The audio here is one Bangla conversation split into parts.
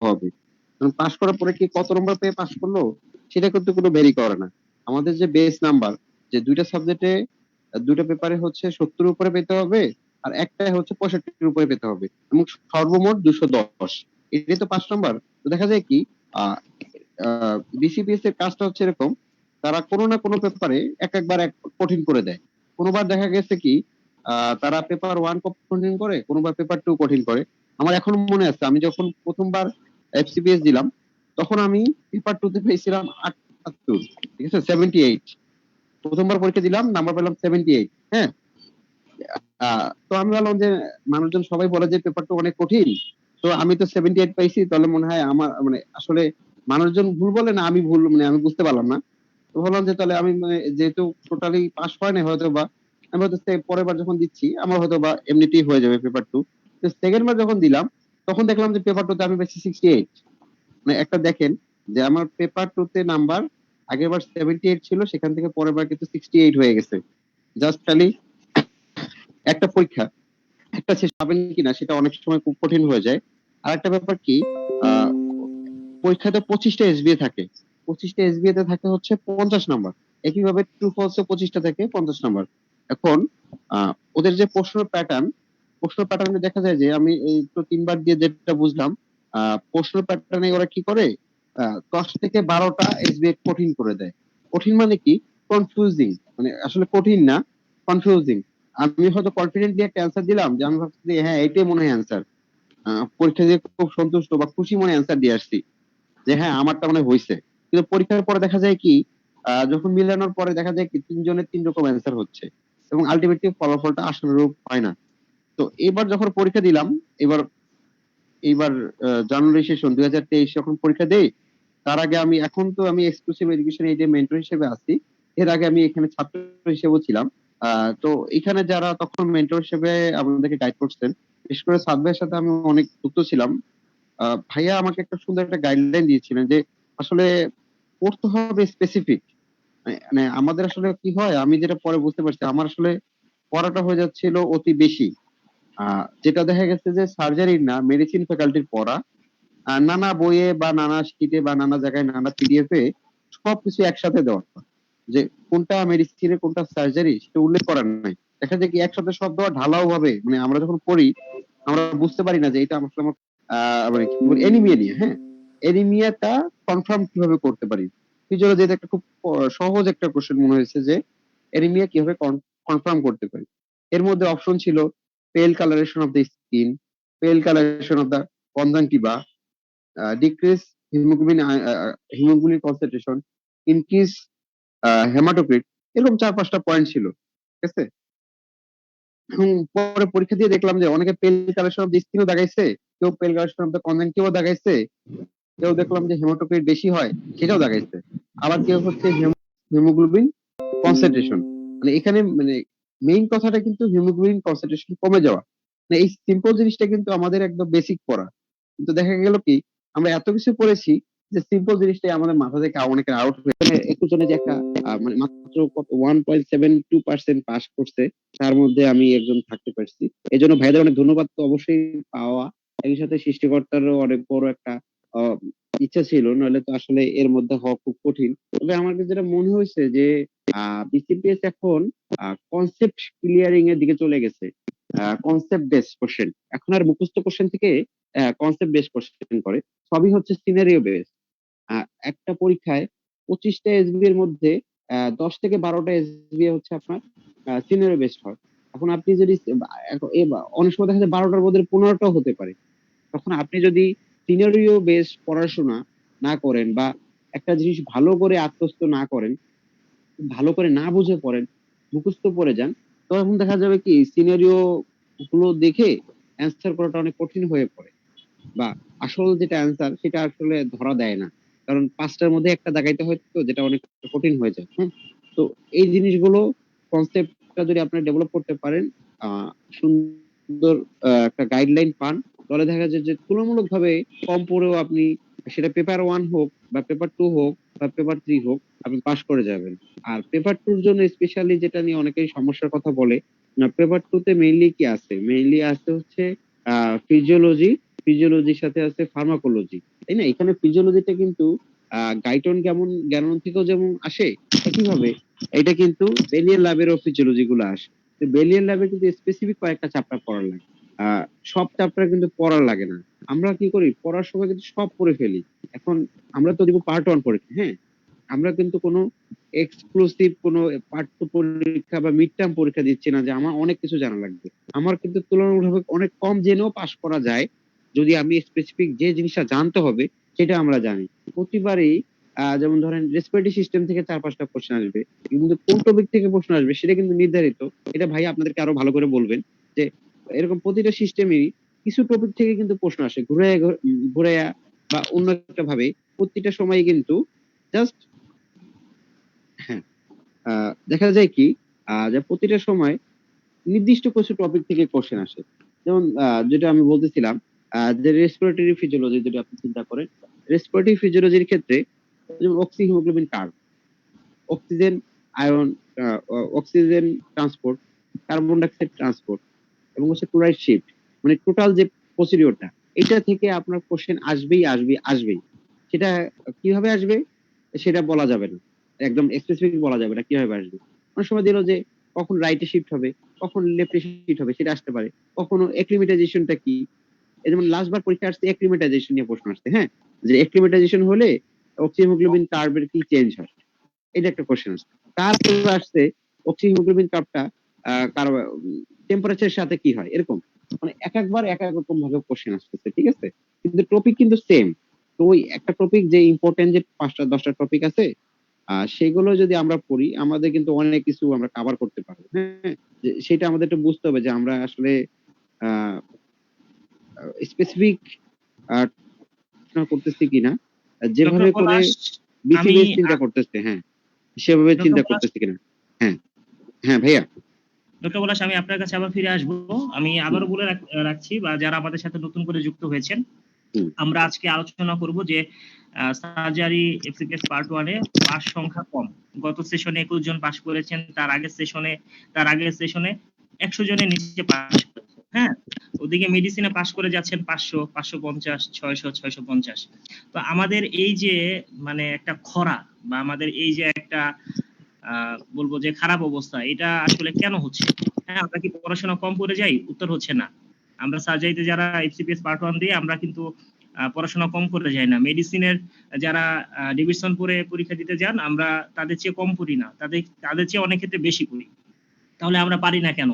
হবে। কারণ পাস করার পরে কি কত নম্বর পেয়ে পাস করলো সেটা কিন্তু কোনো ভেরি করে না। আমাদের যে বেস নাম্বার, যে দুইটা সাবজেক্টে দুইটা পেপারে হচ্ছে 70 উপরে পেতে হবে, আর একটা হচ্ছে 65 উপরে পেতে হবে, এবং সর্বমোট 210, এটাই তো 5 নম্বর। তো দেখা যায় কি আহ বিসিবিএস এর কাজটা হচ্ছে এরকম, তারা কোনো না কোনো পেপারে একবার এক কঠিন করে দেয়। কোনোবার দেখা গেছে কি তারা পেপার ওয়ান কঠিন করে, কোনোবার পেপার টু কঠিন করে। আমার এখন মনে আছে আমি যখন প্রথমবার এফসিপিএস দিলাম, তখন আমি পেপার টু তে পেয়েছিলাম 78, ঠিক আছে, 78। প্রথমবার পরীক্ষা দিলাম, নাম্বার পেলাম 78। হ্যাঁ, তো আমি ভাবলাম যে মানুষজন সবাই বলে যে পেপারটা অনেক কঠিন, তো আমি তো 78 পাইছি, তাহলে মনে হয় আমার মানে আসলে মানুষজন ভুল বলে না আমি ভুল, মানে আমি বুঝতে পারলাম না। তো ভাবলাম যে তাহলে আমি মানে যেহেতু টোটালি পাস হয় না হয়তো বা, আমি হয়তো পরের বার যখন দিচ্ছি আমার হয়তো বা এমনিতেই হয়ে যাবে পেপার টু। তো সেকেন্ড বার যখন দিলাম, তখন দেখলাম যে পেপার টু তে আমি পেয়েছি 68। মানে একটা দেখেন যে আমার পেপার টু তে নাম্বার আগের বার 78 ছিল, সেখান থেকে পরের বার কিন্তু 68 হয়ে গেছে। জাস্ট খালি একটা পরীক্ষা, একটা শেষ পাবেন কিনা সেটা অনেক সময় খুব কঠিন হয়ে যায়। আর একটা ব্যাপার কি, আহ পরীক্ষাতে 25টা এসবিএ থাকে, 25টা এসবিএ তে থাকে হচ্ছে 50 নম্বর। একইভাবে ট্রু ফলসে 25টা থেকে 50 নম্বর। এখন ওদের যে প্রশ্ন প্যাটার্নে দেখা যায় যে আমি এই তো 3বার দিয়ে যেটা বুঝলাম, প্রশ্ন প্যাটার্নে ওরা কি করে, 10 থেকে 12টা এসবিএ কঠিন করে দেয়। কঠিন মানে কি, কনফিউজিং, মানে আসলে কঠিন না, কনফিউজিং। আমি হয়তো কনফিডেন্টলি একটা অ্যান্সার দিলাম যে আমি ভাবছি যে হ্যাঁ এটাই মনে হয় অ্যান্সার, পরীক্ষা দিয়ে খুব সন্তুষ্ট বা খুশি মনে অ্যান্সার দিয়ে আসছি যে হ্যাঁ আমারটা মনে হয় হয়েছে। কিন্তু পরীক্ষার পরে দেখা যায় কি, যখন মিলানোর পরে দেখা যায় কি 3 জনের 3 রকম অ্যান্সার হচ্ছে, এবং আলটিমেটলি ফলাফলটা আশানুরূপ হয় না। তো এবার যখন পরীক্ষা দিলাম, এবার এইবার জানুয়ারি সেশন 2023 যখন পরীক্ষা দেই, তার আগে আমি, এখন তো আমি এক্সক্লুসিভ এডুকেশন এই যে মেন্টর হিসেবে আছি, এর আগে আমি এখানে ছাত্র হিসেবেও ছিলাম। তো এখানে যারা তখন মেন্টর হিসেবে আমাদেরকে গাইড করছেন, বিশেষ করে সাদ ভাইয়ের সাথে আমি অনেক যুক্ত ছিলাম। ভাইয়া আমাকে একটা সুন্দর একটা গাইডলাইন দিয়েছিলেন যে আসলে পড়তে হবে স্পেসিফিক। মানে আমাদের আসলে কি হয়, আমি যেটা পরে বুঝতে পারছি, আমার আসলে পড়াটা হয়ে যাচ্ছিল অতি বেশি। যেটা দেখা গেছে যে সার্জারির না, মেডিসিন ফ্যাকাল্টির পড়া, নানা বইয়ে বা নানা শিটে বা নানা জায়গায় নানা পিডিএফ এ সবকিছু একসাথে দেওয়া, যে কোনটা মেডিসিনে কোনটা সার্জারি সেটা উল্লেখ করা নাই। দেখা যায় কি একসাথে সব দেওয়া ঢালাও ভাবে, মানে আমরা যখন পড়ি আমরা বুঝতে পারি না যে এটা আসলে আমার মানে কি বলবো এনিমিয়া নিয়ে। হ্যাঁ, এনিমিয়াটা কনফার্ম কিভাবে করতে পারি, ফিজিওলজি একটা খুব সহজ একটা কোশ্চেন মনে হয়েছে যে এনিমিয়া কিভাবে কনফার্ম করতে পারি। এর মধ্যে অপশন ছিল পেল কালারেশন অফ দ্য স্কিন, পেল colouration of the conjunctiva, decrease haemoglobin haemoglobin concentration, increase haematocrit, এরকম 4-5টা পয়েন্ট ছিল, ঠিক আছে। এবং পরে পরীক্ষা দিয়ে দেখলাম যে অনেকে পেল কালেকশন অফ দ্য স্কিনও দেখাইছে, কেউ পেল কালেকশন অফ দ্য কনজাংটিভা দেখাইছে, কেউ দেখলাম যে হেমাটোক্রিট বেশি হয় সেটাও দেখাইছে, আবার কেউ হচ্ছে হিমোগ্লোবিন কনসেন্ট্রেশন। মানে এখানে মানে মেইন কথাটা কিন্তু হিমোগ্লোবিন কনসেন্ট্রেশন কমে যাওয়া। মানে এই সিম্পল জিনিসটা কিন্তু আমাদের একদম বেসিক পড়া, কিন্তু দেখা গেল কি আমরা এত কিছু পড়েছি যে সিম্পল জিনিসটাই আমাদের মাথা থেকে অনেকের আউট হয়ে, মানে একটু জনে যে একটা মানে মাত্র 1.72% পাস করছে, তার মধ্যে আমি একজন থাকতে পারছি। এই জন্য ভাইদের অনেক ধন্যবাদ তো অবশ্যই পাওয়া, একই সাথে সৃষ্টিকর্তারও অনেক বড় একটা আহ, ইচ্ছা ছিল, নইলে তো আসলে এর মধ্যে হওয়া খুব কঠিন। তবে আমার কাছে যেটা মনে হয়েছে যে বিসিপিএস এখন কনসেপ্ট ক্লিয়ারিং এর দিকে চলে গেছে। কনসেপ্ট বেসড কোশ্চেন, এখন আর মুখস্থ কোশ্চেন থেকে কনসেপ্ট বেসড কোশ্চেন করে, সবই হচ্ছে সিনারিও বেসড। একটা পরীক্ষায় 25টা এসবি এর মধ্যে 10 থেকে 12টা এসবি হচ্ছে আপনার সিনারিও বেসড হয়। এখন আপনি যদি অনেক সময় দেখা যায় 12টার মধ্যে 15টাও হতে পারে। তখন আপনি যদি সিনারিও বেসড পড়াশোনা না করেন বা একটা জিনিস ভালো করে আত্মস্থ না করেন, ভালো করে না বুঝে পড়েন, মুখস্থ পড়ে যান, তখন দেখা যাবে কি সিনারিও গুলো দেখে অ্যান্সার করাটা অনেক কঠিন হয়ে পড়ে, বা আসল যেটা অ্যান্সার সেটা আসলে ধরা দেয় না, কারণ 5টার মধ্যে একটা দাগাইতে হয়, তো যেটা অনেক কঠিন হয়ে যায়। হ্যাঁ, তো এই জিনিসগুলো কনসেপ্টটা যদি আপনি ডেভেলপ করতে পারেন, সুন্দর একটা গাইডলাইন পান, তাহলে দেখা যায় যে তুলনামূলকভাবে কম পড়েও আপনি, সেটা পেপার ওয়ান হোক বা পেপার টু হোক বা পেপার থ্রি হোক, আপনি পাশ করে যাবেন। আর পেপার টুর জন্য স্পেশালি যেটা নিয়ে অনেকেই সমস্যার কথা বলে, পেপার টু তে মেইনলি কি আছে, মেইনলি আছে হচ্ছে ফিজিওলজি ফিজিওলজির সাথে আছে ফার্মাকোলজি, তাই না? এখানে ফিজিওলজিটা কিন্তু গাইটন কেমন জ্ঞান থেকেও যেমন আসে, একইভাবে এটা কিন্তু বেলিয়ার ল্যাবেরও ফিজিওলজি গুলো আসে। তো বেলিয়ার ল্যাবে কিন্তু স্পেসিফিক কয়েকটা চ্যাপ্টার পড়ার লাগে। সব চ্যাপ্টার কিন্তু পড়ার লাগে না। আমরা কি করি, পড়ার সময় কিন্তু সব পড়ে ফেলি। এখন আমরা তো দিব পার্ট ওয়ান পরীক্ষা, হ্যাঁ, আমরা কিন্তু কোনো এক্সক্লুসিভ কোনো পাঠ্য পরীক্ষা বা মিড টার্ম পরীক্ষা দিচ্ছি না যে আমার অনেক কিছু জানা লাগবে। আমার কিন্তু তুলনামূলক অনেক কম জেনেও পাশ করা যায় যদি আমি স্পেসিফিক যে জিনিসটা জানতে হবে সেটা আমরা জানি। প্রতিবারই যেমন ধরেন রেসপিরেটরি সিস্টেম থেকে 4-5টা কোশ্চেন আসবে, কিন্তু কোন টপিক থেকে প্রশ্ন আসবে সেটা কিন্তু নির্ধারিত। এটা ভাই আপনাদেরকে আরো ভালো করে বলবেন যে এরকম প্রতিটা সিস্টেমেরই কিছু টপিক থেকে কিন্তু প্রশ্ন আসে ঘুরে ঘুরে বা অন্য একটা ভাবে। প্রতিটা সময় কিন্তু জাস্ট, হ্যাঁ, দেখা যায় কি যে প্রতিটা সময় নির্দিষ্ট কিছু টপিক থেকে কোশ্চেন আসে। যেমন যেটা আমি বলতেছিলাম যে রেসপিরেটরি ফিজিওলজি যদি আপনি চিন্তা করেন, রেসপিরেটরি ফিজিওলজির ক্ষেত্রে যেমন oxyhaemoglobin curve, oxygen ion, oxygen transport, carbon dioxide transport এবং হচ্ছে ক্লোরাইড শিফট, মানে টোটাল যে প্রসিডিওরটা, এটা থেকে আপনার কোশ্চেন আসবেই আসবেই আসবেই। সেটা কিভাবে আসবে সেটা বলা যাবে না, একদম স্পেসিফিক বলা যাবে না কিভাবে আসবে। অনেক সময় দিল যে কখন রাইটে শিফট হবে, কখন লেফটে শিফট হবে, সেটা আসতে পারে। কখনো অ্যাক্লিমেটাইজেশনটা কি, এই যেমন লাস্ট বার পরীক্ষা আসছে অ্যাক্লিমেটাইজেশন নিয়ে প্রশ্ন আসছে, হ্যাঁ, যে অ্যাক্লিমেটাইজেশন হলে অক্সিহিমোগ্লোবিন কার্ভের কি চেঞ্জ হয়, এটা একটা কোশ্চেন আসছে। তারপর আসছে অক্সিহিমোগ্লোবিন কার্ভটা কার টেম্পারেচারের সাথে কি হয়, এরকম মানে এক একবার এক এক রকম ভাবে কোশ্চেন আসতেছে, ঠিক আছে, কিন্তু টপিক কিন্তু সেম। তো ওই একটা টপিক যে ইম্পর্টেন্ট যে 5টা 10টা টপিক আছে সেগুলো যদি আমরা পড়ি আমাদের কিন্তু অনেক কিছু আমরা কভার করতে পারবো, হ্যাঁ। সেটা আমাদের একটু বুঝতে হবে যে আমরা আসলে আহ স্পেসিফিক করতেছি কিনা, ডক্টর যেভাবে করে পলাশ, আমি বিসিবিএস চিন্তা করতেছে, হ্যাঁ, সেভাবে ডক্টর চিন্তা পলাশ করতেছে কিনা। হ্যাঁ, হ্যাঁ ভাইয়া। ডক্টর পলাশ, আমি আপনার কাছে আবার ফিরে আসবো। আমি হুম, আবারও বলে রাখছি, বা যারা আমাদের সাথে নতুন করে যুক্ত হয়েছেন, হুম, আমরা আজকে আলোচনা করব যে surgery FCPS part 1 A pass সংখ্যা কম। গত সেশনে 21 জন পাস করেছেন, তার আগের সেশনে 100 জনের নিচে পাস করেছে। হ্যাঁ, ওদিকে মেডিসিনে পাস করে যাচ্ছেন 500, 550, 600, 650। তো আমাদের এই যে মানে একটা খরা, বা আমাদের এই যে একটা বলবো যে খারাপ অবস্থা, এটা আসলে কেন হচ্ছে? হ্যাঁ, আমরা কি পড়াশোনা কম করে যাই? উত্তর হচ্ছে না। আমরা সার্জারিতে যারা এফসিপিএস পার্ট 1 দিয়ে, আমরা কিন্তু পড়াশোনা কম করে যাই না। মেডিসিনের যারা ডিভিশন পড়ে পরীক্ষা দিতে যান, আমরা তাদের চেয়ে কম পড়ি না, তাদের চেয়ে অনেক ক্ষেত্রে বেশি পড়ি। তাহলে আমরা পারি না কেন?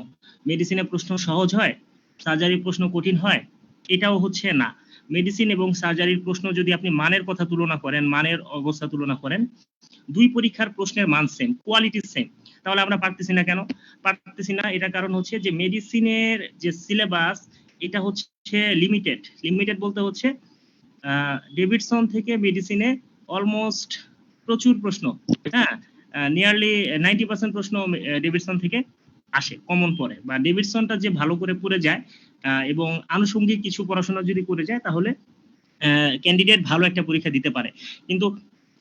মেডিসিনের প্রশ্ন সহজ হয়, সার্জারির প্রশ্ন কঠিন হয়? এটাও হচ্ছে না। মেডিসিন এবং সার্জারির প্রশ্ন যদি আপনি মানের কথা তুলনা করেন, মানের অবস্থা তুলনা করেন, দুই পরীক্ষার প্রশ্নের মান সেম, কোয়ালিটি সেম, তাহলে আমরা পারতেছি না কেন? পারতেছি না, এটা কারণ হচ্ছে যে মেডিসিনের যে সিলেবাস, এটা হচ্ছে লিমিটেড বলতে হচ্ছে ডেভিডসন থেকে মেডিসিনে অলমোস্ট প্রচুর প্রশ্ন, হ্যাঁ, নিয়ারলি 90% প্রশ্ন ডেভিডসন থেকে আসে, কমন পড়ে, বা ডেভিডসনটা যে ভালো করে পড়ে যায় এবং আনুষঙ্গিক কিছু পড়াশোনা যদি করে যায়, তাহলে ক্যান্ডিডেট ভালো একটা পরীক্ষা দিতে পারে। কিন্তু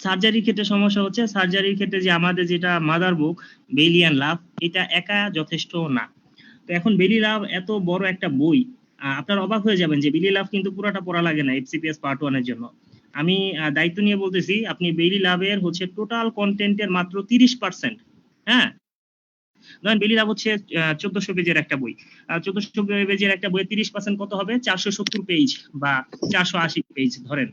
সার্জারির ক্ষেত্রে সমস্যা হচ্ছে, সার্জারির ক্ষেত্রে যে আমাদের যেটা mother book Bailey and love, এটা একা যথেষ্ট না। তো এখন বেলি লাভ এত বড় একটা বই, আপনারা অবাক হয়ে যাবেন যে বেলি লাভ কিন্তু পুরোটা পড়া লাগে না এফসিপিএস পার্ট 1 এর জন্য। আমি দায়িত্ব নিয়ে বলতেছি, আপনি বেলি লাভের হচ্ছে টোটাল কন্টেন্টের মাত্র 30%, হ্যাঁ, ধরেন বেলি লাভ হচ্ছে 1400 পেজের একটা বই, 1400 পেজের একটা বই 30% কত হবে? 470 পেজ বা 480 পেজ ধরেন।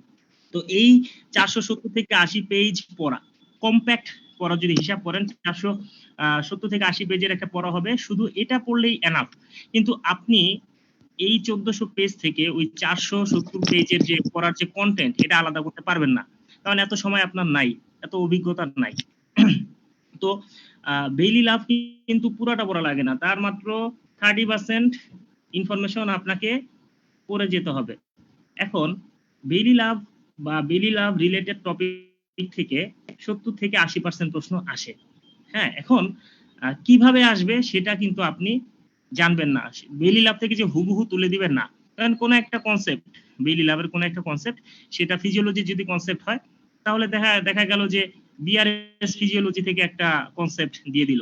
তো এই 470 থেকে 80 পেজ পড়া, কম্প্যাক্ট পড়া যদি হিসাব করেন, 470 থেকে 80 পেজের একটা পড়া হবে, শুধু এটা পড়লেই এনাফ। কিন্তু আপনি এই 1400 পেজ থেকে ওই 470 পেজের যে পড়ার যে কন্টেন্ট, এটা আলাদা করতে পারবেন না, কারণ এত সময় আপনার নাই, এত অভিজ্ঞতা নাই। তো বেইলি লাভ কিন্তু পুরাটা পড়া লাগে না, তার মাত্র 30% ইনফরমেশন আপনাকে পড়ে যেতে হবে। এখন বেইলি লাভ বা বেইলি লাভ রিলেটেড টপিক থেকে 70 থেকে 80% প্রশ্ন আসে। হ্যাঁ, এখন কিভাবে আসবে সেটা কিন্তু আপনি জানবেন না। বেইলি লাভ থেকে যে হুবহু তুলে দিবেন না, কারণ কোন একটা কনসেপ্ট, বেইলি লাভের কোন একটা কনসেপ্ট, সেটা ফিজিওলজি যদি কনসেপ্ট হয়, তাহলে দেখা গেল যে বিআরএস ফিজিওলজি থেকে একটা কনসেপ্ট দিয়ে দিল,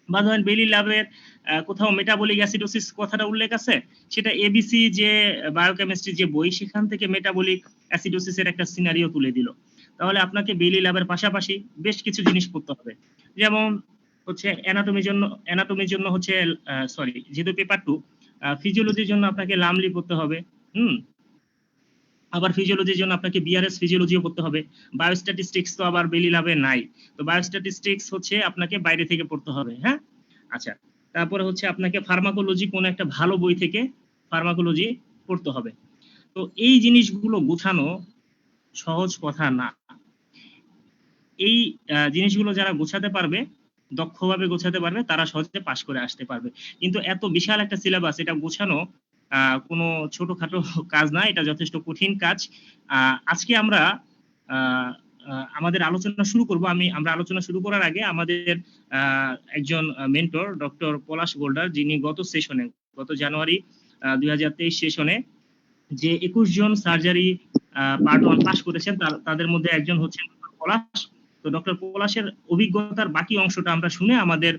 বা ধরেন বেলি ল্যাবের কোথাও মেটাবলিক অ্যাসিডোসিস কথাটা উল্লেখ আছে, সেটা এবিসি যে বায়োকেমিস্ট্রি যে বই, সেখান থেকে মেটাবলিক অ্যাসিডোসিসের একটা সিনারিও তুলে দিল। তাহলে আপনাকে বেলি ল্যাবের পাশাপাশি বেশ কিছু জিনিস পড়তে হবে। যেমন হচ্ছে অ্যানাটমির জন্য হচ্ছে সরি, যেহেতু পেপার 2, ফিজিওলজির জন্য আপনাকে লামলি পড়তে হবে। হুম। আবার ফিজিওলজির জন্য আপনাকে বিআরএস ফিজিওলজিও পড়তে হবে। বায়োস্ট্যাটিস্টিক্স তো আবার বেলি ল্যাবে নাই, তো বায়োস্ট্যাটিস্টিক্স হচ্ছে আপনাকে বাইরে থেকে পড়তে হবে। হ্যাঁ, আচ্ছা। তারপরে হচ্ছে আপনাকে ফার্মাকোলজি কোনো একটা ভালো বই থেকে ফার্মাকোলজি পড়তে হবে। তো এই জিনিসগুলো গোছানো সহজ কথা না। এই জিনিসগুলো যারা গোছাতে পারবে, দক্ষভাবে গোছাতে পারবে, তারা সহজে পাশ করে আসতে পারবে। কিন্তু এত বিশাল একটা সিলেবাস, এটা গোছানো কোনো ছোটখাটো কাজ না, এটা যথেষ্ট কঠিন কাজ। আজকে আমরা আহ, আমাদের আলোচনা শুরু করব। আমরা আলোচনা শুরু করার আগে আমাদের একজন মেন্টর ডক্টর পলাশ গোল্ডার, যিনি গত জানুয়ারি 2023 সেশনে যে 21 জন সার্জারি পার্ট 1 পাস করেছেন, তাদের মধ্যে একজন হচ্ছেন ডক্টর পলাশ। তো ডক্টর পলাশের অভিজ্ঞতার বাকি অংশটা আমরা শুনে আমাদের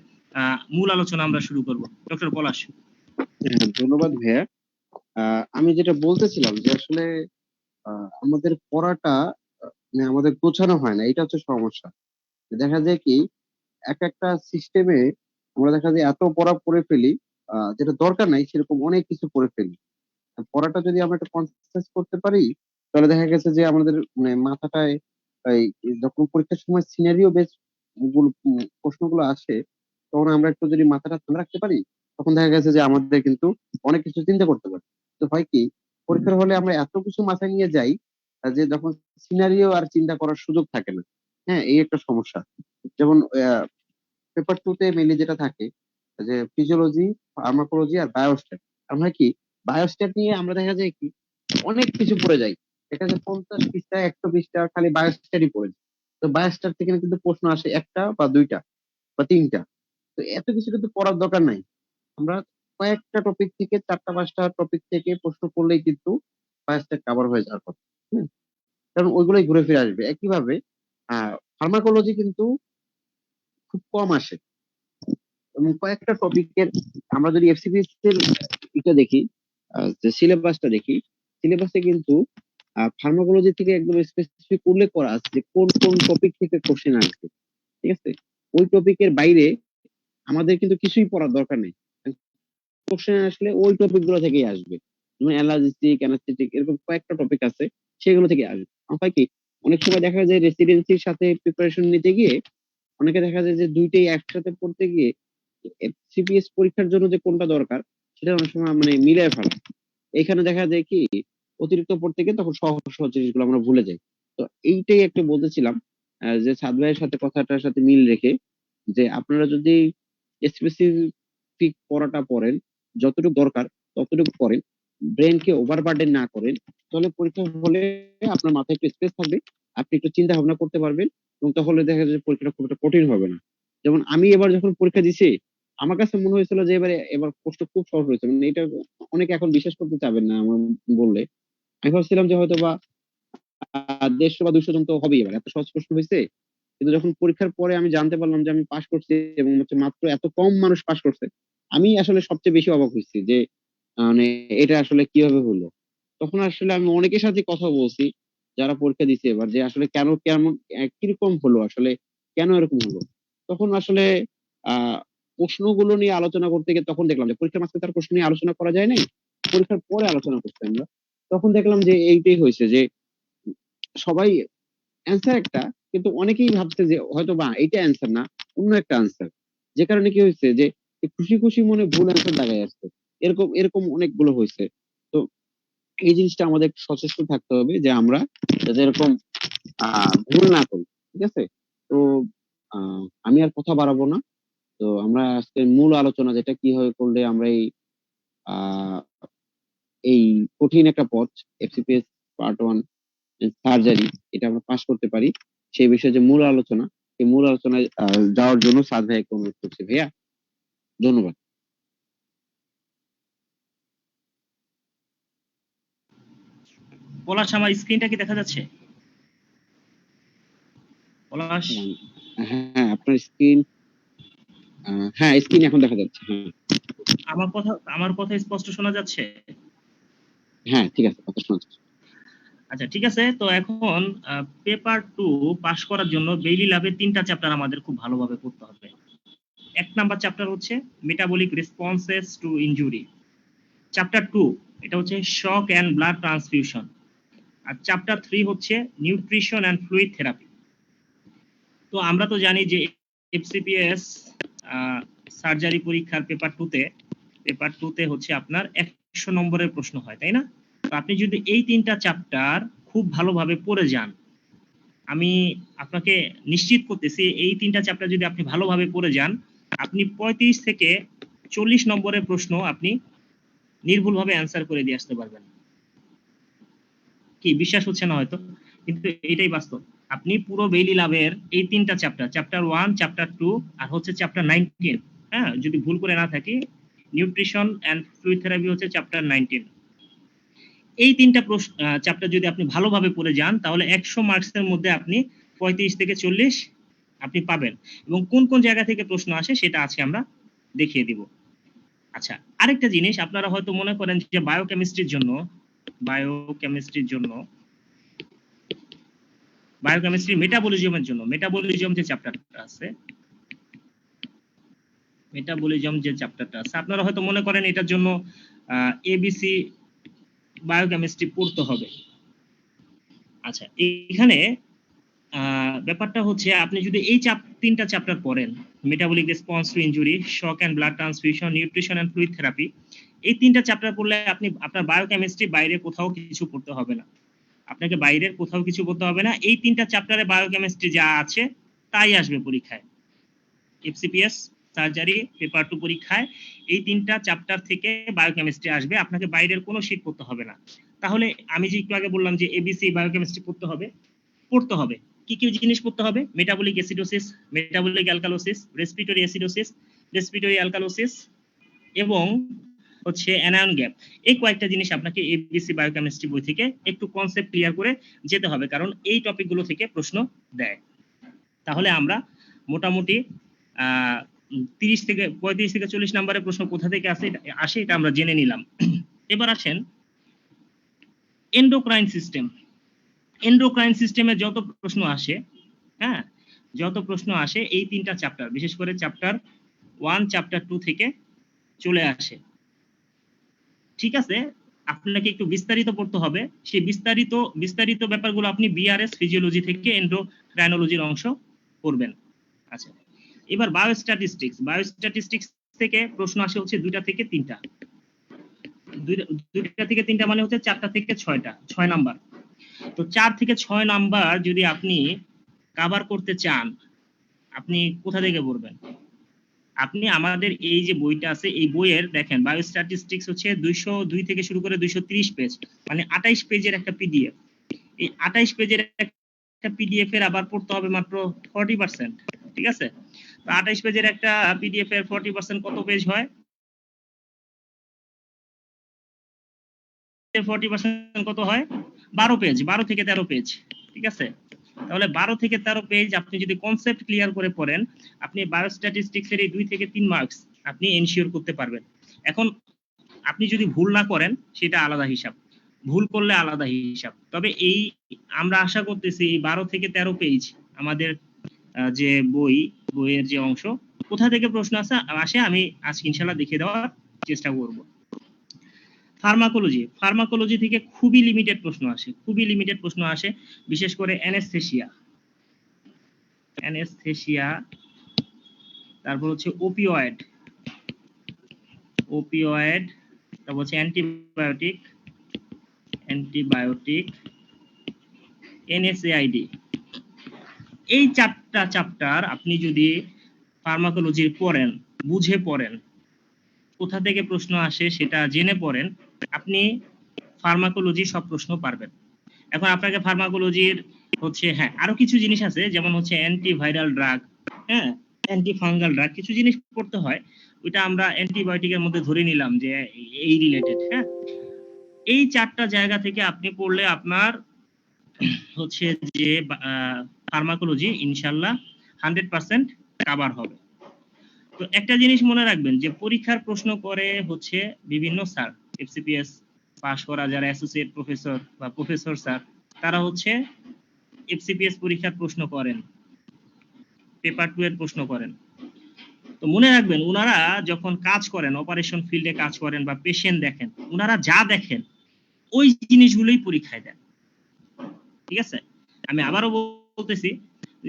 মূল আলোচনা আমরা শুরু করব। ডক্টর পলাশ। হ্যাঁ, ধন্যবাদ ভাইয়া। আমি যেটা বলতেছিলাম যে আসলে আমাদের পড়াটা মানে আমাদের গোছানো হয় না, এটা হচ্ছে সমস্যা। দেখা যায় কি এক একটা সিস্টেমে আমরা দেখা যায় এত পড়া পড়ে ফেলি, যেটা দরকার নাই সেরকম অনেক কিছু পড়ে ফেলি। পড়াটা যদি আমরা একটু কনসেন্ট্রেট করতে পারি, তাহলে দেখা গেছে যে আমাদের মানে মাথাটায় এই যখন পরীক্ষার সময় সিনারিও বেস প্রশ্নগুলো আসে, তখন আমরা একটু যদি মাথাটা ঠান্ডা রাখতে পারি, তখন দেখা গেছে যে আমাদের কিন্তু অনেক কিছু চিন্তা করতে পারি। তো হয় কি, পরীক্ষার হলে আমরা এত কিছু মাথায় নিয়ে যাই যে যখন সিনারিও আর চিন্তা করার সুযোগ থাকে না। হ্যাঁ, এই একটা সমস্যা। যেমন পেপার 2 তে মেনলি যেটা থাকে যে ফিজিওলজি, ফার্মাকোলজি আর বায়োস্ট্যাট। আমরা কি বায়োস্ট্যাট নিয়ে আমরা দেখা যায় কি অনেক কিছু পড়ে যাই। এটা যে 50 পৃষ্ঠা 100 পৃষ্ঠা খালি বায়োস্ট্যাটই পড়ে যায়। তো বায়োস্ট্যাট থেকে কিন্তু প্রশ্ন আসে একটা বা দুইটা বা তিনটা। তো এত কিছু কিন্তু পড়ার দরকার নাই। আমরা কয়েকটা টপিক থেকে 4টা 5টা টপিক থেকে প্রশ্ন করলেই কিন্তু বায়োস্ট্যাট কভার হয়ে যাওয়ার কথা। হুম। কারণ ওইগুলোই ঘুরে ফিরে আসবে একইভাবে। ফার্মাকোলজি কিন্তু খুব কম আসে এবং কয়েকটা টপিকের আমরা যদি এফসিপিএস এর এটা দেখি, যে সিলেবাসটা দেখি, সিলেবাসে কিন্তু ফার্মাকোলজি থেকে একদম স্পেসিফিক উল্লেখ করা আছে যে কোন কোন টপিক থেকে কোশ্চেন আসবে। ঠিক আছে, ওই টপিকের বাইরে আমাদের কিন্তু কিছুই পড়ার দরকার নেই। কোশ্চেন আসলে ওই টপিক গুলো থেকেই আসবে। যেমন অ্যালার্জিস্টিক, অ্যানাস্থেটিক, এরকম কয়েকটা টপিক আছে, সেগুলো থেকে আসবে। আমার হয় কি অনেক সময় দেখা যায় রেসিডেন্সির সাথে প্রিপারেশন নিতে গিয়ে অনেকে দেখা যায় যে দুইটাই একসাথে পড়তে গিয়ে সিপিএস পরীক্ষার জন্য যে কোনটা দরকার সেটা অনেক সময় মানে মিলাই ফেলা। এখানে দেখা যায় কি অতিরিক্ত পড়তে গিয়ে তখন সহজ সহজ জিনিসগুলো আমরা ভুলে যাই। তো এইটাই একটু বলতেছিলাম, যে সাদ ভাইয়ের সাথে কথাটার সাথে মিল রেখে, যে আপনারা যদি স্পেসিফিক পড়াটা পড়েন, যতটুকু দরকার ততটুকু পড়েন, ব্রেনকে ওভারবার্ডেন না করেন, তাহলে পরীক্ষা হলে আপনার মাথায় একটু স্পেস থাকবে, আপনি একটু চিন্তা ভাবনা করতে পারবেন, এবং তাহলে দেখা যায় যে পরীক্ষাটা খুব একটা কঠিন হবে না। যেমন আমি এবার যখন পরীক্ষা দিছি, আমার কাছে মনে হয়েছিল যে এবার প্রশ্ন খুব সহজ হয়েছে, মানে এটা অনেকে এখন বিশ্বাস করতে চাবেন না আমার বললে। আমি ভাবছিলাম যে হয়তো বা 150 বা 200 জন তো হবেই, এবার এত সহজ প্রশ্ন হয়েছে। কিন্তু যখন পরীক্ষার পরে আমি জানতে পারলাম যে আমি পাশ করছি এবং হচ্ছে মাত্র এত কম মানুষ পাশ করছে, আমি আসলে সবচেয়ে বেশি অবাক হয়েছি যে মানে এটা আসলে কিভাবে হলো। তখন আসলে আমি অনেকের সাথে কথা বলছি যারা পরীক্ষা দিচ্ছে এবার, যে আসলে কেন কেমন কিরকম হলো, আসলে কেন এরকম হলো। তখন আসলে আহ প্রশ্নগুলো নিয়ে আলোচনা করতে গিয়ে তখন দেখলাম যে পরীক্ষার মাঝখানে তার প্রশ্ন নিয়ে আলোচনা করা যায় নাই, পরীক্ষার পরে আলোচনা করছি আমরা। তখন দেখলাম যে এইটাই হয়েছে, যে সবাই অ্যান্সার একটা, কিন্তু অনেকেই ভাবছে যে হয়তো বা এইটা অ্যান্সার না, অন্য একটা অ্যান্সার। যে কারণে কি হয়েছে যে খুশি খুশি মনে ভুল অ্যান্সার দাঁড়ায় আসছে। এরকম এরকম অনেকগুলো হয়েছে। তো এই জিনিসটা আমাদের সচেষ্ট থাকতে হবে যে আমরা যাতে এরকম ভুল না করি। ঠিক আছে। তো আমি আর কথা বাড়াবো না। তো আমরা আজকে মূল আলোচনা যেটা কিভাবে করলে আমরা আহ এই কঠিন একটা পথ, এফসিপিএস পার্ট 1 সার্জারি, এটা আমরা পাশ করতে পারি, সেই বিষয়ে যে মূল আলোচনা, এই মূল আলোচনায় যাওয়ার জন্য সাদ ভাইকে অনুরোধ করছি। ভাইয়া, ধন্যবাদ। পলাশ, আমার স্ক্রিনটা কি দেখা যাচ্ছে? পলাশ। হ্যাঁ, আপনার স্ক্রিন হ্যাঁ, স্ক্রিন এখন দেখা যাচ্ছে। হ্যাঁ আমার কথা স্পষ্ট শোনা যাচ্ছে? হ্যাঁ, ঠিক আছে, কথা শোনা যাচ্ছে। আচ্ছা ঠিক আছে, তো এখন পেপার 2 পাস করার জন্য বেইলি ল্যাবের 3টা চ্যাপ্টার আমাদের খুব ভালোভাবে পড়তে হবে। 1 নাম্বার চ্যাপ্টার হচ্ছে metabolic responses to injury. Chapter 2 এটা হচ্ছে শক অ্যান্ড ব্লাড ট্রান্সফিউশন। আর চ্যাপ্টার 3 হচ্ছে নিউট্রিশন অ্যান্ড ফ্লুইড থেরাপি। তো আমরা তো জানি যে এফসিপিএস সার্জারি পরীক্ষার পেপার 2 তে হচ্ছে আপনার 100 নম্বরের প্রশ্ন হয়, তাই না? তো আপনি যদি এই 3টা চ্যাপ্টার খুব ভালোভাবে পড়ে যান, আমি আপনাকে নিশ্চিত করতেছি এই 3টা চ্যাপ্টার যদি আপনি ভালোভাবে পড়ে যান, আপনি 35 থেকে 40 নম্বরের প্রশ্ন আপনি নির্ভুলভাবে অ্যান্সার করে দিয়ে আসতে পারবেন। কি বিশ্বাস হচ্ছে না হয়তো, কিন্তু এটাই বাস্তব। আপনি পুরো বেইলি ল্যাবের এই 3টা চ্যাপ্টার 1, চ্যাপ্টার 2 আর হচ্ছে চ্যাপ্টার 19, হ্যাঁ যদি ভুল করে না থাকি, নিউট্রিশন অ্যান্ড ফ্লুইড থেরাপি হচ্ছে চ্যাপ্টার 19। এই 3টা চ্যাপ্টার যদি আপনি ভালোভাবে পড়ে যান, তাহলে 100 মার্কসের মধ্যে আপনি 35 থেকে 40 আপনি পাবেন। এবং কোন কোন জায়গা থেকে প্রশ্ন আসে সেটা আজকে আমরা দেখিয়ে দিব। আচ্ছা, আরেকটা জিনিস আপনারা হয়তো মনে করেন যে বায়োকেমিস্ট্রির জন্য মেটাবলিজমের জন্য মেটাবলিজম যে চ্যাপ্টারটা আছে আপনারা হয়তো মনে করেন এটার জন্য এবিসি বায়োকেমিস্ট্রি পড়তে হবে। আচ্ছা, এখানে ব্যাপারটা হচ্ছে আপনি যদি এই 3টা চ্যাপ্টার পড়েন, metabolic response to injury, shock and blood transfusion, nutrition and fluid therapy, এই 3টা চ্যাপ্টার পড়লে আপনি আপনার বায়োকেমিস্ট্রি বাইরে কোথাও কিছু পড়তে হবে না। আপনাকে বাইরের কোথাও কিছু পড়তে হবে না। এই 3টা চ্যাপ্টারে বায়োকেমিস্ট্রি যা আছে তাই আসবে পরীক্ষায়। এফসিপিএস সার্জারি পেপার 2 পরীক্ষায় এই 3টা চ্যাপ্টার থেকে বায়োকেমিস্ট্রি আসবে, আপনাকে বাইরের কোনো শীট পড়তে হবে না। তাহলে আমি যে একটু আগে বললাম যে এবিসি বায়োকেমিস্ট্রি পড়তে হবে, কি কি জিনিস পড়তে হবে? Metabolic acidosis, metabolic alkalosis, respiratory acidosis, respiratory alkalosis এবং হচ্ছে অ্যানায়ন গ্যাপ। এই কয়েকটা জিনিস আপনাকে এবিসি বায়োকেমিস্ট্রি বই থেকে একটু কনসেপ্ট ক্লিয়ার করে যেতে হবে, কারণ এই টপিকগুলো থেকে প্রশ্ন দেয়। তাহলে আমরা মোটামুটি 35 থেকে 40 নম্বরের প্রশ্ন কোথা থেকে আসে এটা আমরা জেনে নিলাম। এবার আসেন এন্ডোক্রাইন সিস্টেমে যত প্রশ্ন আসে, হ্যাঁ যত প্রশ্ন আসে এই 3টা চ্যাপ্টার, বিশেষ করে চ্যাপ্টার 1, চ্যাপ্টার 2 থেকে চলে আসে। ঠিক আছে, আপনাকে একটু বিস্তারিত পড়তে হবে। সেই বিস্তারিত ব্যাপারগুলো আপনি বিআরএস ফিজিওলজি থেকে এন্ডোক্রাইনোলজির অংশ পড়বেন। আচ্ছা, এবার বায়োস্ট্যাটিস্টিক্স থেকে প্রশ্ন আসে হচ্ছে 2টা থেকে 3টা। 2টা থেকে 3টা মানে হচ্ছে 4টা থেকে 6টা, 6 নাম্বার। তো 4 থেকে 6 নাম্বার যদি আপনি কভার করতে চান, আপনি কোথা থেকে পড়বেন? আপনি আমাদের এই যে বইটা আছে এই বইয়ের দেখেন বায়োস্ট্যাটিস্টিক্স হচ্ছে 202 থেকে শুরু করে 230 পেজ, মানে 28 পেজের একটা পিডিএফ। এই 28 পেজের একটা পিডিএফ এর আবার পড়তে হবে মাত্র 40%। ঠিক আছে, তো 28 পেজের একটা পিডিএফ এর 40% কত পেজ হয়? 40% কত হয়? 12 পেজ, 12 থেকে 13 পেজ। ঠিক আছে, তাহলে 12 থেকে 13 পেজ আপনি যদি কনসেপ্ট ক্লিয়ার করে পড়েন, আপনি বায়োস্ট্যাটিস্টিক্স এর এই 2 থেকে 3 মার্কস আপনি এনশিওর করতে পারবেন। এখন আপনি যদি ভুল না করেন সেটা আলাদা হিসাব, ভুল করলে আলাদা হিসাব। তবে এই আমরা আশা করতেছি এই 12 থেকে 13 পেজ আমাদের যে বইয়ের যে অংশ, কোথা থেকে প্রশ্ন আসে আমি আজকে ইনশাআল্লাহ দেখিয়ে দেওয়ার চেষ্টা করব। ফার্মাকোলজি থেকে খুবই লিমিটেড প্রশ্ন আসে, বিশেষ করে অ্যানেস্থেসিয়া, তারপর হচ্ছে ওপিওয়েড, তারপর হচ্ছে অ্যান্টিবায়োটিক, এনএসএআইডি। এই 4টা চ্যাপ্টার আপনি যদি ফার্মাকোলজির পড়েন, বুঝে পড়েন, কোথা থেকে প্রশ্ন আসে সেটা জেনে পড়েন, আপনি ফার্মাকোলজি সব প্রশ্ন পারবেন। এখন আপনাকে ফার্মাকোলজির হচ্ছে হ্যাঁ আরো কিছু জিনিস আছে, যেমন হচ্ছে অ্যান্টিভাইরাল ড্রাগ, হ্যাঁ অ্যান্টিফাঙ্গাল ড্রাগ, কিছু জিনিস পড়তে হয়, ওইটা আমরা অ্যান্টিবায়োটিকের মধ্যে ধরে নিলাম যে এই রিলেটেড। হ্যাঁ, এই 4টা জায়গা থেকে আপনি পড়লে আপনার হচ্ছে যে ফার্মাকোলজি ইনশাল্লাহ 100% কভার হবে। তো একটা জিনিস মনে রাখবেন যে পরীক্ষার প্রশ্ন করে হচ্ছে বিভিন্ন স্যার, এফসিপিএস পাস করা যারা অ্যাসোসিয়েট প্রফেসর বা প্রফেসর স্যার, তারা হচ্ছে এফসিপিএস পরীক্ষার প্রশ্ন করেন, পেপার 2 এর প্রশ্ন করেন। তো মনে রাখবেন ওনারা যখন কাজ করেন, অপারেশন ফিল্ডে কাজ করেন বা পেশেন্ট দেখেন, ওনারা যা দেখেন ওই জিনিসগুলোই পরীক্ষায় দেন। ঠিক আছে, আমি আবারও বলতেছি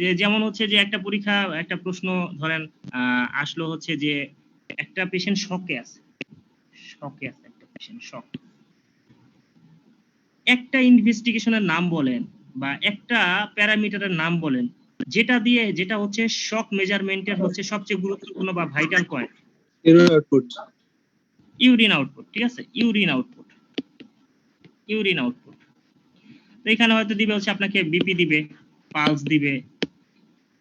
যে যেমন হচ্ছে যে একটা পরীক্ষা, একটা প্রশ্ন ধরেন আসলো হচ্ছে যে একটা পেশেন্ট শকে আছে, একটা পেশেন্ট শক, একটা ইনভেস্টিগেশনের নাম বলেন বা একটা প্যারামিটারের নাম বলেন যেটা হচ্ছে শক মেজারমেন্টের হচ্ছে সবচেয়ে গুরুত্বপূর্ণ বা ভাইটাল পয়েন্ট, ইউরিন আউটপুট। ঠিক আছে, ইউরিন আউটপুট। তো এখানে হয়তো দিবে হচ্ছে আপনাকে বিপি দিবে, পালস দিবে,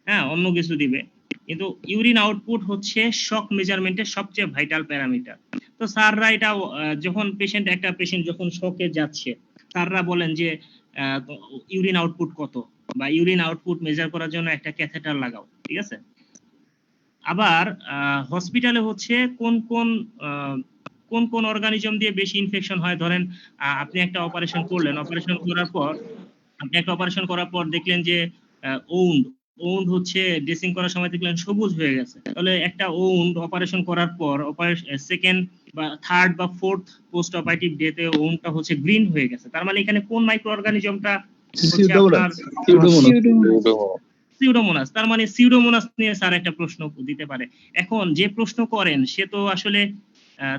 হ্যাঁ অন্য কিছু দিবে, কিন্তু ইউরিন আউটপুট হচ্ছে শক মেজারমেন্টের সবচেয়ে ভাইটাল প্যারামিটার। তো স্যাররা এটা যখন একটা পেশেন্ট যখন শকে যাচ্ছে, স্যাররা বলেন যে ইউরিন আউটপুট কত, বা ইউরিন আউটপুট মেজার করার জন্য একটা ক্যাথেটার লাগাও। ঠিক আছে, আবার হসপিটালে হচ্ছে কোন অর্গানিজম দিয়ে বেশি ইনফেকশন হয়, ধরেন আপনি একটা অপারেশন করলেন, অপারেশন করার পর দেখলেন যে ওউন্ড হচ্ছে ড্রেসিং করার সময় দেখলেন সবুজ হয়ে গেছে, তাহলে একটা ওউন্ড অপারেশন করার পর সেকেন্ড বা থার্ড বা ফোর্থ পোস্ট অপারেটিভ ডেতে ওউন্ডটা হচ্ছে গ্রিন হয়ে গেছে, তার মানে এখানে কোন মাইক্রো অর্গানিজমটা হচ্ছে আপনার সিউডোমোনাস, তার মানে সিউডোমোনাস নিয়ে স্যার একটা প্রশ্ন দিতে পারে। এখন যে প্রশ্ন করেন সে তো আসলে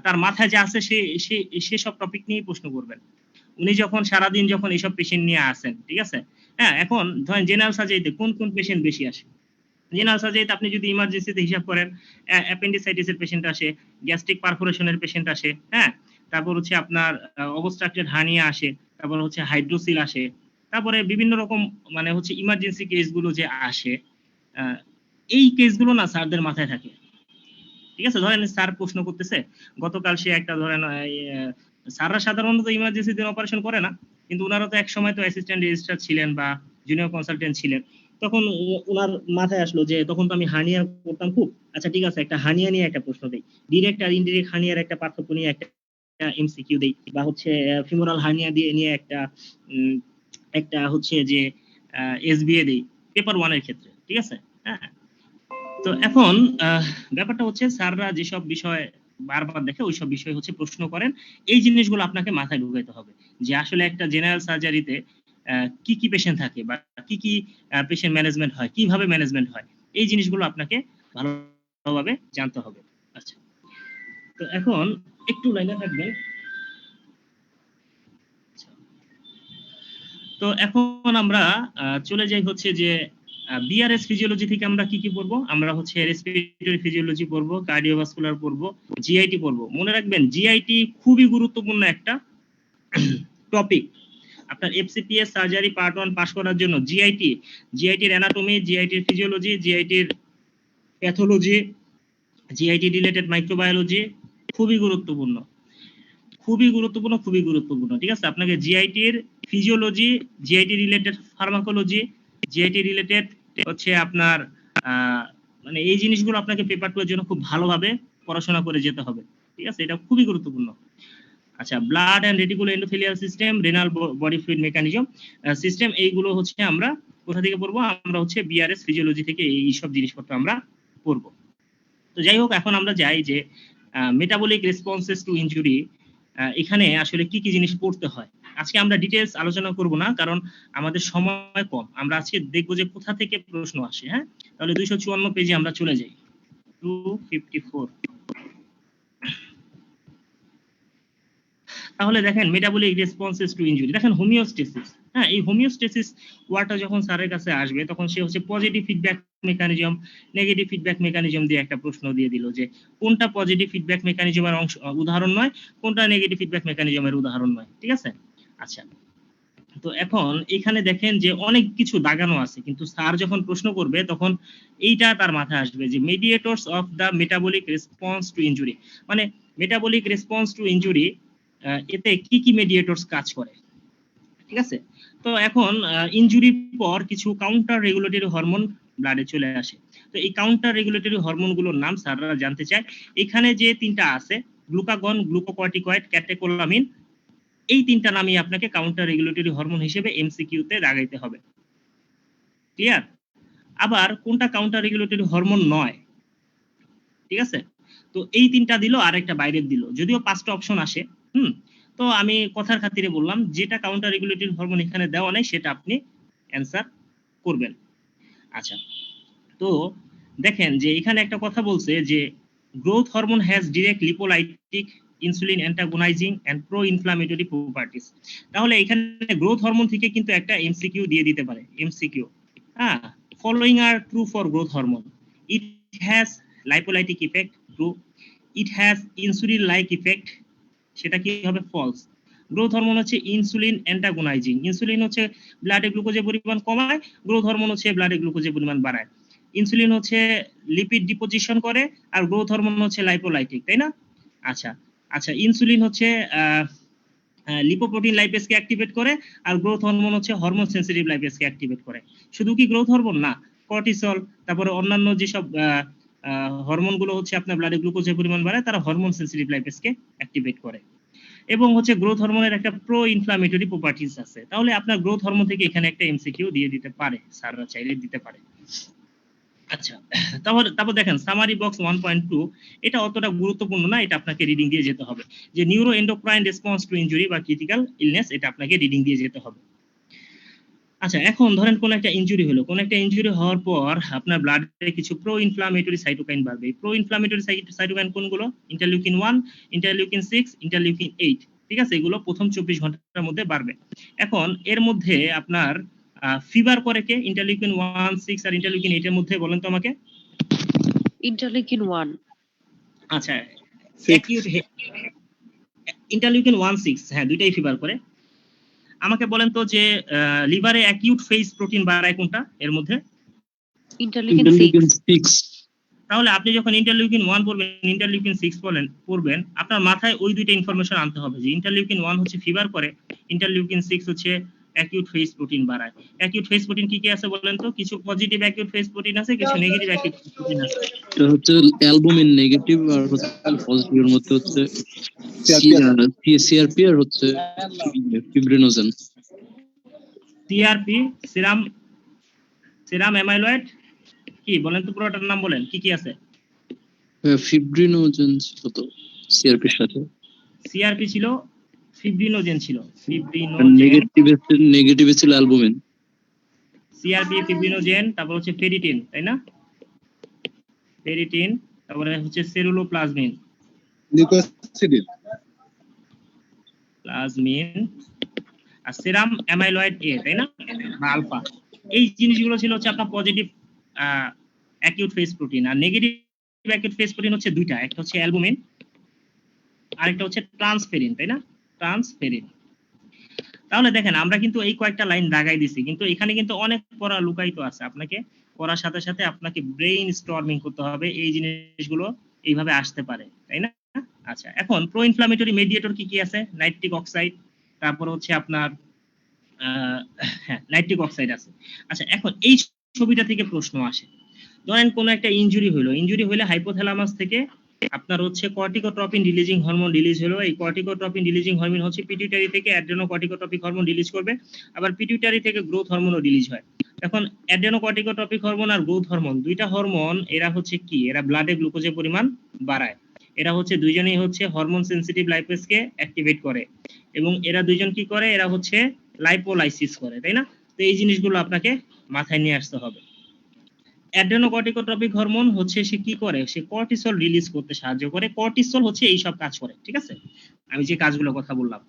তার মাথায় যা আছে সে সব টপিক নিয়েই প্রশ্ন করবেন। উনি যখন সারাদিন যখন এইসব পেশেন্ট নিয়ে আসেন, ঠিক আছে, হ্যাঁ এখন ধরেন জেনারেল সার্জারিতে কোন পেশেন্ট বেশি আসে, জেনারেল সার্জারিতে আপনি যদি ইমার্জেন্সিতে হিসাব করেন, অ্যাপেন্ডিসাইটিসের পেশেন্ট আসে, গ্যাস্ট্রিক পারফোরেশনের পেশেন্ট আসে, হ্যাঁ তারপর হচ্ছে আপনার অবস্ট্রাকটেড হার্নিয়া আসে, তারপর হচ্ছে হাইড্রোসিল আসে, তারপরে বিভিন্ন রকম মানে হচ্ছে ইমার্জেন্সি কেসগুলো যে আসে, এই কেসগুলো না স্যারদের মাথায় থাকে। ঠিক আছে, ধরেন স্যার প্রশ্ন করতেছে, গতকাল সে একটা ধরেন স্যাররা সাধারণত ইমার্জেন্সি দিন অপারেশন করে না, কিন্তু ওনারা তো এক সময় তো অ্যাসিস্ট্যান্ট রেজিস্ট্রার ছিলেন বা জুনিয়র কনসালটেন্ট ছিলেন, তখন ওনার মাথায় আসলো যে তখন তো আমি হার্নিয়া করতাম খুব, আচ্ছা ঠিক আছে একটা হার্নিয়া নিয়ে একটা প্রশ্ন দেই, ডিরেক্ট আর ইনডিরেক্ট হার্নিয়ার একটা পার্থক্য নিয়ে একটা এমসিকিউ দেই, বা হচ্ছে ফিমোরাল হার্নিয়া দিয়ে নিয়ে একটা হচ্ছে যে এসবিএ দেই পেপার 1 এর ক্ষেত্রে। ঠিক আছে, হ্যাঁ তো এখন ব্যাপারটা হচ্ছে স্যাররা যেসব বিষয় বারবার দেখে ওইসব বিষয় হচ্ছে প্রশ্ন করেন, এই জিনিসগুলো আপনাকে মাথায় ঢুকাইতে হবে যে আসলে একটা জেনারেল সার্জারিতে কি কি পেশেন্ট থাকে বা কি কি পেশেন্ট ম্যানেজমেন্ট হয়, কিভাবে ম্যানেজমেন্ট হয়, এই জিনিসগুলো আপনাকে ভালোভাবে জানতে হবে। আচ্ছা, তো এখন একটু লাইনে থাকবেন। তো এখন আমরা চলে যাই হচ্ছে যে বিআরএস ফিজিওলজি থেকে আমরা কি কি পড়বো, আমরা হচ্ছে রেসপিরেটরি ফিজিওলজি পড়বো, কার্ডিওভাস্কুলার পড়বো, জিআইটি পড়বো। মনে রাখবেন জিআইটি খুবই গুরুত্বপূর্ণ একটা টপিক। আপনার এফসিপিএস সার্জারি পার্ট 1 পাস করার জন্য জিআইটির অ্যানাটমি, জিআইটির ফিজিওলজি, জিআইটির প্যাথোলজি, জিআইটি রিলেটেড মাইক্রোবায়োলজি খুবই গুরুত্বপূর্ণ। ঠিক আছে, আপনাকে জিআইটির physiology, GIT related pharmacology, GIT related হচ্ছে আপনার মানে এই জিনিসগুলো আপনাকে পেপার 2 এর জন্য খুব ভালোভাবে পড়াশোনা করে যেতে হবে। ঠিক আছে, এটা খুবই গুরুত্বপূর্ণ। আচ্ছা, blood and reticulo endothelial system, renal body fluid mechanism system, এইগুলো হচ্ছে আমরা কোথা থেকে পড়বো, আমরা হচ্ছে বিআরএস ফিজিওলজি থেকে এই সব জিনিসপত্র আমরা পড়বো। তো যাই হোক, এখন আমরা যাই যে মেটাবলিক রেসপন্সেস টু ইনজুরি, এখানে আসলে কি কি জিনিস পড়তে হয়। আজকে আমরা ডিটেইলস আলোচনা করব না, কারণ আমাদের সময় কম। আমরা আজকে দেখবো যে কোথা থেকে প্রশ্ন আসে। হ্যাঁ, তাহলে 254 পেজে আমরা চলে যাই, 254। তাহলে দেখেন মেটাবলিক রেসপন্সেস টু ইনজুরি, দেখেন হোমিওস্টেসিস। হ্যাঁ, এই হোমিওস্টেসিস ওয়ার্ডটা যখন স্যারের কাছে আসবে তখন সে হচ্ছে positive feedback mechanism, negative feedback mechanism দিয়ে একটা প্রশ্ন দিয়ে দিল যে কোনটা পজিটিভ ফিডব্যাক মেকানিজমের উদাহরণ নয়, কোনটা নেগেটিভ ফিডব্যাক মেকানিজমের উদাহরণ নয়। ঠিক আছে, আচ্ছা তো এখন এখানে দেখেন যে অনেক কিছু দাগানো আছে, কিন্তু স্যার যখন প্রশ্ন করবে তখন এইটা তার মাথায় আসবে যে mediators of the metabolic response to injury, মানে মেটাবলিক রেসপন্স টু ইনজুরি এতে কি কি মেডিয়েটরস কাজ করে। ঠিক আছে, তো এখন ইনজুরির পর কিছু কাউন্টার রেগুলেটরি হরমোন ব্লাডে চলে আসে। তো এই কাউন্টার রেগুলেটরি হরমোনগুলোর নাম স্যাররা জানতে চায়। এখানে যে তিনটা আছে, গ্লুকাগন, গ্লুকোকর্টিকয়েড, ক্যাটেকোলামিন, এই তিনটা নামই আপনাকে কাউন্টার রেগুলেটরি হরমোন হিসেবে এমসিকিউতে দাগাইতে হবে। ক্লিয়ার? আবার কোনটা কাউন্টার রেগুলেটরি হরমোন নয়, ঠিক আছে? তো এই তিনটা দিল আর একটা বাইরের দিল, যদিও 5টা অপশন আসে। তো আমি কথার খাতিরে বললাম যেটা কাউন্টার রেগুলেটরি হরমোন এখানে দেওয়া নেই সেটা আপনি অ্যান্সার করবেন। আচ্ছা, তো দেখেন যে এখানে একটা কথা বলছে যে growth hormone has direct lipolytic, insulin antagonising and pro inflammatory properties. তাহলে এখানে গ্রোথ হরমোন থেকে কিন্তু একটা এমসিকিউ দিয়ে দিতে পারে। এমসিকিউ, হ্যাঁ, following R true for growth hormone. It has lipolytic effect, true. It has insulin like effect, সেটা কি হবে? ফলস। গ্রোথ হরমোন হচ্ছে ইনসুলিন অ্যান্টাগোনাইজিং, ইনসুলিন হচ্ছে ব্লাডে গ্লুকোজের পরিমাণ কমায়, গ্রোথ হরমোন হচ্ছে ব্লাডে গ্লুকোজের পরিমাণ বাড়ায়। ইনসুলিন হচ্ছে লিপিড ডিপোজিশন করে আর গ্রোথ হরমোন হচ্ছে লাইপোলাইটিক, তাই না? আচ্ছা আচ্ছা, ইনসুলিন হচ্ছে লিপোপ্রোটিন লাইপেজকে অ্যাক্টিভেট করে আর গ্রোথ হরমোন হচ্ছে হরমোন সেনসিটিভ লাইপেজকে অ্যাক্টিভেট করে। শুধু কি গ্রোথ হরমোন না, কর্টিসল, তারপরে অন্যান্য যেসব হরমোনগুলো হচ্ছে আপনার ব্লাডে গ্লুকোজের পরিমাণ বাড়ায় তারা হরমোন সেনসিটিভ লাইপেজকে অ্যাক্টিভেট করে। এবং হচ্ছে গ্রোথ হরমোনের একটা প্রো ইনফ্লামেটরি প্রপার্টিজ আছে। তাহলে আপনার গ্রোথ হরমোন থেকে এখানে একটা এমসিকিউ দিয়ে দিতে পারে, স্যাররা চাইলে দিতে পারে। আচ্ছা, তারপর দেখেন সামারি বক্স 1.2, এটা অতটা গুরুত্বপূর্ণ না, এটা আপনাকে রিডিং দিয়ে যেতে হবে। যে neuro endocrine response to injury বা ক্রিটিক্যাল ইলনেস, এটা আপনাকে রিডিং দিয়ে যেতে হবে। আচ্ছা, এখন ধরেন কোন একটা ইনজুরি হলো, কোন একটা ইনজুরি হওয়ার পর আপনার ব্লাডে কিছু প্রো ইনফ্লামেটরি সাইটোকাইন বাড়বে। প্রো ইনফ্লামেটরি সাইটোকাইন কোনগুলো? ইন্টারলিউকিন 1, ইন্টারলিউকিন 6, ইন্টারলিউকিন 8, ঠিক আছে? এগুলো প্রথম 24 ঘন্টার মধ্যে বাড়বে। এখন এর মধ্যে আপনার ফিভার করে কে? ইন্টারলিউকিন 1, 6 আর ইন্টারলিউকিন 8 এর মধ্যে বলেন তো আমাকে। ইন্টারলিউকিন 1। আচ্ছা, অ্যাকিউট ইন্টারলিউকিন 1, 6, হ্যাঁ, দুইটাই ফিভার করে। আমাকে বলেন তো যে লিভারে অ্যাকিউট ফেজ প্রোটিন বাড়ায় কোনটা এর মধ্যে? ইন্টারলিউকিন 6। তাহলে আপনি যখন ইন্টারলিউকিন 1 পড়বেন, ইন্টারলিউকিন 6 পড়বেন, আপনার মাথায় ওই দুইটা ইনফরমেশন আনতে হবে যে ইন্টারলিউকিন 1 হচ্ছে ফিভার করে, ইন্টারলিউকিন 6 হচ্ছে অ্যাকিউট ফেজ প্রোটিন বাড়ায়। অ্যাকিউট ফেজ প্রোটিন কি কি আছে বলেন তো? কিছু পজিটিভ অ্যাকিউট ফেজ প্রোটিন আছে, কিছু নেগেটিভ অ্যাকিউট ফেজ প্রোটিন আছে। এটা হচ্ছে অ্যালবুমিন নেগেটিভ আর হচ্ছে পজিটিভের মধ্যে হচ্ছে সিআরপি আর হচ্ছে ফিব্রিনোজেন। সিআরপি, সিরাম অ্যামাইলয়েড, কি বলেন তো পুরোটার নাম বলেন, কি কি আছে? ফিব্রিনোজেন ছিল তো সিআরপির সাথে, সিআরপি ছিল, ফিব্রিনোজেন ছিল, ফিব্রিনোজেন, নেগেটিভে ছিল অ্যালবুমিন। সিআরপি, ফিব্রিনোজেন, তারপর হচ্ছে ফেরিটিন, তাই না? ফেরিটিন, তারপরে হচ্ছে সেরুলোপ্লাজমিন, প্লাজমিন, আর সেরাম অ্যামাইলয়েড এ, তাই না? বা আলফা। এই জিনিসগুলো ছিল হচ্ছে আপনার পজিটিভ অ্যাকিউট ফেজ প্রোটিন। আর নেগেটিভ অ্যাকিউট ফেজ প্রোটিন হচ্ছে দুইটা, একটা হচ্ছে অ্যালবুমিন আরেকটা হচ্ছে ট্রান্সফেরিন, তাই না? ট্রান্সফেরিন। তাহলে দেখেন আমরা কিন্তু এই কয়েকটা লাইন দাগাই দিছি, কিন্তু এখানে কিন্তু অনেক পড়া লুকায়িত আছে। আপনাকে পড়ার সাথে সাথে আপনাকে ব্রেইন স্টর্মিং করতে হবে, এই জিনিসগুলো এইভাবে আসতে পারে, তাই না? আচ্ছা, এখন প্রো ইনফ্লামেটরি মেডিয়েটর কি কি আছে? নাইট্রিক অক্সাইড, তারপর হচ্ছে আপনার হ্যাঁ, নাইট্রিক অক্সাইড আছে। আচ্ছা, এখন এই ছবিটা থেকে প্রশ্ন আসে, ধরেন কোন একটা ইনজুরি হলো, ইনজুরি হলে হাইপোথ্যালামাস থেকে আপনার হচ্ছে কর্টিকোট্রপিন রিলিজিং হরমোন রিলিজ হলো। এই কর্টিকোট্রপিন রিলিজিং হরমোন হচ্ছে পিটুইটারি থেকে অ্যাড্রেনোকর্টিকোট্রপিক হরমোন রিলিজ করবে, আবার পিটুইটারি থেকে গ্রোথ হরমোনও রিলিজ হয়। এখন অ্যাড্রেনোকর্টিকোট্রপিক হরমোন আর গ্রোথ হরমোন, দুইটা হরমোন, এরা হচ্ছে কি? এরা ব্লাডে গ্লুকোজের পরিমাণ বাড়ায়। এরা হচ্ছে দুইজনেই হচ্ছে হরমোন সেনসিটিভ লাইপেজকে অ্যাক্টিভেট করে, এবং এরা দুইজন কি করে? এরা হচ্ছে লাইপোলাইসিস করে, তাই না? তো এই জিনিসগুলো আপনাকে মাথায় নিয়ে আসতে হবে। অ্যাড্রেনোকর্টিকোট্রপিক হরমোন হচ্ছে সে কি করে? সে কর্টিসল রিলিজ করতে সাহায্য করে। কর্টিসল হচ্ছে এই সব কাজ করে, ঠিক আছে? আমি যে কাজগুলোর কথা বললাম।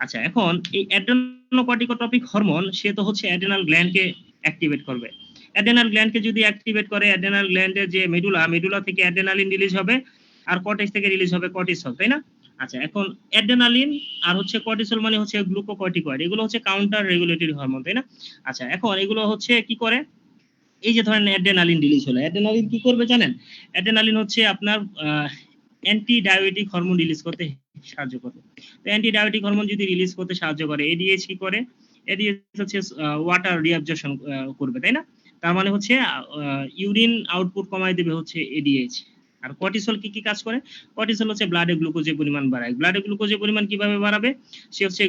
আচ্ছা, এখন এই অ্যাড্রেনোকর্টিকোট্রপিক হরমোন সে তো হচ্ছে অ্যাড্রেনাল গ্ল্যান্ডকে অ্যাক্টিভেট করবে। অ্যাড্রেনাল গ্ল্যান্ডকে যদি অ্যাক্টিভেট করে, অ্যাড্রেনাল গ্ল্যান্ডের যে মেডুলা থেকে অ্যাড্রেনালিন রিলিজ হবে, আর কর্টেক্স থেকে রিলিজ হবে কর্টিসল, তাই না? আচ্ছা, এখন অ্যাড্রেনালিন আর হচ্ছে কর্টিসল মানে হচ্ছে গ্লুকোকর্টিকয়েড, এগুলো হচ্ছে কাউন্টার রেগুলেটরি হরমোন, তাই না? আচ্ছা, এখন এগুলো হচ্ছে কি করে? এই যে ধরেন অ্যাড্রেনালিন রিলিজ হলো, অ্যাড্রেনালিন কি করবে জানেন? অ্যাড্রেনালিন হচ্ছে আপনার অ্যান্টি ডায়াবেটিক হরমোন রিলিজ করতে সাহায্য করবে। তো অ্যান্টি ডায়াবেটিক হরমোন যদি রিলিজ করতে সাহায্য করে, এডিএইচ কি করে? এডিএইচ হচ্ছে ওয়াটার রিঅ্যাবজর্পশন করবে, তাই না? তার মানে হচ্ছে ইউরিন আউটপুট কমাই দেবে হচ্ছে এডিএইচ। আর কর্টিসল কি কি কাজ করে? কর্টিসল হচ্ছে ব্লাডে গ্লুকোজের পরিমাণ বাড়ায়। ব্লাডে গ্লুকোজের পরিমাণ কিভাবে বাড়াবে? সে হচ্ছে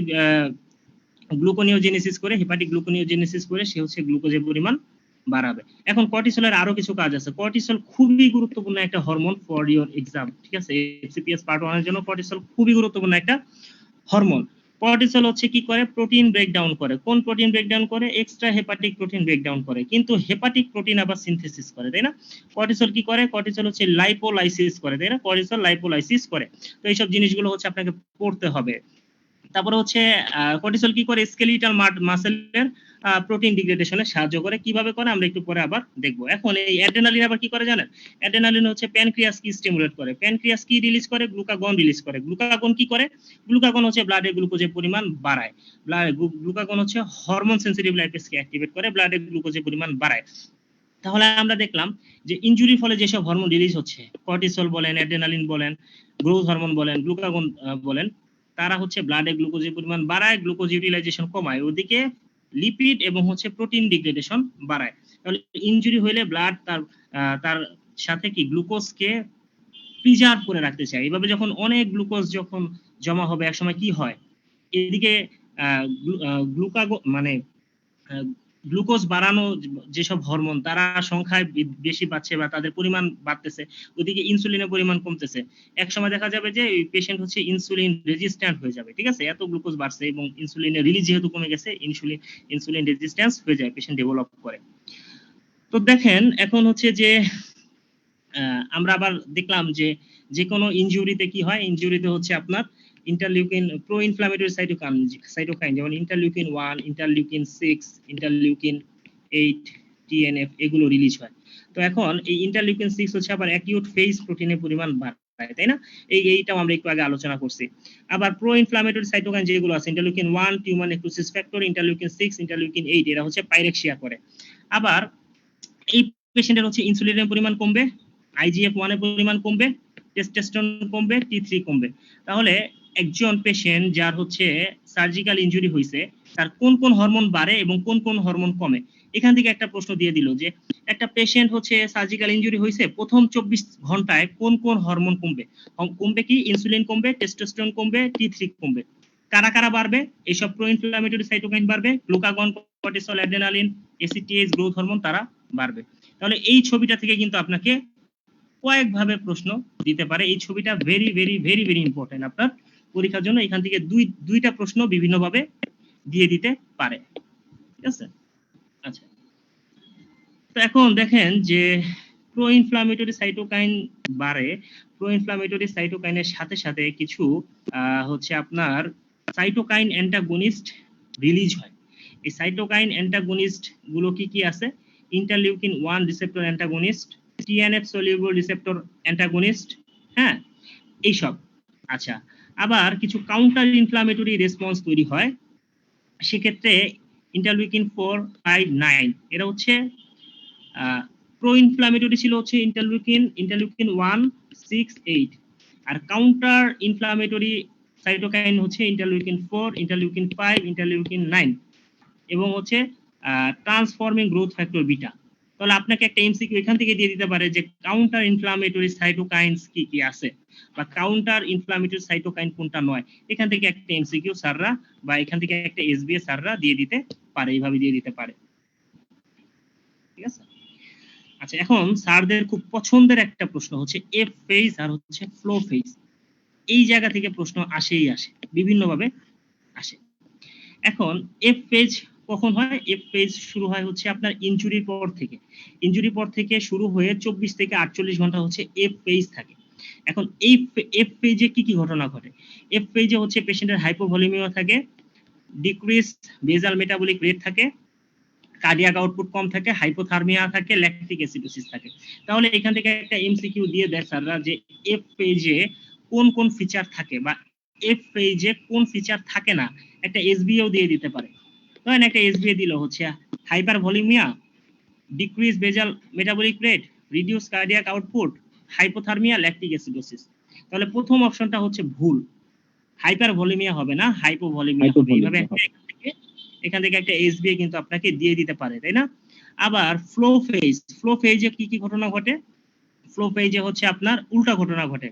গ্লুকোনিওজেনেসিস করে, হেপাটিক গ্লুকোনিওজেনেসিস করে সে হচ্ছে গ্লুকোজের পরিমাণ বাড়াবে। এখন কর্টিসলের আরো কিছু কাজ আছে। কর্টিসল খুবই গুরুত্বপূর্ণ একটা হরমোন ফর ইওর এক্সাম, ঠিক আছে? এফসিপিএস পার্ট 1 এর জন্য কর্টিসল খুবই গুরুত্বপূর্ণ একটা হরমোন। কর্টিসল হচ্ছে কি করে? প্রোটিন ব্রেকডাউন করে। কোন প্রোটিন ব্রেকডাউন করে? এক্সট্রা হেপাটিক প্রোটিন ব্রেকডাউন করে। কিন্তু হেপাটিক প্রোটিন আবার সিনথেসিস করে, তাই না? কর্টিসল কি করে? কর্টিসল হচ্ছে লাইপোলাইসিস করে, তাই না? কর্টিসল লাইপোলাইসিস করে। তো এইসব জিনিসগুলো হচ্ছে আপনাকে পড়তে হবে। তারপরে হচ্ছে কর্টিসল কি করে? স্কেলিটাল মাসেলের প্রোটিন ডিগ্রেডেশনে সাহায্য করে। কিভাবে করে আমরা একটু পরে আবার দেখব। এখন এই অ্যাড্রেনালিন আবার কি করে জানেন? অ্যাড্রেনালিন হচ্ছে প্যানক্রিয়াস কি স্টিমুলেট করে। প্যানক্রিয়াস কি রিলিজ করে? গ্লুকাগন রিলিজ করে। গ্লুকাগন কি করে? গ্লুকাগন হচ্ছে ব্লাডে গ্লুকোজের পরিমাণ বাড়ায়। গ্লুকাগন হচ্ছে হরমোন সেনসিটিভ লাইপেজকে অ্যাক্টিভেট করে, ব্লাডে গ্লুকোজের পরিমাণ বাড়ায়। তাহলে আমরা দেখলাম যে ইনজুরির ফলে যেসব হরমোন রিলিজ হচ্ছে, কর্টিসল বলেন, অ্যাড্রেনালিন বলেন, গ্রোথ হরমোন বলেন, গ্লুকাগন বলেন, তারা হচ্ছে ব্লাডে গ্লুকোজের পরিমাণ বাড়ায়, গ্লুকোজ ইউটিলাইজেশন কমায়, ওদিকে লিপিড এবং হচ্ছে প্রোটিন ডিগ্রেডেশন বাড়ায়। তাহলে ইনজুরি হইলে ব্লাড তার সাথে কি গ্লুকোজকে প্রিজার্ভ করে রাখতে চায়। এইভাবে যখন অনেক গ্লুকোজ যখন জমা হবে একসময় কি হয়, এদিকে গ্লুকাগন মানে গ্লুকোজ বাড়ানো যেসব হরমোন তারা সংখ্যায় বেশি পাচ্ছে বা তাদের পরিমাণ বাড়তেছে, ওদিকে ইনসুলিনের পরিমাণ কমতেছে। এক সময় দেখা যাবে যে এই পেশেন্ট হচ্ছে ইনসুলিন রেজিস্ট্যান্ট হয়ে যাবে, ঠিক আছে? এত গ্লুকোজ বাড়ছে এবং ইনসুলিনের রিলিজ যেহেতু কমে গেছে, ইনসুলিন রেজিস্ট্যান্স হয়ে যায়, পেশেন্ট ডেভেলপ করে। তো দেখেন এখন হচ্ছে যে আমরা আবার দেখলাম যে যে কোনো ইনজুরিতে কি হয়? ইনজুরিতে হচ্ছে আপনার ইন্টারলিউকিন, প্রো ইনফ্লামেটরি সাইটোকাইন যেমন ইন্টারলিউকিন 1, ইন্টারলিউকিন 6, ইন্টারলিউকিন 8, টিএনএফ এগুলো রিলিজ হয়। তো এখন এই ইন্টারলিউকিন 6 হচ্ছে আবার অ্যাকিউট ফেজ প্রোটিনের পরিমাণ বাড়ায়, তাই না? এইটাও আমরা একটু আগে আলোচনা করছি। আবার প্রো ইনফ্লামেটরি সাইটোকাইন যেগুলো আছে, interleukin 1 tumour necrosis factor, interleukin 6, interleukin 8 এরা হচ্ছে পাইরেক্সিয়া করে। আবার এই পেশেন্টের হচ্ছে ইনসুলিনের পরিমাণ কমবে, IGF-1 এর পরিমাণ কমবে, টেস্টোস্টেরন কমবে, T3 কমবে। তাহলে একজন পেশেন্ট যার হচ্ছে সার্জিক্যাল ইনজুরি হয়েছে তার কোন কোন হরমোন বাড়ে এবং কোন কোন হরমোন কমে? এখান থেকে একটা প্রশ্ন দিয়ে দিল যে একটা পেশেন্ট হচ্ছে সার্জিক্যাল ইনজুরি হয়েছে, প্রথম 24 ঘন্টায় কোন কোন হরমোন কমবে? কমবে কি? ইনসুলিন কমবে, টেস্টোস্টেরন কমবে, T3 কমবে। কারা কারা বাড়বে? এইসব প্রো ইনফ্লামেটরি সাইটোকাইন বাড়বে, glucagon, cortisol, adrenaline, ACTH, growth hormone তারা বাড়বে। তাহলে এই ছবিটা থেকে কিন্তু আপনাকে কয়েকভাবে প্রশ্ন দিতে পারে। এই ছবিটা very very very very important আপনার পরীক্ষার জন্য। এখান থেকে দুইটা প্রশ্ন বিভিন্নভাবে দিয়ে দিতে পারে, ঠিক আছে? আচ্ছা, তো এখন দেখেন যে প্রো ইনফ্লামেটরি সাইটোকাইন বাড়ে, প্রো ইনফ্লামেটরি সাইটোকাইনের সাথে সাথে কিছু হচ্ছে আপনার সাইটোকাইন অ্যান্টাগনিস্ট রিলিজ হয়। এই সাইটোকাইন অ্যান্টাগনিস্ট গুলো কি কি আছে? Interleukin 1 receptor antagonist, TNF soluble receptor antagonist, হ্যাঁ, এইসব। আচ্ছা, আবার কিছু কাউন্টার ইনফ্লামেটরি রেসপন্স তৈরি হয়, সেক্ষেত্রে ইন্টারলিউকিন 4, 5, 9 এরা হচ্ছে প্রো ইনফ্লামেটরি ছিল হচ্ছে ইন্টারলিউকিন 1, 6, 8, আর কাউন্টার ইনফ্লামেটরি সাইটোকাইন হচ্ছে ইন্টারলিউকিন 4, ইন্টারলিউকিন 5, ইন্টারলিউকিন 9 এবং হচ্ছে ট্রান্সফর্মিং গ্রোথ ফ্যাক্টর বিটা। তাহলে আপনাকে একটা এমসিকিউ এখান থেকে দিয়ে দিতে পারে যে কাউন্টার ইনফ্লামেটরি সাইটোকাইনস কি কি আছে বা কাউন্টার ইনফ্লামেটরি সাইটোকাইন কোনটা নয়। এখান থেকে একটা এমসিকিউ স্যাররা বা এখান থেকে একটা এসবিএস স্যাররা দিয়ে দিতে পারে, এইভাবে দিয়ে দিতে পারে, ঠিক আছে? আচ্ছা, এখন স্যারদের খুব পছন্দের একটা প্রশ্ন হচ্ছে এফ ফেজ আর হচ্ছে ফ্লো ফেজ। এই জায়গা থেকে প্রশ্ন আসেই আসে, বিভিন্নভাবে আসে। এখন এফ ফেজ কখন হয়? এফ ফেজ শুরু হয় হচ্ছে আপনার ইনজুরির পর থেকে। ইনজুরির পর থেকে শুরু হয়ে 24 থেকে 48 ঘন্টা হচ্ছে এফ ফেজ থাকে। এখন এই এফ ফেজে কি কি ঘটনা ঘটে? এফ ফেজে হচ্ছে পেশেন্টের হাইপোভলিমিয়া থাকে, ডিক্রিজ বেজাল মেটাবলিক রেট থাকে, কার্ডিয়াক আউটপুট কম থাকে, হাইপোথার্মিয়া থাকে, ল্যাকটিক অ্যাসিডোসিস থাকে। তাহলে এখান থেকে একটা এমসিকিউ দিয়ে দেয় স্যাররা যে এফ ফেজে কোন কোন ফিচার থাকে বা এফ ফেজে কোন ফিচার থাকে না, একটা এসবিও দিয়ে দিতে পারে। ধরেন একটা এসবিএ দিল হচ্ছে হাইপারভলিমিয়া, ডিক্রিজ বেজাল metabolic rate, reduce cardiac output, hypothermia, lactic acidosis. তাহলে প্রথম অপশনটা হচ্ছে ভুল, হাইপারভলিমিয়া হবে না, হাইপোভলিমিয়া হবে। এইভাবে এখান থেকে একটা এসবিএ কিন্তু আপনাকে দিয়ে দিতে পারে, তাই না? আবার ফ্লো ফেজে কি কি ঘটনা ঘটে? ফ্লো ফেজে হচ্ছে আপনার উল্টা ঘটনা ঘটে,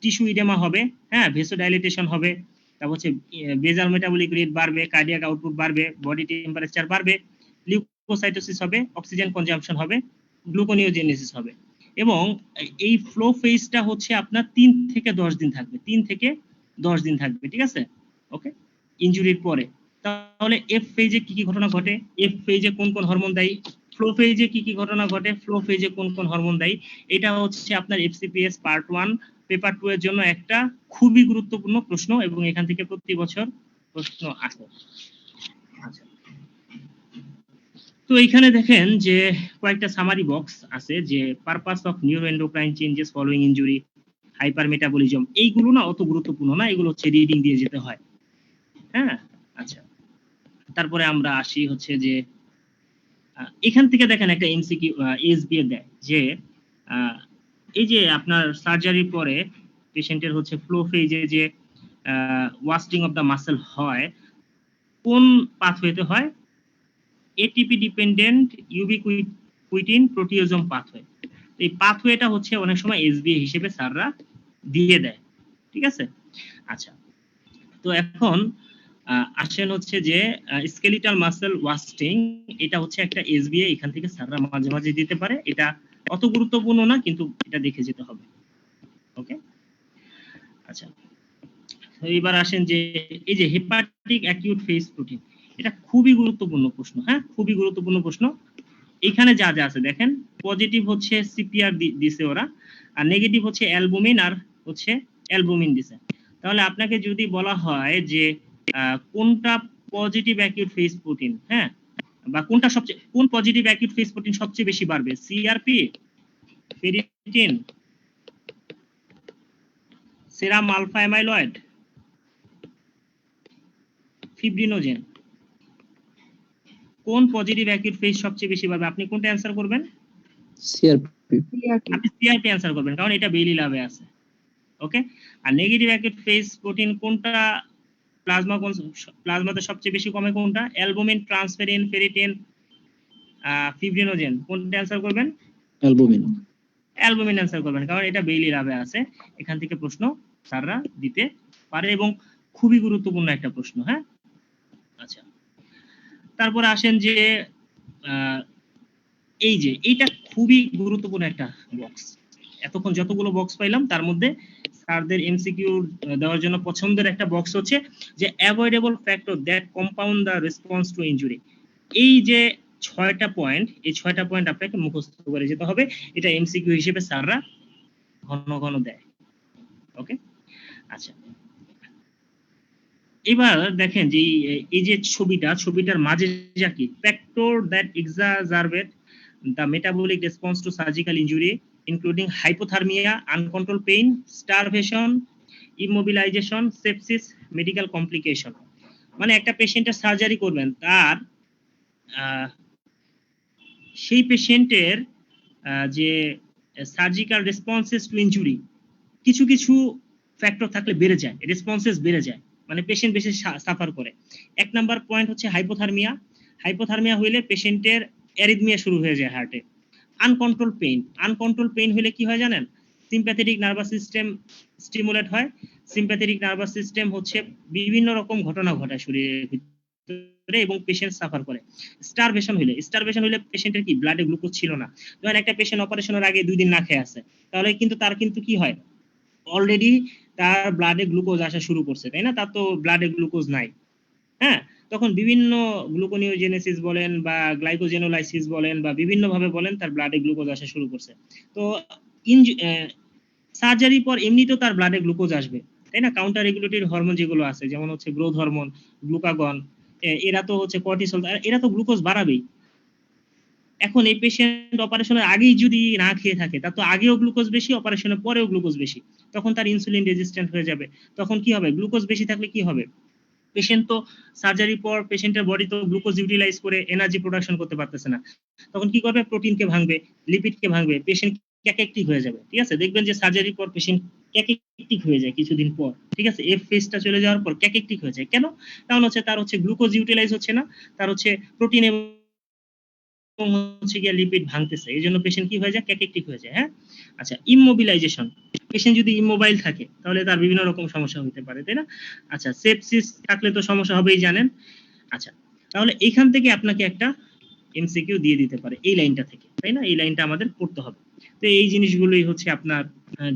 টিস্যু ইডেমা হবে, হ্যাঁ, ভেসোডাইলিটেশন হবে, তারপর হচ্ছে বেজাল মেটাবলিক রেট বাড়বে, কার্ডিয়াক আউটপুট বাড়বে, বডি টেম্পারেচার বাড়বে, লিউকোসাইটোসিস হবে, অক্সিজেন কনজাম্পশন হবে, গ্লুকোনিওজেনেসিস হবে। এবং এই ফ্লো ফেজটা হচ্ছে আপনার 3 থেকে 10 দিন থাকবে, 3 থেকে 10 দিন থাকবে, ঠিক আছে? ওকে, ইনজুরির পরে। তাহলে এফ ফেজে কি কি ঘটনা ঘটে? এফ ফেজে কোন কোন হরমোন দায়ী? ফ্লো ফেজে কি কি ঘটনা ঘটে? ফ্লো ফেজে কোন কোন হরমোন দায়ী? এটা হচ্ছে আপনার এফসিপিএস পার্ট 1 পেপার 2 এর জন্য একটা খুবই গুরুত্বপূর্ণ প্রশ্ন, এবং এখান থেকে প্রতি বছর প্রশ্ন আসে। আচ্ছা, তো এখানে দেখেন যে কয়েকটা সামারি বক্স আছে, যে purpose of neuroendocrine changes following injury, hyper metabolism, এইগুলো না অত গুরুত্বপূর্ণ না, এগুলো হচ্ছে রিডিং দিয়ে যেতে হয়। হ্যাঁ, আচ্ছা, তারপরে আমরা আসি হচ্ছে যে এখান থেকে দেখেন একটা এমসিকিউ এসবিএ দেয় যে এই যে আপনার সার্জারির পরে পেশেন্টের হচ্ছে ফ্লো ফেজে যে ওয়াস্টিং অফ দ্য মাসেল হয়, কোন পাথওয়েতে হয়? ATP dependent ubiquitin proteasome pathway. এই পাথওয়েটা হচ্ছে অনেক সময় এসবিএ হিসেবে স্যাররা দিয়ে দেয়, ঠিক আছে? আচ্ছা, তো এখন আসেন হচ্ছে যে স্কেলিটাল মাসেল ওয়াস্টিং, এটা হচ্ছে একটা এসবিএ, এখান থেকে স্যাররা মাঝে মাঝে দিতে পারে, এটা অত গুরুত্বপূর্ণ না, কিন্তু এটা দেখে যেতে হবে। ওকে, আচ্ছা, তো এবার আসেন যে এই যে হেপাটিক অ্যাকিউট ফেজ প্রোটিন, এটা খুবই গুরুত্বপূর্ণ প্রশ্ন, হ্যাঁ, খুবই গুরুত্বপূর্ণ প্রশ্ন। এখানে যা যা আছে দেখেন, পজিটিভ হচ্ছে সিপিআর দিছে ওরা, আর নেগেটিভ হচ্ছে অ্যালবুমিন, আর হচ্ছে অ্যালবুমিন দিছে। তাহলে আপনাকে যদি বলা হয় যে কোনটা পজিটিভ অ্যাকিউট ফেজ প্রোটিন, হ্যাঁ, বা কোন পজিটিভ অ্যাকিউট ফেজ প্রোটিন সবচেয়ে বেশি বাড়বে? সিআরপি, ফেরিটিন, সেরাম আলফা অ্যামাইলয়েড, ফিব্রিনোজেন, কোন পজিটিভ অ্যাকিউট ফেজ সবচেয়ে বেশি বাড়বে? আপনি কোনটা অ্যান্সার করবেন? সিআরপি। আপনি সিআরপি অ্যান্সার করবেন, কারণ এটা বেইলি লাভে আছে। ওকে, আর নেগেটিভ অ্যাকিউট ফেজ প্রোটিন কোনটা প্লাজমাতে সবচেয়ে বেশি কমে? কোনটা? অ্যালবুমিন, ট্রান্সফেরিন, ফেরিটিন, ফিব্রিনোজেন, কোনটা অ্যান্সার করবেন? অ্যালবুমিন। অ্যালবুমিন অ্যান্সার করবেন, কারণ এটা বেইলি লাভে আছে। এখান থেকে প্রশ্ন স্যাররা দিতে পারে, এবং খুবই গুরুত্বপূর্ণ একটা প্রশ্ন। হ্যাঁ, আচ্ছা, তারপরে আসেন যে এই যে এইটা খুবই গুরুত্বপূর্ণ একটা বক্স। এতক্ষণ যতগুলো বক্স পাইলাম তার মধ্যে স্যারদের এমসিকিউ দেওয়ার জন্য পছন্দের একটা বক্স হচ্ছে যে avoidable factor that compound the response to injury. এই যে 6টা পয়েন্ট, এই 6টা পয়েন্ট আপনাকে মুখস্থ করে যেতে হবে, এটা এমসিকিউ হিসেবে স্যাররা ঘন ঘন দেয়। ওকে, আচ্ছা, এবার দেখেন যে এই যে ছবিটার মাঝে যা কি factor that exacerbate the metabolic response to surgical injury, including hypothermia, uncontrolled pain, starvation, immobilization, sepsis, medical complication. মানে একটা পেশেন্টের সার্জারি করবেন, তার সেই পেশেন্টের যে সার্জিক্যাল রেসপন্সেস টু ইনজুরি, কিছু কিছু ফ্যাক্টর থাকলে বেড়ে যায়, রেসপন্সেস বেড়ে যায়, মানে পেশেন্ট বেশি সাফার করে। 1 নাম্বার পয়েন্ট হচ্ছে হাইপোথার্মিয়া। হাইপোথার্মিয়া হইলে পেশেন্টের অ্যারিথমিয়া শুরু হয়ে যায় হার্টে। আনকন্ট্রোল পেইন হলে কি হয় জানেন? সিম্প্যাথেটিক নার্ভাস সিস্টেম স্টিমুলেট হয়। সিম্প্যাথেটিক নার্ভাস সিস্টেম হচ্ছে বিভিন্ন রকম ঘটনা ঘটায় শরীরের ভিতরে, এবং পেশেন্ট সাফার করে। স্টারভেশন হইলে পেশেন্টের কি ব্লাডে গ্লুকোজ ছিল না। ধরেন একটা পেশেন্ট অপারেশনের আগে 2 দিন না খেয়ে আছে, তাহলে কিন্তু তার কিন্তু কি হয়, অলরেডি তার ব্লাডে গ্লুকোজ আসা শুরু করছে, তাই না? তার তো ব্লাডে গ্লুকোজ নাই। হ্যাঁ, তখন বিভিন্ন গ্লুকোনিওজেনেসিস বলেন বা গ্লাইকোজেনোলাইসিস বলেন বা বিভিন্ন ভাবে বলেন, তার ব্লাডে গ্লুকোজ আসা শুরু করছে। তো সার্জারি পর এমনিতেও তার ব্লাডে গ্লুকোজ আসবে, তাই না? কাউন্টার রেগুলেটরি হরমোন যেগুলো আছে, যেমন হচ্ছে গ্রোথ হরমোন, গ্লুকাগন, এরা তো হচ্ছে কর্টিসল, এরা তো গ্লুকোজ বাড়াবেই। এখন এই পেশেন্ট অপারেশনের আগেই যদি না খেয়ে থাকে, তার তো আগেও গ্লুকোজ বেশি, অপারেশনের পরেও গ্লুকোজ বেশি, তখন তার ইনসুলিন রেজিস্ট্যান্ট হয়ে যাবে। তখন কি হবে? গ্লুকোজ বেশি থাকলে কি হবে? পেশেন্ট তো সার্জারির পর পেশেন্টের বডি তো গ্লুকোজ ইউটিলাইজ করে এনার্জি প্রোডাকশন করতে পারতেছে না, তখন কি করবে? প্রোটিনকে ভাঙবে, লিপিডকে ভাঙবে, পেশেন্ট ক্যাকেকটিক হয়ে যাবে। ঠিক আছে, দেখবেন যে সার্জারির পর পেশেন্ট ক্যাকেকটিক হয়ে যায় কিছুদিন পর। ঠিক আছে, এফ ফেজটা চলে যাওয়ার পর ক্যাকেকটিক হয়ে যায়। কেন? কারণ হচ্ছে তার হচ্ছে গ্লুকোজ ইউটিলাইজ হচ্ছে না, তার হচ্ছে প্রোটিন হচ্ছে গিয়ে লিপিড ভাঙতেছে, এই জন্য পেশেন্ট কি হয়ে যায়, ক্যাকেকটিক হয়ে যায়। হ্যাঁ, আচ্ছা, ইমমোবিলাইজেশন, পেশেন্ট যদি ইমমোবাইল থাকে তাহলে তার বিভিন্ন রকম সমস্যা হতে পারে, তাই না? আচ্ছা, সেপসিস থাকলে তো সমস্যা হবেই জানেন। আচ্ছা, তাহলে এখান থেকে আপনাকে একটা এমসিকিউ দিয়ে দিতে পারে এই লাইনটা থেকে, তাই না? এই লাইনটা আমাদের পড়তে হবে। তো এই জিনিসগুলোই হচ্ছে আপনার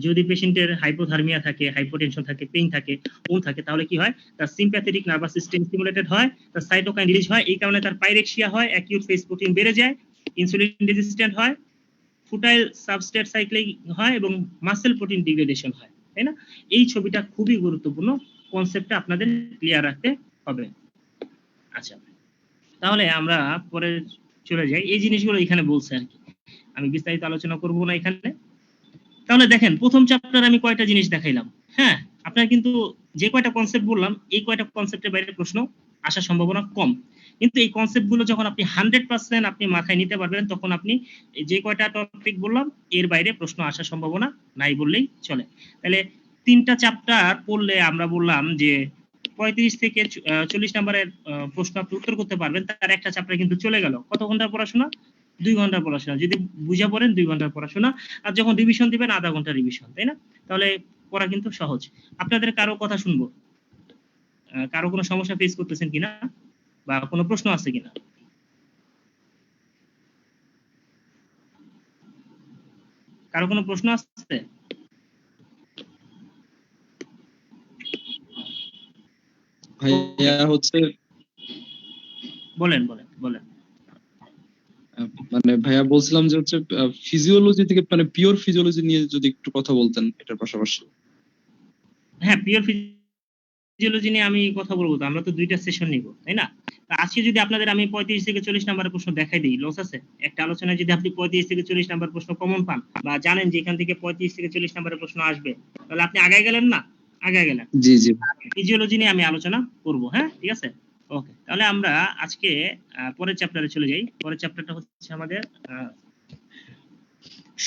যদি পেশেন্টের হাইপোথার্মিয়া থাকে, হাইপোটেনশন থাকে, পেইন থাকে, ওন থাকে, তাহলে কি হয়, তার সিম্প্যাথেটিক নার্ভাস সিস্টেম স্টিমুলেটেড হয়, তার সাইটোকাইন রিলিজ হয়, এই কারণে তার পাইরেক্সিয়া হয়, অ্যাকিউট ফেজ প্রোটিন বেড়ে যায়, ইনসুলিন রেজিস্ট্যান্ট হয়, ফুটাইল সাবস্ট্রেট সাইক্লিং হয় এবং মাসেল প্রোটিন ডিগ্রেডেশন হয়, তাই না? এই ছবিটা খুবই গুরুত্বপূর্ণ, কনসেপ্টটা আপনাদের ক্লিয়ার রাখতে হবে। আচ্ছা, তাহলে আমরা পরে চলে যাই, এই জিনিসগুলো এখানে বলছে আর কি, আমি বিস্তারিত আলোচনা করব না এখানে। তাহলে দেখেন, প্রথম চ্যাপ্টারে আমি কয়টা জিনিস দেখাইলাম। হ্যাঁ, আপনার কিন্তু যে কয়টা কনসেপ্ট বললাম, এই কয়টা কনসেপ্টের বাইরে প্রশ্ন আসার সম্ভাবনা কম, কিন্তু এই কনসেপ্টগুলো যখন আপনি 100% আপনি মাথায় নিতে পারবেন, তখন আপনি যে কয়টা টপিক বললাম এর বাইরে প্রশ্ন আসার সম্ভাবনা নাই বললেই চলে। তাহলে 3টা চ্যাপ্টার পড়লে আমরা বললাম যে 35 থেকে 40 নম্বরের প্রশ্ন আপনি উত্তর করতে পারবেন, তার একটা চ্যাপ্টার কিন্তু চলে গেল। কত ঘন্টার পড়াশোনা? 2 ঘন্টার পড়াশোনা। যদি বুঝে পড়েন 2 ঘন্টার পড়াশোনা, আর যখন রিভিশন দিবেন আধা ঘন্টা রিভিশন, তাই না? তাহলে পড়া কিন্তু সহজ। আপনাদের কারো কথা শুনবো, কারো কোনো সমস্যা ফেস করতেছেন কিনা বা কোনো প্রশ্ন আছে কিনা? কারো কোনো প্রশ্ন আছে? ভাইয়া হচ্ছে বলেন বলেন বলেন। মানে ভাইয়া বলছিলাম যে হচ্ছে ফিজিওলজি থেকে মানে পিওর ফিজিওলজি নিয়ে যদি একটু কথা বলতেন এটার পাশাপাশি। হ্যাঁ, পিওর ফিজিওলজি নিয়ে আমি কথা বলবো, তো আমরা তো 2টা সেশন নিব, তাই না? তো আজকে যদি আপনাদের আমি 35 থেকে 40 নাম্বারের প্রশ্ন দেখাই দিই, লস আছে? একটা আলোচনায় যদি আপনি 35 থেকে 40 নাম্বার প্রশ্ন কমন পান, বা জানেন যে এখান থেকে 35 থেকে 40 নাম্বারের প্রশ্ন আসবে, তাহলে আপনি আগায় গেলেন না? আগায় গেলেন। জি জি। ফিজিওলজি নিয়ে আমি আলোচনা করব। হ্যাঁ, ঠিক আছে, ওকে। তাহলে আমরা আজকে পরের চ্যাপ্টারে চলে যাই। পরের চ্যাপ্টারটা হচ্ছে আমাদের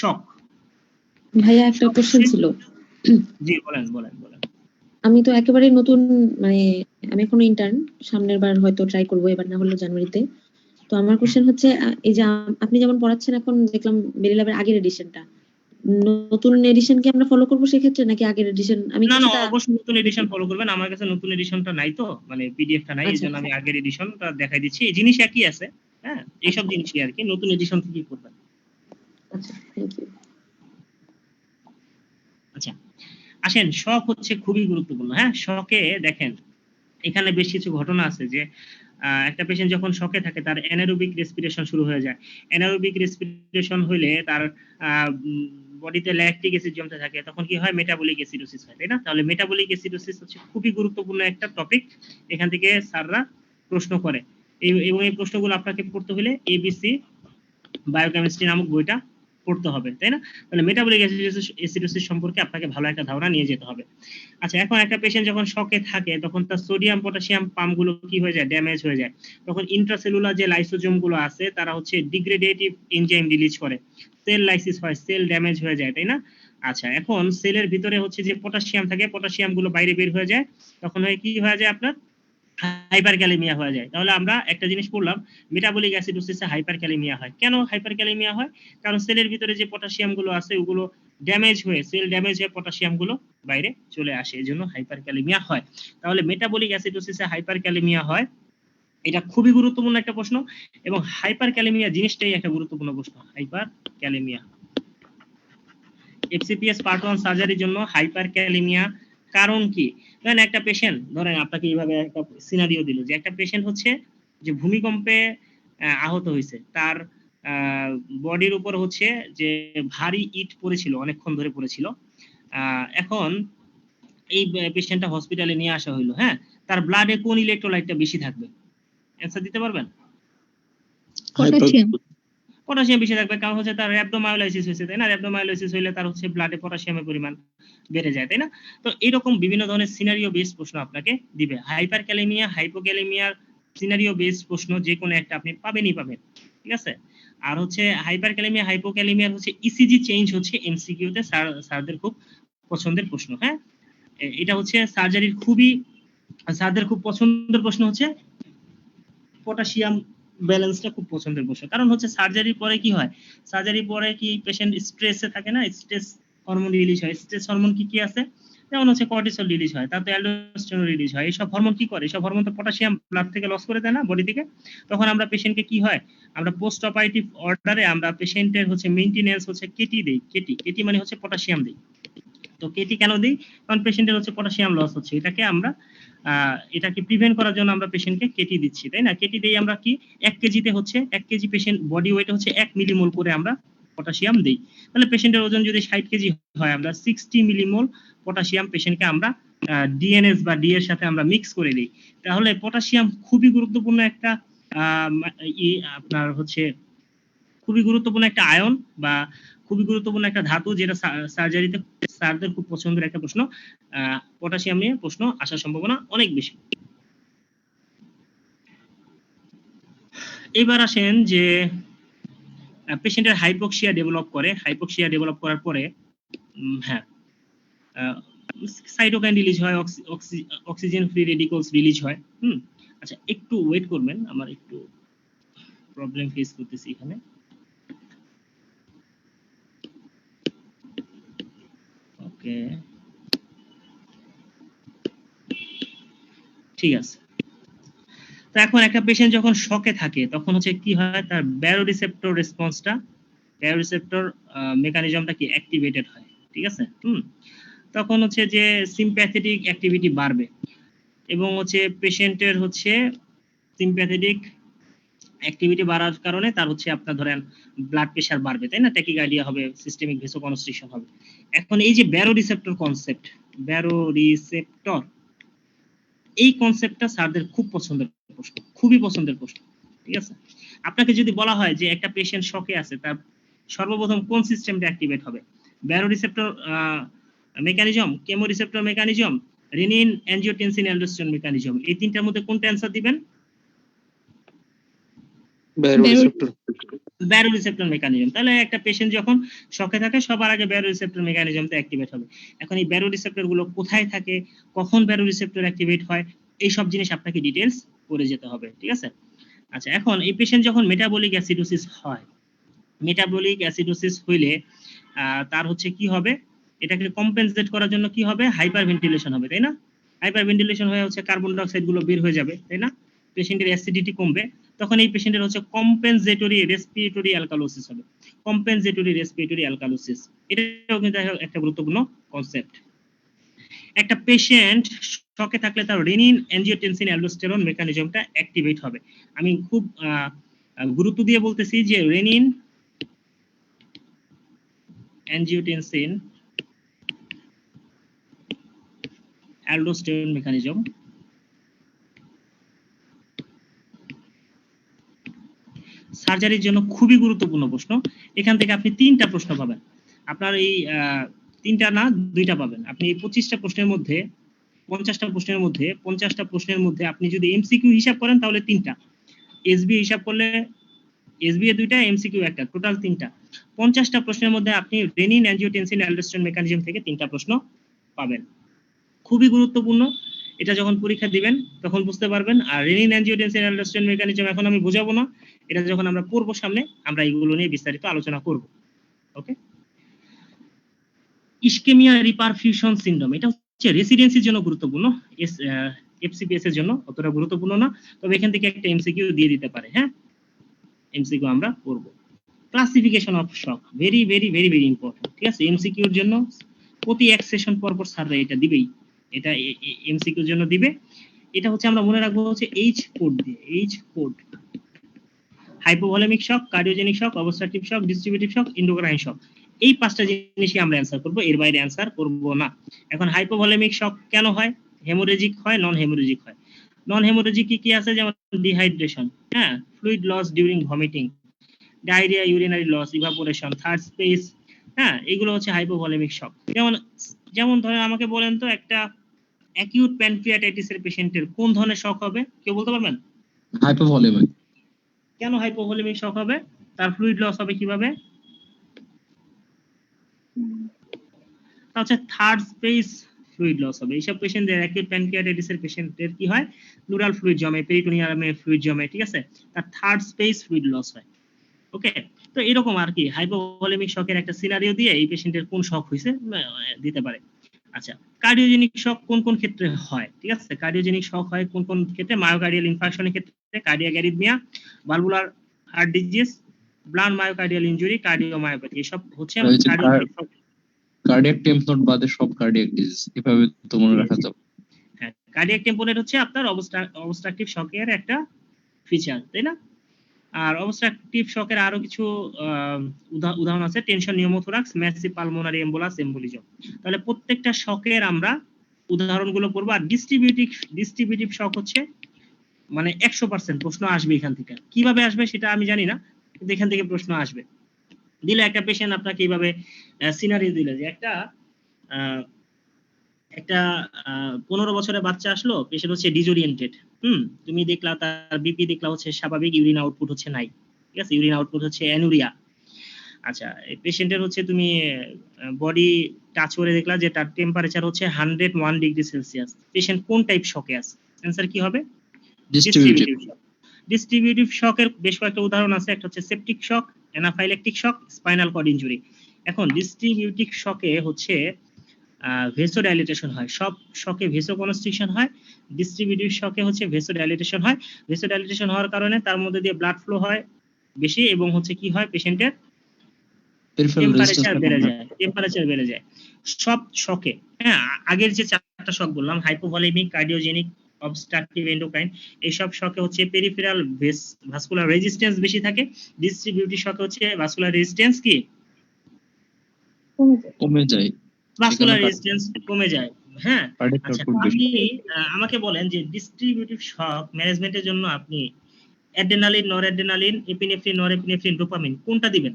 শক। ভাইয়া একটা কোশ্চেন ছিল। জি, বলেন বলেন বলেন। আমি তো একেবারে নতুন, মানে আমি এখনো ইন্টার্ন, সামনের বার হয়তো ট্রাই করবো, এবার না হলেও জানুয়ারিতে। তো আমার কোশ্চেন হচ্ছে, এই যে আপনি যেমন পড়াচ্ছেন এখন, দেখলাম বেরিলাবের আগের এডিশনটা, নতুন এডিশন কি আমরা ফলো করবো সেক্ষেত্রে, নাকি আগের এডিশন? আমি না না, কিছুটা অবশ্যই নতুন এডিশন ফলো করবেন। আমার কাছে নতুন এডিশনটা নাই, তো মানে পিডিএফটা নাই, এই আচ্ছা জন্য আমি আগের এডিশনটা দেখাই দিচ্ছি। এই জিনিস একই আছে, হ্যাঁ, এইসব জিনিসই আর কি, নতুন এডিশন থেকেই করবেন। আচ্ছা, থ্যাংক ইউ। আচ্ছা, আসেন, শক হচ্ছে খুবই গুরুত্বপূর্ণ। হ্যাঁ, শকে দেখেন এখানে বেশ কিছু ঘটনা আছে যে একটা পেশেন্ট যখন শকে থাকে তার অ্যানারোবিক রেসপিরেশন শুরু হয়ে যায়। অ্যানারোবিক রেসপিরেশন হইলে তার বডিতে ল্যাকটিক অ্যাসিড জমতে থাকে, তখন কি হয়, মেটাবলিক অ্যাসিডোসিস হয়, তাই না? তাহলে মেটাবলিক অ্যাসিডোসিস হচ্ছে খুবই গুরুত্বপূর্ণ একটা টপিক, এখান থেকে স্যাররা প্রশ্ন করে। এবং এই প্রশ্নগুলো আপনাকে পড়তে হলে এবিসি বায়োকেমিস্ট্রি নামক বইটা পড়তে হবে, তাই না? তাহলে মেটাবলিক অ্যাসিডোসিস সম্পর্কে আপনাকে ভালো একটা ধারণা নিয়ে যেতে হবে। আচ্ছা, এখন একটা পেশেন্ট যখন শকে থাকে তখন তার সোডিয়াম পটাশিয়াম পাম্পগুলো কি হয়ে যায়, ড্যামেজ হয়ে যায়। তখন ইন্ট্রাসেলুলার যে লাইসোজোম গুলো আছে তারা হচ্ছে ডিগ্রেডেটিভ এনজাইম রিলিজ করে, সেল লাইসিস হয়, সেল ড্যামেজ হয়ে যায়, তাই না? আচ্ছা, এখন সেলের ভিতরে হচ্ছে যে পটাশিয়াম থাকে, পটাশিয়াম গুলো বাইরে বের হয়ে যায়, তখন কি হয়ে যায়, আপনার হাইপারক্যালেমিয়া হয়ে যায়। তাহলে আমরা একটা জিনিস পড়লাম, মেটাবলিক অ্যাসিডোসিসে হাইপারক্যালেমিয়া হয়। কেন হাইপারক্যালেমিয়া হয়? কারণ সেলের ভিতরে যে পটাশিয়াম গুলো আছে ওগুলো ড্যামেজ হয়ে, সেল ড্যামেজ হয়ে পটাশিয়াম গুলো বাইরে চলে আসে, এজন্য হাইপারক্যালেমিয়া হয়। তাহলে মেটাবলিক অ্যাসিডোসিসে হাইপারক্যালেমিয়া হয়, এটা খুবই গুরুত্বপূর্ণ একটা প্রশ্ন। এবং হাইপারক্যালেমিয়া জিনিসটাই একটা গুরুত্বপূর্ণ প্রশ্ন, হাইপারক্যালেমিয়া। এফসিপিএস পার্ট 1 সার্জারির জন্য হাইপারক্যালেমিয়া কারণ কি? ধরেন একটা পেশেন্ট, ধরেন আপনাকে এইভাবে একটা সিনারিও দিল যে একটা পেশেন্ট হচ্ছে যে ভূমিকম্পে আহত হয়েছে, তার বডির উপর হচ্ছে যে ভারী ইট পড়েছিল, অনেকক্ষণ ধরে পড়েছিল। এখন এই পেশেন্টটা হসপিটালে নিয়ে আসা হইলো। হ্যাঁ, তার ব্লাডে কোন ইলেকট্রোলাইটটা বেশি থাকবে? অ্যান্সার দিতে পারবেন? পটাশিয়াম বেশি থাকবে, কারণ হচ্ছে তার র্যাবডোমায়োলাইসিস হয়েছে, তাই না? র্যাবডোমায়োলাইসিস হইলে তার হচ্ছে ব্লাডে পটাশিয়ামের পরিমাণ বেড়ে যায়, তাই না? তো এরকম বিভিন্ন ধরনের সিনারিও বেসড প্রশ্ন আপনাকে দিবে। হাইপারক্যালেমিয়া, হাইপোক্যালেমিয়ার সিনারিও বেসড প্রশ্ন যে কোনো একটা আপনি পাবেনই পাবেন, ঠিক আছে? আর হচ্ছে হাইপারক্যালেমিয়া, হাইপোক্যালেমিয়ার হচ্ছে ইসিজি চেঞ্জ হচ্ছে এমসিকিউ তে স্যারদের খুব পছন্দের প্রশ্ন। হ্যাঁ, এটা হচ্ছে সার্জারির স্যারদের খুব পছন্দের প্রশ্ন হচ্ছে পটাশিয়াম ব্যালেন্সটা খুব পছন্দের প্রশ্ন। কারণ হচ্ছে সার্জারির পরে কি হয়, সার্জারির পরে কি পেশেন্ট স্ট্রেসে থাকে না, স্ট্রেস হরমোন রিলিজ হয়। স্ট্রেস হরমোন কি কি আছে, যেমন হচ্ছে কর্টিসল রিলিজ হয়, তারপরে অ্যালডোস্টেরন রিলিজ হয়। এইসব হরমোন কি করে, এইসব হরমোন তো পটাশিয়াম ব্লাড থেকে লস করে দেয় না বডি থেকে। তখন আমরা পেশেন্টকে কি হয়, আমরা পোস্ট অপারেটিভ অর্ডারে আমরা পেশেন্টের হচ্ছে মেইনটেনেন্স হচ্ছে কেটি দেই। কেটি মানে হচ্ছে পটাশিয়াম দেই। তো কেটি কেন দিই, কারণ পেশেন্টের হচ্ছে পটাশিয়াম লস হচ্ছে, এটাকে প্রিভেন্ট করার জন্য আমরা পেশেন্টকে কেটি দিচ্ছি, তাই না। কেটি দেই আমরা কি 1 কেজিতে হচ্ছে 1 কেজি পেশেন্ট বডি ওয়েট হচ্ছে 1 মিলিমোল করে আমরা পটাশিয়াম দেই। তাহলে পেশেন্টের ওজন যদি 60 কেজি হয়, আমরা 60 মিলিমোল পটাশিয়াম পেশেন্টকে আমরা ডিএনএস বা ডি এর সাথে আমরা মিক্স করে দিই। তাহলে পটাশিয়াম খুবই গুরুত্বপূর্ণ একটা আপনার হচ্ছে খুবই গুরুত্বপূর্ণ একটা আয়ন বা খুবই গুরুত্বপূর্ণ একটা ধাতু, যেটা সার্জারিতে স্যারদের খুব পছন্দের একটা প্রশ্ন। পটাশিয়াম নিয়ে প্রশ্ন আসার সম্ভাবনা অনেক বেশি। এবার আসেন যে পেশেন্টের হাইপোক্সিয়া ডেভেলপ করে, হাইপোক্সিয়া ডেভেলপ করার পরে হ্যাঁ সাইটোকাইন রিলিজ হয়, অক্সিজেন ফ্রি রেডিকলস রিলিজ হয়। আচ্ছা একটু ওয়েট করবেন, আমার একটু প্রবলেম ফেস করতেছি এখানে। ওকে ঠিক আছে। তো এখন একটা পেশেন্ট যখন শকে থাকে তখন হচ্ছে কি হয়, তার ব্যারোরিসেপ্টর রেসপন্সটা, ব্যারোরিসেপ্টর মেকানিজমটা কি অ্যাক্টিভেটেড হয়, ঠিক আছে। তখন হচ্ছে যে সিম্প্যাথেটিক অ্যাক্টিভিটি বাড়বে এবং হচ্ছে পেশেন্টের হচ্ছে সিম্প্যাথেটিক অ্যাক্টিভিটি বাড়ার কারণে তার হচ্ছে আপনার ধরেন ব্লাড প্রেশার বাড়বে, তাই না, ট্যাকিকার্ডিয়া হবে, সিস্টেমিক ভেসোকনস্ট্রিকশন হবে। এখন এই যে ব্যারোরিসেপ্টর কনসেপ্ট, ব্যারোরিসেপ্টর এই কনসেপ্টটা স্যারদের খুব পছন্দের প্রশ্ন, খুবই পছন্দের প্রশ্ন, ঠিক আছে। আপনাকে যদি বলা হয় যে একটা পেশেন্ট শকে আছে, তার সর্বপ্রথম কোন সিস্টেমটা অ্যাক্টিভেট হবে, baroreceptor mechanism, chemoreceptor mechanism, renin angiotensin aldosterone mechanism, এই তিনটার মধ্যে কোনটা অ্যান্সার দিবেন? Baroreceptor mechanism. তাহলে একটা পেশেন্ট যখন শকে থাকে সবার আগে ব্যারোরিসেপ্টর মেকানিজমটা অ্যাক্টিভেট হবে। এখন এই ব্যারোরিসেপ্টর গুলো কোথায় থাকে, কখন ব্যারোরিসেপ্টর অ্যাক্টিভেট হয়, এই সব জিনিস আপনাকে ডিটেইলস করে যেতে হবে, ঠিক আছে। আচ্ছা এখন এই পেশেন্ট যখন মেটাবলিক অ্যাসিডোসিস হয়, মেটাবলিক অ্যাসিডোসিস হইলে তার হচ্ছে কি হবে, এটাকে কম্পেনসেট করার জন্য কি হবে, হাইপার ভেন্টিলেশন হবে, তাই না। হাইপার ভেন্টিলেশন হয়ে হচ্ছে কার্বন ডাই অক্সাইড গুলো বের হয়ে যাবে, তাই না, পেশেন্টের অ্যাসিডিটি কমবে। তখন এই পেশেন্টের হচ্ছে কম্পেনসেটরি রেসপিরেটরি অ্যালকালোসিস হবে, কম্পেনসেটরি রেসপিরেটরি অ্যালকালোসিস। এটাও কিন্তু একটা গুরুত্বপূর্ণ কনসেপ্ট। একটা পেশেন্ট শকে থাকলে তার রেনিন অ্যাঞ্জিওটেনসিন অ্যালডোস্টেরন মেকানিজমটা অ্যাক্টিভেট হবে। আমি খুব গুরুত্ব দিয়ে বলতেছি যে রেনিন অ্যাঞ্জিওটেনসিন অ্যালডোস্টেরন মেকানিজম সার্জারির জন্য খুবই গুরুত্বপূর্ণ প্রশ্ন। এখান থেকে আপনি 3টা প্রশ্ন পাবেন। আপনার এই 3টা না 2টা পাবেন। আপনি এই 25টা প্রশ্নের মধ্যে 50টা প্রশ্নের মধ্যে আপনি যদি এমসিকিউ হিসাব করেন তাহলে 3টা, এসবি হিসাব করলে এসবি এ 2টা, এমসিকিউ একটা, টোটাল 3টা। 50টা প্রশ্নের মধ্যে আপনি রেনিন অ্যাঞ্জিওটেনসিন অ্যালডোস্টেরন মেকানিজম থেকে 3টা প্রশ্ন পাবেন। খুবই গুরুত্বপূর্ণ, এটা যখন পরীক্ষা দিবেন তখন বুঝতে পারবেন। আর রেনিন অ্যাঞ্জিওটেনসিন অ্যালডোস্টেরন মেকানিজম এখন আমি বোঝাবো না, এটা যখন আমরা পড়বো সামনে আমরা এইগুলো নিয়ে বিস্তারিত আলোচনা করব। ওকে, ইসকেমিয়া রিপারফিউশন সিনড্রোম, এটা হচ্ছে রেসিডেন্সির জন্য গুরুত্বপূর্ণ, এফসিপিএস এর জন্য অতটা গুরুত্বপূর্ণ না, তবে এখান থেকে একটা এমসিকিউ দিয়ে দিতে পারে। হ্যাঁ, এমসিকিউ আমরা করব। Classification of shock, very very very very important, ঠিক আছে। এমসিকিউর জন্য প্রতি এক সেশন পর পর স্যাররা এটা দিবেই, এটা এমসিকিউর জন্য দিবে। এটা হচ্ছে আমরা মনে রাখবো হচ্ছে এইচ কোড দিয়ে, এইচ কোড। হাইপোভলিমিক শক, কার্ডিওজেনিক শক, অবস্ট্রাকটিভ শক, ডিস্ট্রিবিউটিভ শক, এন্ডোক্রাইন শক, এই 5টা জিনিসই আমরা অ্যান্সার করব, এর বাইরে অ্যান্সার করব না। এখন হাইপোভলিমিক শক কেন হয়, হেমোরেজিক হয়, নন হেমোরেজিক হয়। নন হেমোরেজিক কি আছে, যেমন ডিহাইড্রেশন, হ্যাঁ, fluid loss during vomiting, diarrhoea, urinary loss, evaporation, third space, হ্যাঁ, এগুলো হচ্ছে হাইপোভলিমিক শক। যেমন ধরেন আমাকে বলেন তো একটা অ্যাকিউট প্যানক্রিয়াটাইটিসের পেশেন্টের কোন ধরনের শক হবে, কেউ বলতে পারবেন? হাইপোভলিমিক। কেন হাইপোভলিমিক শক হবে, তার ফ্লুইড লস হবে কিভাবে? তা হচ্ছে থার্ড স্পেস ফ্লুইড লস হবে। এইসব পেশেন্টদের অ্যাকিউট প্যানক্রিয়াটাইটিসের পেশেন্টের কি হয়, প্লুরাল ফ্লুইড জমে, পেরিটোনিয়ামে ফ্লুইড জমে, ঠিক আছে, তার থার্ড স্পেস ফ্লুইড লস হয়। ওকে, তো এরকম আর কি হাইপোভলিমিক শকের একটা সিনারিও দিয়ে এই পেশেন্টের কোন শক হয়েছে দিতে পারে। আচ্ছা, কার্ডিওজেনিক শক কোন কোন ক্ষেত্রে হয়, ঠিক আছে, কার্ডিওজেনিক শক হয় কোন কোন ক্ষেত্রে, মায়োকার্ডিয়াল ইনফারশনের ক্ষেত্রে, cardiac arrhythmia, valvular heart disease, blunt myocardial injury, cardiomyopathy, এসব হচ্ছে cardiogenic shock. Cardiac tamponade বাদে সব কার্ডিয়াক ডিজিজ এভাবে তো মনে রাখা যাবে। হ্যাঁ, কার্ডিয়াক টেম্পোনেট হচ্ছে আপনার অবস্ট্রাকটিভ শকের একটা ফিচার, তাই না? আর অবস্ট্রাকটিভ শকের আরো কিছু উদাহরণ আছে, tension pneumothorax, massive pulmonary embolus, embolism. তাহলে প্রত্যেকটা শকের আমরা উদাহরণগুলো পড়বো। আর ডিস্ট্রিবিউটিভ শক হচ্ছে মানে 100% প্রশ্ন আসবে এখান থেকে। কিভাবে আসবে সেটা আমি জানি না, কিন্তু এখান থেকে প্রশ্ন আসবে। দিলে একটা পেশেন্ট আপনাকে এইভাবে সিনারিও দিলে যে একটা 15 বছরের বাচ্চা আসলো, পেশেন্ট হচ্ছে ডিসওরিয়েন্টেড, তুমি দেখলা তার বিপি দেখলা হচ্ছে স্বাভাবিক, ইউরিন আউটপুট হচ্ছে নাই, ঠিক আছে, ইউরিন আউটপুট হচ্ছে অ্যানুরিয়া। আচ্ছা, এই পেশেন্টের হচ্ছে তুমি বডি টাচ করে দেখলা যে তার টেম্পারেচার হচ্ছে 101 ডিগ্রি সেলসিয়াস। পেশেন্ট কোন টাইপ শকে আছে? অ্যান্সার কি হবে? ডিস্ট্রিবিউটিভ। ডিস্ট্রিবিউটিভ শকের বেশ কয়েকটা উদাহরণ আছে, একটা হচ্ছে সেপটিক শক, অ্যানাফাইলেকটিক শক, স্পাইনাল কর্ড ইনজুরি। এখন ডিস্ট্রিবিউটিভ শকে হচ্ছে ভেসোডাইলেটেশন হয়, সব শকে ভেসোকনস্ট্রিকশন হয়, ডিস্ট্রিবিউটিভ শকে হচ্ছে ভেসোডাইলেটেশন হয়। ভেসোডাইলেটেশন হওয়ার কারণে তার মধ্যে দিয়ে ব্লাড ফ্লো হয় বেশি, এবং হচ্ছে কি হয়, পেশেন্টের টেম্পারেচার বেড়ে যায় সব শকে। হ্যাঁ, আগের যে 4টা শক বললাম, হাইপোভলিমিক, কার্ডিওজেনিক, অবস্ট্রাকটিভ, এন্ডোক্রাইন, এই সব শকে হচ্ছে পেরিফেরাল ভাস্কুলার রেজিস্ট্যান্স বেশি থাকে। ডিস্ট্রিবিউটিভ শকে হচ্ছে ভাস্কুলার রেজিস্ট্যান্স কি কমে যায়, ভাস্কুলার রেজিস্ট্যান্স কমে যায়। হ্যাঁ, আচ্ছা, আপনি আমাকে বলেন যে ডিস্ট্রিবিউটিভ শক ম্যানেজমেন্টের জন্য আপনি adrenaline, noradrenaline, epinephrine, norepinephrine, dopamine কোনটা দিবেন?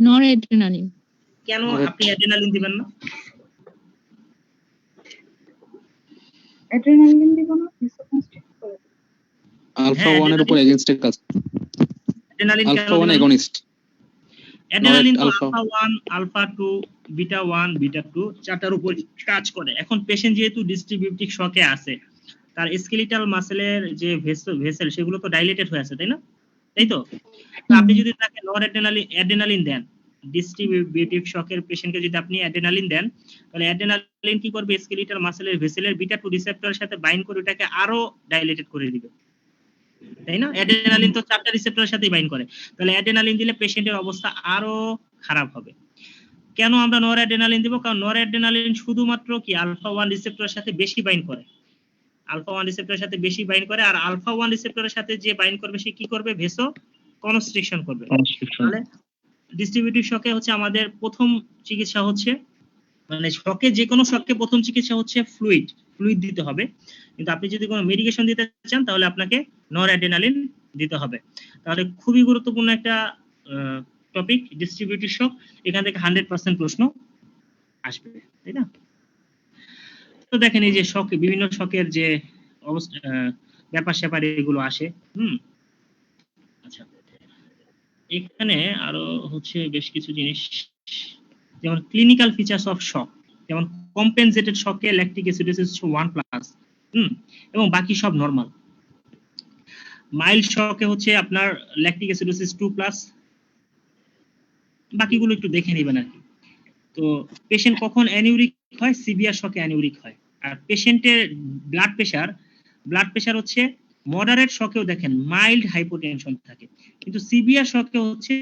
নরএড্রেনালিন। কেন আপনি অ্যাড্রেনালিন দিবেন না? অ্যাড্রেনালিন দিব না, ভেসোকনস্ট্রিক্ট করে। আলফা 1 এর উপর এগেইনস্টের কাজ। অ্যাড্রেনালিন কেন আলফা 1 দিবেন? এগনিস্ট। অ্যাড্রেনালিন তো আলফা 1, আলফা 2, বিটা 1, বিটা 2 চারটার উপর কাজ করে। এখন পেশেন্ট যেহেতু ডিস্ট্রিবিউটিভ শকে আছে, তার স্কেলিটাল মাসেলের যে ভেসেল সেগুলো তো ডাইলেটেড হয়ে আছে, তাই না? তাই তো? তো আপনি যদি তাকে অ্যাড্রেনালিন দেন, ডিস্ট্রিবিউটিভ শকের পেশেন্টকে যদি আপনি অ্যাড্রেনালিন দেন, তাহলে অ্যাড্রেনালিন কি করবে, স্কেলিটাল মাসেলের ভেসেলের বিটা 2 রিসেপ্টরের সাথে বাইন্ড করে ওটাকে আরো ডাইলেটেড করে দিবে, তাই না? অ্যাড্রেনালিন তো 4টা রিসেপ্টরের সাথেই বাইন্ড করে, তাহলে অ্যাড্রেনালিন দিলে পেশেন্টের অবস্থা আরো খারাপ হবে। কেন আমরা নরঅ্যাড্রেনালিন দিব? কারণ নরঅ্যাড্রেনালিন শুধুমাত্র কি আলফা 1 রিসেপ্টরের সাথে বেশি বাইন্ড করে, আলফা 1 রিসেপ্টরের সাথে বেশি বাইন্ড করে, আর আলফা 1 রিসেপ্টরের সাথে যে বাইন্ড করবে সে কি করবে, ভেসো কনস্ট্রিকশন করবে। তাহলে ডিস্ট্রিবিউটিভ শকে হচ্ছে আমাদের প্রথম চিকিৎসা হচ্ছে, মানে শকে, যে কোনো শকে প্রথম চিকিৎসা হচ্ছে ফ্লুইড দিতে হবে। কিন্তু আপনি যদি কোনো মেডিকেশন দিতে চান তাহলে আপনাকে নরঅ্যাড্রেনালিন দিতে হবে। তাহলে খুবই গুরুত্বপূর্ণ একটা টপিক ডিস্ট্রিবিউটিভ শক। এখান থেকে 100% প্রশ্ন আসবে, তাই না? তো দেখেন এই যে শক, বিভিন্ন শকের যে ব্যাপার স্যাপার এগুলো আসে। আচ্ছা, এখানে আরো হচ্ছে বেশ কিছু জিনিস, যেমন ক্লিনিক্যাল ফিচার্স অফ শক, যেমন কম্পেনসেটেড শকে ল্যাকটিক অ্যাসিডোসিস 1+, এবং বাকি সব নরমাল। মাইল্ড শকে হচ্ছে আপনার ল্যাকটিক অ্যাসিডোসিস 2+, বাকিগুলো একটু দেখে নেবেন আর কি। তো পেশেন্ট কখন অ্যানিউরিক হয়? সিভিয়ার শকে অ্যানিউরিক হয়। আর পেশেন্টের ব্লাড প্রেশার হচ্ছে মডারেট শকেও দেখেন মাইল্ড হাইপোটেনশন থাকে, কিন্তু সিভিয়ার শকে হচ্ছে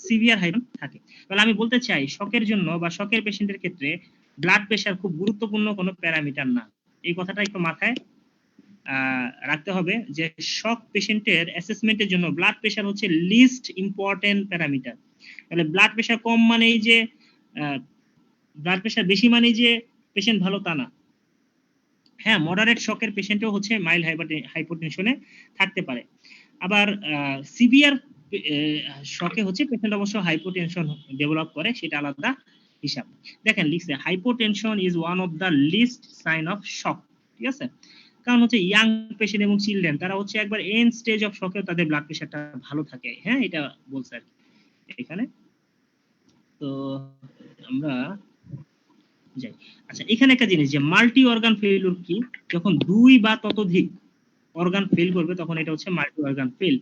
সিভিয়ার হাইপোটেনশন থাকে। তাহলে আমি বলতে চাই শকের জন্য বা শকের পেশেন্টের ক্ষেত্রে ব্লাড প্রেশার খুব গুরুত্বপূর্ণ কোনো প্যারামিটার না। এই কথাটা একটু মাথায় রাখতে হবে যে শক পেশেন্টের অ্যাসেসমেন্টের জন্য ব্লাড প্রেশার হচ্ছে লিস্ট ইম্পর্টেন্ট প্যারামিটার। তাহলে ব্লাড প্রেশার কম মানেই যে ব্লাড প্রেশার বেশি মানেই যে পেশেন্ট ভালো তা না। হ্যাঁ, মডারেট শকের পেশেন্টও হচ্ছে মাইল্ড হাইপোটেনশনে থাকতে পারে। আবার সিভিয়ার শকে হচ্ছে পেশেন্ট অবশ্য হাইপোটেনশন ডেভেলপ করে, সেটা আলাদা হিসাব। দেখেন লিখছে hypotension is one of the least sign of shock, ঠিক আছে? কারণ হচ্ছে ইয়াং পেশেন্ট এবং চিলড্রেন তারা হচ্ছে একবার এন্ড স্টেজ অফ শকেও তাদের ব্লাড প্রেশারটা ভালো থাকে। হ্যাঁ, এটা বলছে আর কি এখানে। তো আমরা যাই। আচ্ছা, এখানে একটা জিনিস যে মাল্টি অর্গান ফেইলিউর কি, যখন দুই বা ততোধিক অর্গান ফেল করবে তখন এটা হচ্ছে মাল্টি অর্গান ফেল।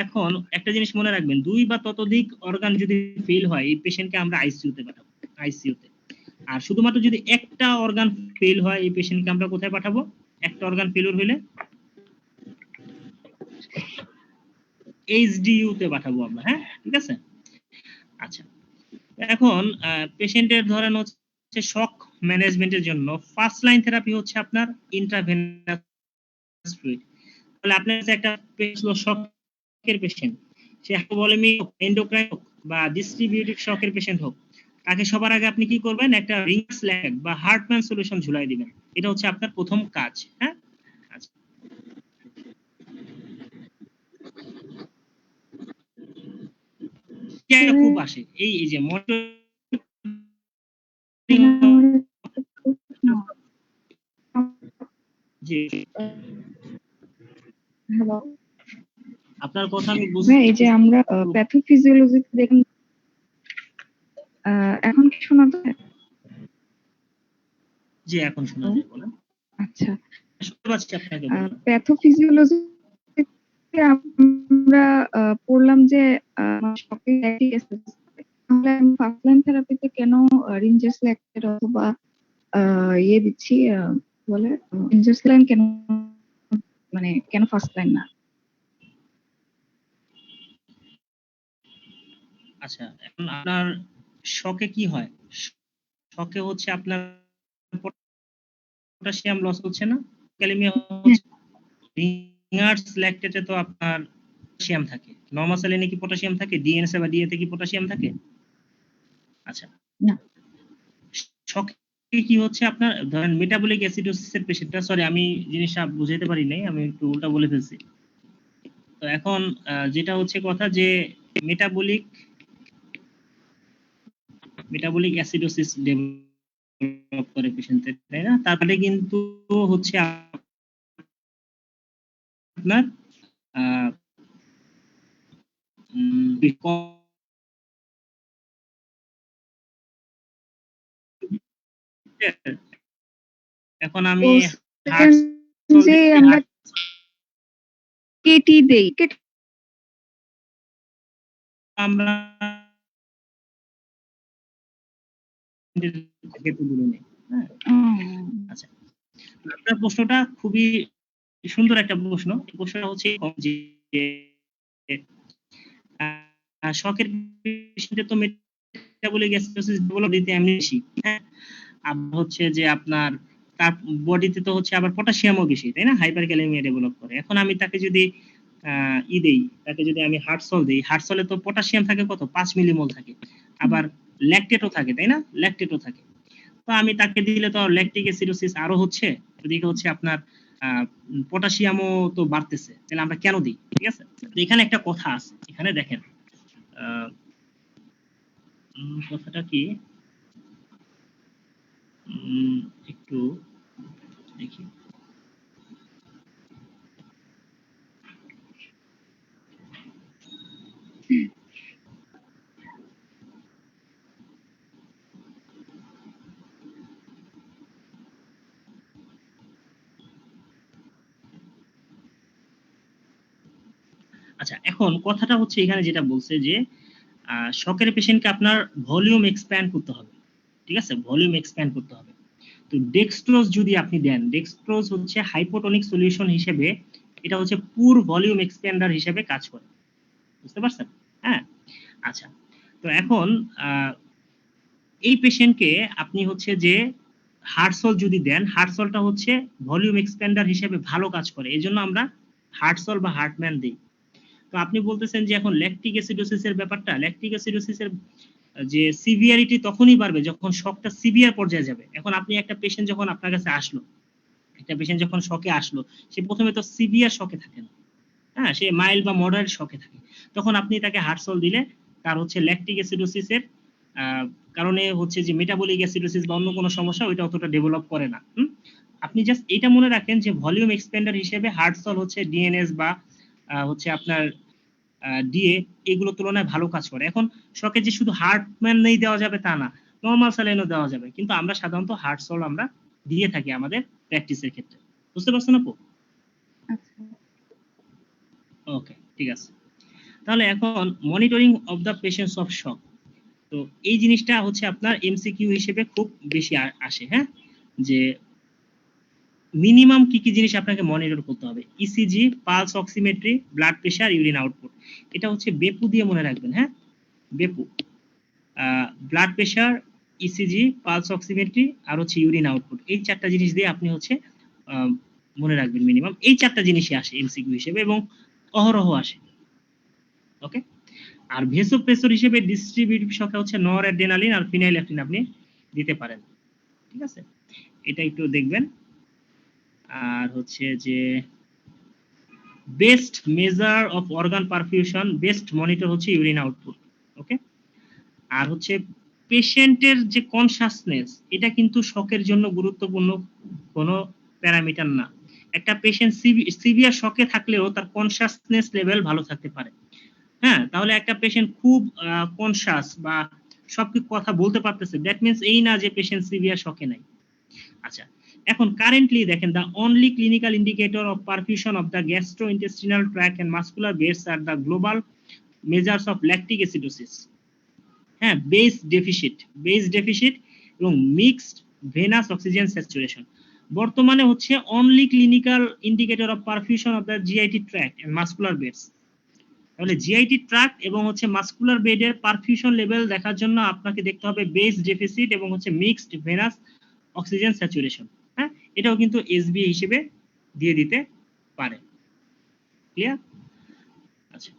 এখন একটা জিনিস মনে রাখবেন, দুই বা ততোধিক অর্গান যদি ফেল হয় এই পেশেন্টকে আমরা আইসিইউতে পাঠাবো, আইসিইউতে। আর শুধুমাত্র যদি একটা অর্গান ফেল হয় এই পেশেন্টকে আমরা কোথায় পাঠাবো? একটা অর্গান ফেলিউর হলে এইচডিইউ তে পাঠাবো আমরা, হ্যাঁ ঠিক আছে। আচ্ছা, এখন পেশেন্টের ধরেন হচ্ছে শক ম্যানেজমেন্টের জন্য ফার্স্ট লাইন থেরাপি হচ্ছে আপনার ইন্ট্রাভেনাস ফ্লুইড। তাহলে আপনার কাছে একটা শকের পেশেন্ট, সে হাইপোভলিমিক হোক, এন্ডোক্রাইন হোক বা ডিস্ট্রিবিউটিভ শকের পেশেন্ট হোক, তাকে সবার আগে আপনি কি করবেন? একটা রিংস ল্যাগ বা হার্টম্যান সলিউশন ঝুলাই দিবেন। এটা হচ্ছে আপনার প্রথম কাজ, হ্যাঁ। আচ্ছা, খুব আসে এই যে জি, হ্যালো, আপনার কথা আমি বুঝতে ভাই এই যে আমরা প্যাথোফিজিওলজিতে দেখুন, এখন কি শোনা যায়? জি, এখন শোনা যায়, বলেন। আচ্ছা, শুনতে পাচ্ছি আপনাকে, বলেন। প্যাথোফিজিওলজিতে আমরা পড়লাম যে শকের ল্যাকটিক অ্যাসিড, তাহলে আমি ফার্স্ট লাইন থেরাপিতে কেন রিনজেস ল্যাকটেট অথবা ইয়ে দিচ্ছি, বলে ইনজেসলাইন কেন, মানে কেন ফার্স্ট লাইন না? আচ্ছা, এখন আপনার শকে কি হয়? শকে হচ্ছে আপনার পটাশিয়াম লস হচ্ছে না, ক্যালিমিয়া হচ্ছে। রিঙ্গার্স ল্যাকটেটে তো আপনার পটাশিয়াম থাকে। নরমাল স্যালিনে কি পটাশিয়াম থাকে? ডিএনএসএ বা ডিএতে কি পটাশিয়াম থাকে? আচ্ছা, না। শকে কি হচ্ছে আপনার, ধরেন মেটাবলিক অ্যাসিডোসিসের পেশেন্টটা, সরি আমি জিনিসটা বুঝাইতে পারি নাই, আমি একটু উল্টা বলে ফেলছি। তো এখন যেটা হচ্ছে কথা যে মেটাবলিক অ্যাসিডোসিস ডেভেলপ করে পেশেন্টের, তাই না? তারপরে কিন্তু হচ্ছে আপনার এখন আমি যে আমরা কেটি দেই, আমরা হ্যাঁ, আচ্ছা, আপনার প্রশ্নটা খুবই সুন্দর একটা প্রশ্ন। এই প্রশ্নটা হচ্ছে যে শকের পেশেন্টে তো মেটাবলিক অ্যাসিডোসিস ডেভেলপ দিতে এমনি বেশি, হ্যাঁ। আবার হচ্ছে যে আপনার তার বডিতে তো হচ্ছে আবার পটাশিয়ামও বেশি, তাই না? হাইপার ক্যালেমিয়া ডেভেলপ করে। এখন আমি তাকে যদি দেই, তাকে যদি আমি হার্টসল দেই, হার্টসলে তো পটাশিয়াম থাকে কত? 5 মিলিমোল থাকে। আবার ল্যাকটেটও থাকে, তাই না? ল্যাকটেটও থাকে। তো আমি তাকে দিলে তো ল্যাকটিক অ্যাসিডোসিস আরো হচ্ছে, ওদিকে হচ্ছে আপনার পটাশিয়ামও তো বাড়তেছে, তাহলে আমরা কেন দিই? ঠিক আছে, তো এখানে একটা কথা আছে, এখানে দেখেন কথাটা কি, একটু দেখি। আচ্ছা, এখন কথাটা হচ্ছে এখানে যেটা বলছে যে শকের পেশেন্টকে আপনার ভলিউম এক্সপ্যান্ড করতে হবে, ঠিক আছে? ভলিউম এক্সপ্যান্ড করতে হবে। তো ডেক্সট্রোজ যদি আপনি দেন, ডেক্সট্রোজ হচ্ছে হাইপোটনিক সলিউশন হিসেবে, এটা হচ্ছে পুর ভলিউম এক্সপ্যান্ডার হিসেবে কাজ করে, বুঝতে পারছেন? হ্যাঁ, আচ্ছা, তো এখন এই পেশেন্টকে আপনি হচ্ছে যে হার্টসল যদি দেন, হার্টসলটা হচ্ছে ভলিউম এক্সপ্যান্ডার হিসেবে ভালো কাজ করে, এই জন্য আমরা হার্টসল বা হার্টম্যান দিই। তো আপনি বলতেছেন যে এখন ল্যাকটিক অ্যাসিডোসিসের ব্যাপারটা, ল্যাকটিক অ্যাসিডোসিসের যে সিভিয়ারিটি তখনই বাড়বে যখন শকটা সিভিয়ার পর্যায়ে যাবে। এখন আপনি একটা পেশেন্ট যখন আপনার কাছে আসলো, একটা পেশেন্ট যখন শকে আসলো, সে প্রথমে তো সিভিয়ার শকে থাকে না, হ্যাঁ, সে মাইল্ড বা মডারেট শকে থাকে। তখন আপনি তাকে হার্টসল দিলে তার হচ্ছে ল্যাকটিক অ্যাসিডোসিসের কারণে হচ্ছে যে মেটাবলিক অ্যাসিডোসিস বা অন্য কোনো সমস্যা ওইটা অতটা ডেভেলপ করে না। আপনি জাস্ট এটা মনে রাখেন যে ভলিউম এক্সপেন্ডার হিসেবে হার্টসল হচ্ছে ডিএনএস বা হচ্ছে আপনার ডিএ, এগুলো তুলনায় ভালো কাজ করে। এখন শকে যে শুধু হার্টম্যান নেই দেওয়া যাবে তা না, নরমাল স্যালাইনও দেওয়া যাবে, কিন্তু আমরা সাধারণত হার্ড সল্ট আমরা দিয়ে থাকি আমাদের প্র্যাকটিসের ক্ষেত্রে। বুঝতে পারছেন আপু? আচ্ছা। ওকে, ঠিক আছে। তাহলে এখন monitoring of the patients of shock, তো এই জিনিসটা হচ্ছে আপনার এমসিকিউ হিসেবে খুব বেশি আসে। হ্যাঁ, যে মিনিমাম কি কি জিনিস আপনাকে মনিটর করতে হবে, ECG, pulse oximetry, blood pressure, urine output. এটা হচ্ছে বেপু দিয়ে মনে রাখবেন। হ্যাঁ, বেপু, blood pressure, ECG, pulse oximetry আর হচ্ছে ইউরিন আউটপুট, এই চারটা জিনিস দিয়ে আপনি হচ্ছে মনে রাখবেন। মিনিমাম এই চারটা জিনিসই আসে এমসিকিউ হিসেবে এবং অহরহ আসে। ওকে, আর ভেসোপ্রেসর হিসেবে ডিস্ট্রিবিউটিভ শকে হচ্ছে নর অ্যাড্রেনালিন আর ফিনাইলএফ্রিন আপনি দিতে পারেন। ঠিক আছে, এটা একটু দেখবেন। আর হচ্ছে যে best measure of organ perfusion, best monitor হচ্ছে ইউরিন আউটপুট। ওকে, আর হচ্ছে পেশেন্টের যে কনসাসনেস, এটা কিন্তু শকের জন্য গুরুত্বপূর্ণ কোনো প্যারামিটার না। একটা পেশেন্ট সিভিয়ার শকে থাকলেও তার কনসাসনেস লেভেল ভালো থাকতে পারে। হ্যাঁ, তাহলে একটা পেশেন্ট খুব কনসাস বা সবকিছু কথা বলতে পারতেছে, দ্যাট মিন্স এই না যে পেশেন্ট সিভিয়ার শকে নাই। আচ্ছা, এখন কারেন্টলি দেখেন the only clinical indicator of perfusion of the gastrointestinal tract and muscular beds আর the global measures of lactic acidosis. হ্যাঁ, বেস ডেফিসিট এবং মিক্সড ভেনাস অক্সিজেন স্যাচুরেশন বর্তমানে হচ্ছে only clinical indicator of perfusion of the GIT tract and muscular beds. তাহলে জিআইটি ট্র্যাক্ট এবং হচ্ছে মাসকুলার বেডের পারফিউশন লেভেল দেখার জন্য আপনাকে দেখতে হবে বেস ডেফিসিট এবং হচ্ছে মিক্সড ভেনাস অক্সিজেন স্যাচুরেশন। হ্যাঁ, এটাও কিন্তু এসবি হিসেবে দিয়ে দিতে পারে। ক্লিয়ার? আচ্ছা,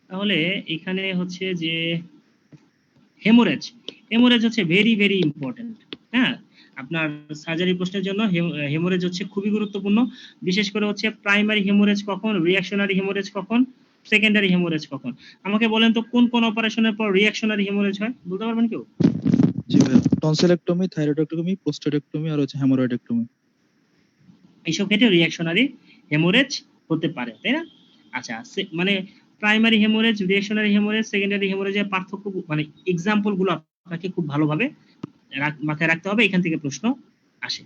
তাহলে এখানে হচ্ছে যে হেমোরেজ হচ্ছে ভেরি ভেরি ইম্পর্টেন্ট। হ্যাঁ, আপনার সার্জারি প্রশ্নের জন্য হেমোরেজ হচ্ছে খুবই গুরুত্বপূর্ণ। বিশেষ করে হচ্ছে প্রাইমারি হেমোরেজ কখন, রিঅ্যাকশনারি হেমোরেজ কখন, সেকেন্ডারি হেমোরেজ কখন। আমাকে বলেন তো কোন কোন অপারেশনের পর রিঅ্যাকশনারি হেমোরেজ হয়, বলতে পারবেন কেউ? জি ভাই, টনসিলেক্টমি, থাইরয়েডেক্টমি, প্রোস্টেটেক্টমি আর হচ্ছে হেমোরয়েডেক্টমি। এইসব ক্ষেত্রে রিঅ্যাকশনারি হেমোরেজ হতে পারে, তাই না? আচ্ছা, মানে primary haemorrhage, reactionary haemorrhage, secondary হেমোরেজের পার্থক্য মানে এক্সাম্পল গুলো আপনাকে খুব ভালোভাবে মাথায় রাখতে হবে, এখান থেকে প্রশ্ন আসে।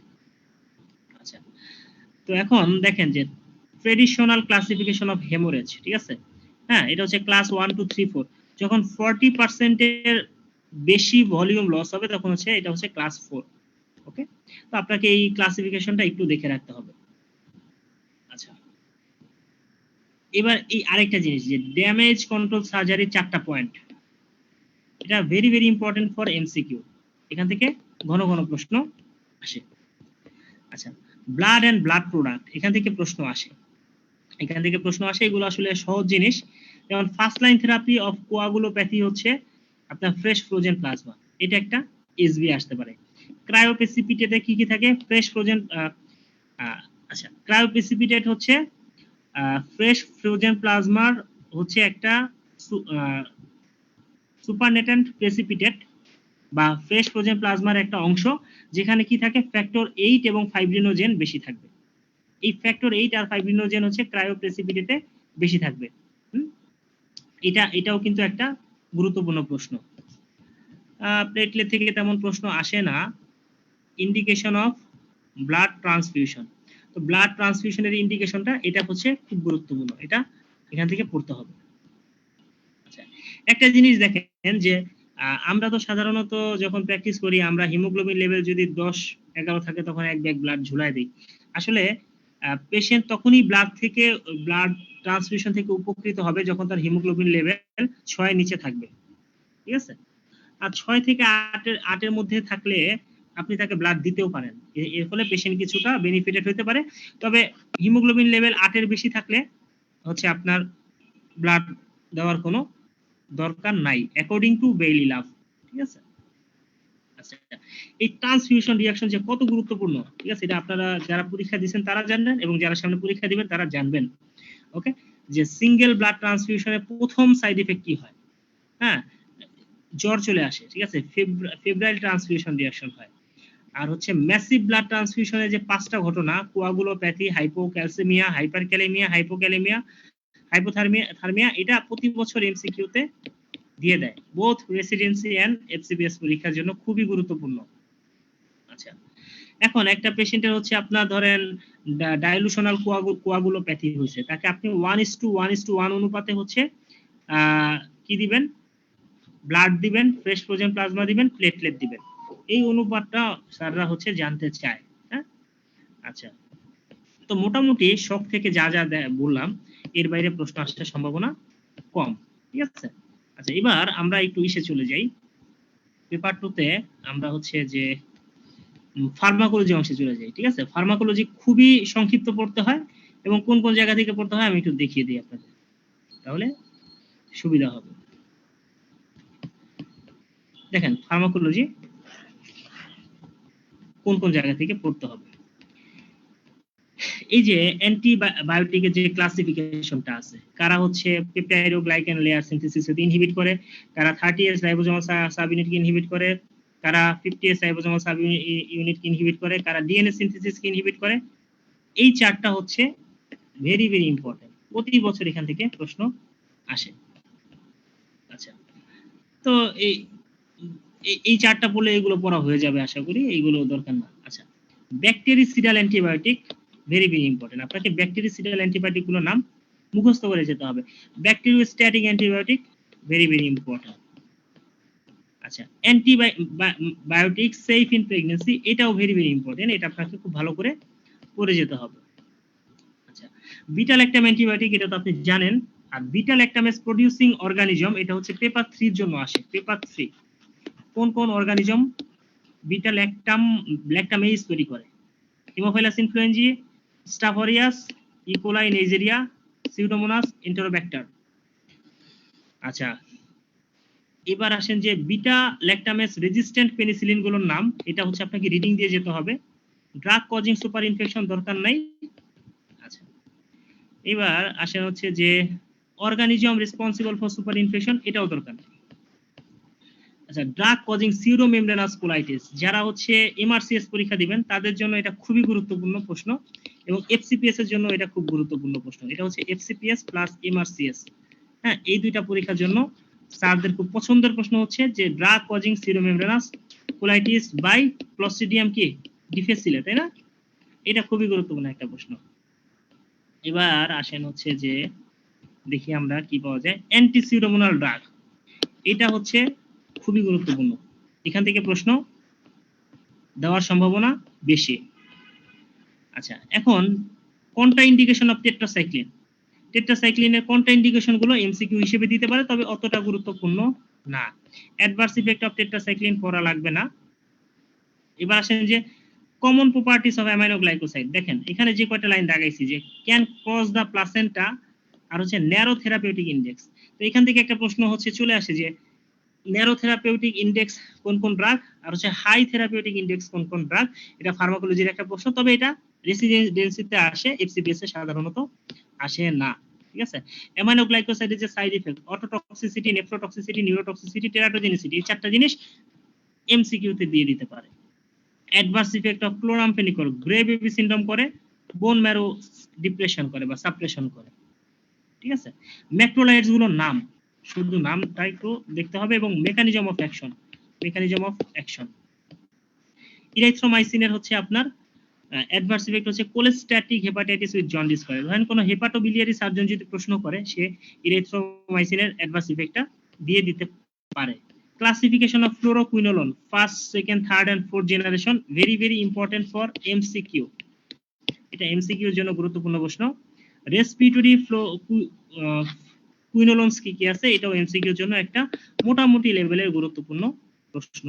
আচ্ছা, তো এখন দেখেন যে ট্রেডিশনাল ক্লাসিফিকেশন অফ হেমোরেজ, ঠিক আছে? হ্যাঁ, এটা হচ্ছে ক্লাস 1 2 3 4। যখন 40% এর বেশি ভলিউম লস হবে তখন হচ্ছে এটা হচ্ছে ক্লাস 4। ওকে, তো আপনাকে এই ক্লাসিফিকেশনটা একটু দেখে রাখতে হবে। আচ্ছা, এবার এই আরেকটা জিনিস যে ড্যামেজ কন্ট্রোল সার্জারি 4টা পয়েন্ট, এটা very very important for MCQ, এখান থেকে ঘন ঘন প্রশ্ন আসে। আচ্ছা, ব্লাড এন্ড ব্লাড প্রোডাক্ট, এখান থেকে প্রশ্ন আসে। এগুলো আসলে সহজ জিনিস। যেমন first line therapy of coagulopathy হচ্ছে আপনার ফ্রেশ ফ্রোজেন প্লাজমা, এটা একটা এসবি আসতে পারে। ক্রায়োপ্রেসিপিটেটে কি কি থাকে, ফ্রেশ ফ্রোজেন, আচ্ছা ক্রায়োপ্রেসিপিটেট হচ্ছে ফ্রেশ ফ্রোজেন প্লাজমার হচ্ছে একটা সুপারনেটেন্ট প্রেসিপিটেট বা ফ্রেশ ফ্রোজেন প্লাজমার একটা অংশ, যেখানে কি থাকে ফ্যাক্টর 8 এবং ফাইব্রিনোজেন বেশি থাকবে। এই ফ্যাক্টর 8 আর ফাইব্রিনোজেন হচ্ছে ক্রায়োপ্রেসিপিটেটে বেশি থাকবে। এটাও কিন্তু একটা গুরুত্বপূর্ণ প্রশ্ন। প্লেটলেট থেকে তেমন প্রশ্ন আসে না। ইন্ডিকেশন অফ ব্লাড ট্রান্সফিউশন, তো ব্লাড ট্রান্সফিউশনের ইন্ডিকেশনটা এটা হচ্ছে খুব গুরুত্বপূর্ণ, এটা এখান থেকে পড়তে হবে। আচ্ছা, একটা জিনিস দেখেন যে আমরা তো সাধারণত যখন প্র্যাকটিস করি আমরা হিমোগ্লোবিন লেভেল যদি 10-11 থাকে তখন এক ব্যাগ ব্লাড ঝুলায় দিই। আসলে পেশেন্ট তখনই ব্লাড ট্রান্সফিউশন থেকে উপকৃত হবে যখন তার হিমোগ্লোবিন লেভেল 6 নিচে থাকবে। ঠিক আছে, আর 6 থেকে 8 মধ্যে থাকলে আপনি তাকে ব্লাড দিতেও পারেন, এর ফলে পেশেন্ট কিছুটা বেনিফিটেড হতে পারে। তবে হিমোগ্লোবিন লেভেল 8 বেশি থাকলে হচ্ছে আপনার ব্লাড দেওয়ার কোনো দরকার নাই, অ্যাকর্ডিং টু বেইলি লাভ। ঠিক আছে, আচ্ছা, এই ট্রান্সফিউশন রিঅ্যাকশন যে কত গুরুত্বপূর্ণ, ঠিক আছে, এটা আপনারা যারা পরীক্ষা দিবেন তারা জানবেন এবং যারা সামনে পরীক্ষা দিবেন তারা জানবেন। ওকে, যে সিঙ্গেল ব্লাড ট্রান্সফিউশনের প্রথম সাইড ইফেক্ট কি হয়? হ্যাঁ, জ্বর চলে আসে, ঠিক আছে, ফেব্রাইল ট্রান্সফিউশন রিঅ্যাকশন হয়। আর হচ্ছে ম্যাসিভ ব্লাড ট্রান্সফিউশনের যে 5টা ঘটনা, coagulopathy, hypocalcaemia, hyperkalaemia, hypokalaemia, hypothermia, এটা প্রতি বছর এমসিকিউতে দিয়ে দেয়, বোথ রেসিডেন্সি এন্ড এফসিপিএস পরীক্ষার জন্য খুবই গুরুত্বপূর্ণ। আচ্ছা, এখন একটা পেশেন্টের হচ্ছে আপনার ধরেন ডাইলুশনাল কোয়াগুলোপ্যাথি হয়েছে, তাকে আপনি 1:1:1 অনুপাতে হচ্ছে কি দিবেন, ব্লাড দিবেন, ফ্রেশ ফ্রোজেন প্লাজমা দিবেন, প্লেটলেট দিবেন। এই অনুপাতটা স্যাররা হচ্ছে জানতে চায়। হ্যাঁ, আচ্ছা, তো মোটামুটি শখ থেকে যা যা বললাম এর বাইরে প্রশ্ন আসার সম্ভাবনা কম, ঠিক আছে। আচ্ছা, এবার আমরা একটু ইসে চলে যাই, পেপার 2 তে আমরা হচ্ছে যে ফার্মাকোলজি অংশে চলে যাই, ঠিক আছে। ফার্মাকোলজি খুবই সংক্ষিপ্ত পড়তে হয় এবং কোন কোন জায়গা থেকে পড়তে হয় আমি একটু দেখিয়ে দিই আপনাদের, তাহলে সুবিধা হবে। দেখেন ফার্মাকোলজি কোন কোন জায়গা থেকে পড়তে হবে। এই যে অ্যান্টিবায়োটিকের যে ক্লাসিফিকেশনটা আছে, কারা হচ্ছে পেপটাইডোগ্লাইকান লেয়ার সিনথেসিস ইনহিবিট করে, কারা 30S রাইবোজোমাল সাব ইউনিটকে ইনহিবিট করে, কারা 50S রাইবোজোমাল সাব ইউনিটকে ইনহিবিট করে, কারা ডিএনএ সিনথেসিসকে ইনহিবিট করে। এই চারটা হচ্ছে ভেরি ভেরি ইম্পর্টেন্ট, প্রতি বছর এখান থেকে প্রশ্ন আসে। আচ্ছা, তো এই চারটা পড়লে এগুলো পড়া হয়ে যাবে আশা করি, এইগুলো দরকার না। আচ্ছা, ব্যাকটেরিসিডাল অ্যান্টিবায়োটিক ভেরি ভেরি ইম্পর্টেন্ট, আপনাকে ব্যাকটেরিসিডাল অ্যান্টিবায়োটিক গুলোর নাম মুখস্থ করে যেতে হবে। ব্যাকটেরিওস্ট্যাটিক অ্যান্টিবায়োটিক ভেরি ভেরি ইম্পর্টেন্ট। আচ্ছা, অ্যান্টিবায়োটিক সেফ ইন প্রেগন্যান্সি, এটাও ভেরি ভেরি ইম্পর্টেন্ট, এটা আপনাকে খুব ভালো করে পড়ে যেতে হবে। আচ্ছা, বিটা ল্যাকটাম অ্যান্টিবায়োটিক, এটা তো আপনি জানেন। আর বিটা ল্যাকটামেজ প্রোডিউসিং অর্গানিজম, এটা হচ্ছে পেপার 3 এর জন্য আসে। পেপার 3 কোন কোন অর্গানিজম বিটা ল্যাকটামেজ তৈরি করে? Haemophilus influenzae, Staph aureus, E coli, Neisseria, Pseudomonas, Enterobacter. আচ্ছা, এবার আসেন যে বিটা ল্যাকটামেজ রেজিস্ট্যান্ট পেনিসিলিন গুলোর নাম, এটা হচ্ছে আপনাকে রিডিং দিয়ে যেতে হবে। ড্রাগ কজিং সুপার ইনফেকশন দরকার নাই। আচ্ছা, এবার আসেন হচ্ছে যে organism responsible for super infection, এটাও দরকার নেই। আচ্ছা, ড্রাগ কজিং সিউডোমেমব্রেনাস কোলাইটিস, যারা হচ্ছে এমআরসিএস পরীক্ষা দিবেন তাদের জন্য এটা খুবই গুরুত্বপূর্ণ প্রশ্ন, এবং এফসিপিএস এর জন্য এটা খুব গুরুত্বপূর্ণ প্রশ্ন। এটা হচ্ছে এফসিপিএস প্লাস এমআরসিএস। হ্যাঁ, এই দুইটা পরীক্ষার জন্য স্যারদের খুব পছন্দের প্রশ্ন হচ্ছে যে drug causing pseudomembranous colitis by Clostridium কি ডিফিসিলে, তাই না? এটা খুবই গুরুত্বপূর্ণ একটা প্রশ্ন। এবার আসেন হচ্ছে যে দেখি আমরা কি পাওয়া যায়। অ্যান্টিসিউডোমোনাল ড্রাগ, এটা হচ্ছে খুবই গুরুত্বপূর্ণ, এখান থেকে প্রশ্ন দেওয়ার সম্ভাবনা বেশি। আচ্ছা, এখন কন্ট্রা ইন্ডিকেশন অফ টেট্রাসাইক্লিন, টেট্রাসাইক্লিনের কন্ট্রা ইন্ডিকেশন গুলো এমসিকিউ হিসেবে দিতে পারে, তবে অতটা গুরুত্বপূর্ণ না। অ্যাডভার্স ইফেক্ট অফ টেট্রাসাইক্লিন পড়া লাগবে না। এবার আসেন যে কমন প্রপার্টিস অফ অ্যামাইনোগ্লাইকোসাইড, দেখেন এখানে যে কয়টা লাইন দাগাইছি যে ক্যান ক্রস দ্য প্লাসেন্টা আর হচ্ছে ন্যারো থেরাপিউটিক ইনডেক্স। তো এখান থেকে একটা প্রশ্ন হচ্ছে চলে আসে যে ন্যারো থেরাপিউটিক ইনডেক্স কোন কোন ড্রাগ, আর হচ্ছে হাই থেরাপিউটিক ইনডেক্স কোন কোন ড্রাগ। এটা ফার্মাকোলজির একটা প্রশ্ন, তবে এটা রেসিডেন্সিতে আসে, এফসিপিএস এ সাধারণত আসে না, ঠিক আছে। অ্যামাইনোগ্লাইকোসাইডের যে side effect, ototoxicity, nephrotoxicity, neurotoxicity, teratogenicity, এই চারটা জিনিস এমসিকিউ তে দিয়ে দিতে পারে। Adverse effect of chloramphenicol, grey baby syndrome করে, বোন ম্যারো ডিপ্রেশন করে বা সাপ্রেশন করে, ঠিক আছে। ম্যাক্রোলাইডস গুলোর নাম, শুধু নামটা একটু দেখতে হবে, এবং mechanism of action, mechanism of action. ইরাইথ্রোমাইসিনের হচ্ছে আপনার অ্যাডভার্স ইফেক্ট হচ্ছে কোলেস্ট্যাটিক হেপাটাইটিস উইথ জন্ডিস করে। ধরেন কোনো হেপাটোবিলিয়ারি সার্জন যদি প্রশ্ন করে, সে ইরাইথ্রোমাইসিনের অ্যাডভার্স ইফেক্টটা দিয়ে দিতে পারে। Classification of fluoroquinolone, first, second, third and fourth generation, very very important for MCQ, এটা এমসিকিউ এর জন্য গুরুত্বপূর্ণ প্রশ্ন। রেসপিরেটরি কুইনোলনস কি কি আছে, এটাও এমসিকিউ এর জন্য একটা মোটামুটি লেভেলের গুরুত্বপূর্ণ প্রশ্ন।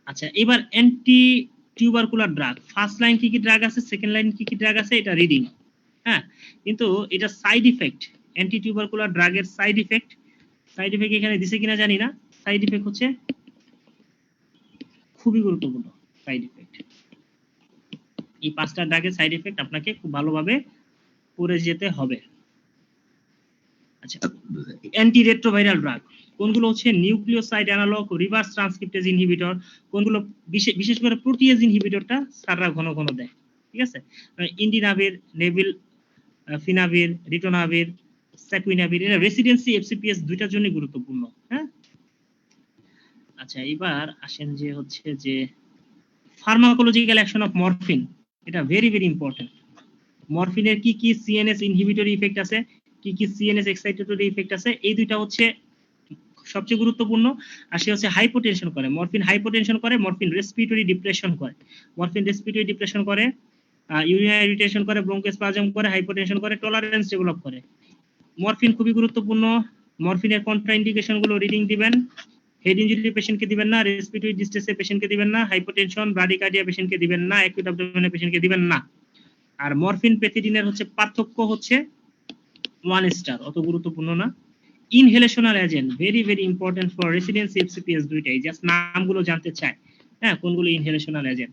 আচ্ছা, এবার anti tubercular drug, first line কি কি ড্রাগ আছে, সেকেন্ড লাইন কি কি ড্রাগ আছে, এটা রিডিং। হ্যাঁ, কিন্তু এটা সাইড ইফেক্ট, অ্যান্টি টিউবারকুলার ড্রাগের সাইড ইফেক্ট এখানে দিছে কিনা জানি না। সাইড ইফেক্ট হচ্ছে খুবই গুরুত্বপূর্ণ সাইড ইফেক্ট। এই 5টা ড্রাগের সাইড ইফেক্ট আপনাকে খুব ভালোভাবে পড়ে যেতে হবে। আচ্ছা, অ্যান্টি রেট্রোভাইরাল ড্রাগ কোনগুলো হচ্ছে nucleoside analogue, reverse transcriptase inhibitor, কোনগুলো বিশেষ করে প্রোটিয়েজ ইনহিবিটরটা স্যাররা ঘন ঘন দেয়, ঠিক আছে। ইন্ডিনাভির, নেভিল ফিনাভির, রিটোনাভির, স্যাকুইনাভির, এটা রেসিডেন্সি এফসিপিএস দুইটার জন্য গুরুত্বপূর্ণ। হ্যাঁ, আচ্ছা এবার আসেন যে হচ্ছে যে ফার্মাকোলজিক্যাল অ্যাকশন অফ মরফিন, এটা ভেরি ভেরি ইম্পর্টেন্ট। মরফিনের কি কি সিএনএস ইনহিবিটরি ইফেক্ট আছে, কি কি সিএনএস এক্সাইটেটরি ইফেক্ট আছে, এই দুইটা হচ্ছে সবচেয়ে গুরুত্বপূর্ণ। আর সে হচ্ছে হাইপোটেনশন করে, মরফিন হাইপোটেনশন করে, মরফিন রেসপিরেটরি ডিপ্রেশন করে, মরফিন রেসপিরেটরি ডিপ্রেশন করে, ইউরিনারি ইরিটেশন করে, ব্রঙ্কোস্পাজম করে, হাইপোটেনশন করে, টলারেন্স ডেভেলপ করে। মরফিন খুবই গুরুত্বপূর্ণ। মরফিনের কন্ট্রাইন্ডিকেশন গুলো রিডিং দিবেন। হেড ইনজুরি পেশেন্টকে দিবেন না, রেসপিরেটরি ডিস্ট্রেসের পেশেন্টকে দিবেন না, হাইপোটেনশন ব্রাডিকার্ডিয়া পেশেন্টকে দিবেন না, অ্যাকিউট অ্যাবডোমিনাল পেশেন্টকে দিবেন না। আর মরফিন প্যাথিডিনের হচ্ছে পার্থক্য হচ্ছে 1 স্টার, অত গুরুত্বপূর্ণ না। Inhalational agent very very important for residency FCPS দুইটাই, জাস্ট নামগুলো জানতে চাই, হ্যাঁ কোনগুলো ইনহেলেশনাল এজেন্ট।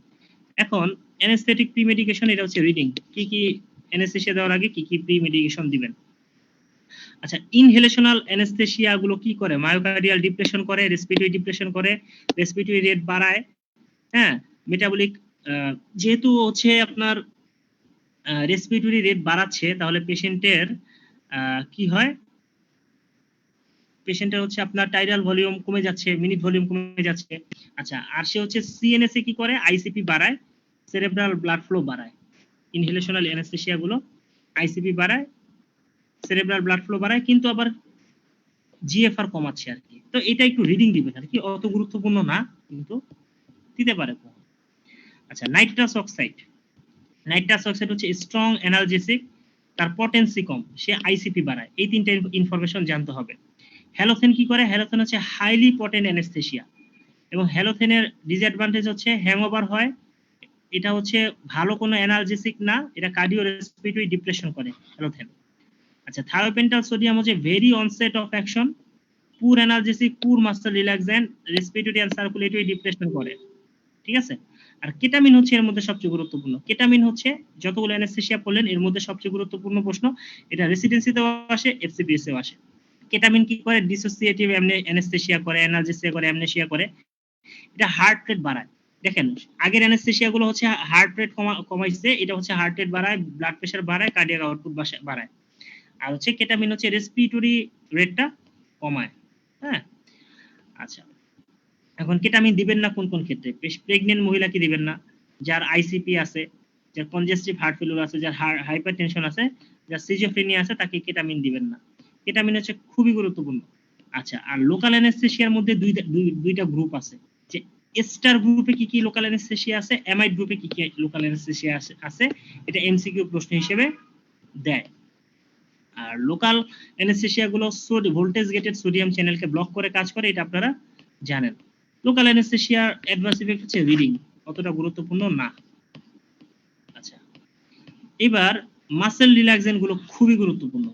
এখন অ্যানেস্থেটিক প্রি মেডিকেশন, এটা হচ্ছে রিডিং, কি কি অ্যানেস্থেসিয়া দেওয়ার আগে কি কি প্রি মেডিকেশন দিবেন। আচ্ছা ইনহেলেশনাল অ্যানেস্থেসিয়া গুলো কি করে, মায়োকার্ডিয়াল ডিপ্রেশন করে, রেসপিরেটরি ডিপ্রেশন করে, রেসপিরেটরি রেট বাড়ায়, হ্যাঁ মেটাবলিক, যেহেতু হচ্ছে আপনার রেসপিরেটরি রেট বাড়াচ্ছে, তাহলে পেশেন্টের কি হয়, পেশেন্টের হচ্ছে আপনার টাইডাল ভলিউম কমে যাচ্ছে, মিনিট ভলিউম কমে যাচ্ছে। আচ্ছা আর সে হচ্ছে সিএনএস এ কি করে, আইসিপি বাড়ায়, সেরেব্রাল ব্লাড ফ্লো বাড়ায়। ইনহেলেশনাল অ্যানেস্থেসিয়া গুলো আইসিপি বাড়ায়, সেরেব্রাল ব্লাড ফ্লো বাড়ায়, কিন্তু আবার জিএফআর কমাচ্ছে আর কি। তো এটা একটু রিডিং দিবেন আর কি, অত গুরুত্বপূর্ণ না কিন্তু দিতে পারে। আচ্ছা নাইট্রাস অক্সাইড, নাইট্রাস অক্সাইড হচ্ছে স্ট্রং অ্যানালজেসিক, তার পটেন্সি কম, সে আইসিপি বাড়ায়। এই তিনটা ইনফরমেশন জানতে হবে। হ্যালোথেন কি করে, হ্যালোথেন হচ্ছে হাইলি পটেন্ট অ্যানেস্থেসিয়া, এবং হ্যালোথেনের ডিসঅ্যাডভান্টেজ হচ্ছে হ্যাংওভার হয়, এটা হচ্ছে ভালো কোনো অ্যানালজেসিক না, এটা কার্ডিও রেসপিরেটরি ডিপ্রেশন করে হ্যালোথেন। আচ্ছা থায়োপেন্টাল সোডিয়াম হচ্ছে very onset of action, poor analgesic, poor muscle relaxant, respiratory and circulatory depression করে, ঠিক আছে। আর কেটামিন হচ্ছে এর মধ্যে সবচেয়ে গুরুত্বপূর্ণ। কেটামিন হচ্ছে যতগুলো অ্যানেস্থেসিয়া পড়লেন এর মধ্যে সবচেয়ে গুরুত্বপূর্ণ প্রশ্ন, এটা রেসিডেন্সিতেও আসে, এফসিপিএস এও আসে। কেটামিন কি করে, ডিসোসিয়েটিভ অ্যানেস্থেসিয়া করে, অ্যানালজেসিয়া করে, অ্যামনেসিয়া করে, এটা হার্ট রেট বাড়ায়। দেখেন আগের অ্যানেস্থেসিয়া গুলো হচ্ছে হার্ট রেট কমাইছে, এটা হচ্ছে হার্ট রেট বাড়ায়, ব্লাড প্রেশার বাড়ায়, কার্ডিয়াক আউটপুট বাড়ায়। আর হচ্ছে কেটামিন হচ্ছে রেসপিরেটরি রেটটা কমায়। হ্যাঁ আচ্ছা এখন কেটামিন দিবেন না কোন কোন ক্ষেত্রে, প্রেগনেন্ট মহিলাকে দিবেন না, যার আইসিপি আছে, যার কনজেস্টিভ হার্ট ফেলিউর আছে, যার হাইপারটেনশন আছে, যার সিজোফ্রেনিয়া আছে, তাকে কেটামিন দিবেন না। কেটামিন হচ্ছে খুবই গুরুত্বপূর্ণ। আচ্ছা আর লোকাল অ্যানেস্থেসিয়ার মধ্যে দুইটা গ্রুপ আছে, যে স্টার গ্রুপে কি কি লোকাল অ্যানেস্থেসিয়া আছে, এমাইড গ্রুপে কি কি লোকাল অ্যানেস্থেসিয়া আছে, এটা এমসিকিউ প্রশ্ন হিসেবে দেয়। আর লোকাল অ্যানেস্থেসিয়া গুলো ভোল্টেজ গেটেড সোডিয়াম চ্যানেলকে ব্লক করে কাজ করে, এটা আপনারা জানেন। লোকাল অ্যানেস্থেসিয়ার অ্যাডভার্স ইফেক্ট হচ্ছে রিডিং, অতটা গুরুত্বপূর্ণ না। আচ্ছা এবার মাসেল রিল্যাক্সেন্ট গুলো খুবই গুরুত্বপূর্ণ।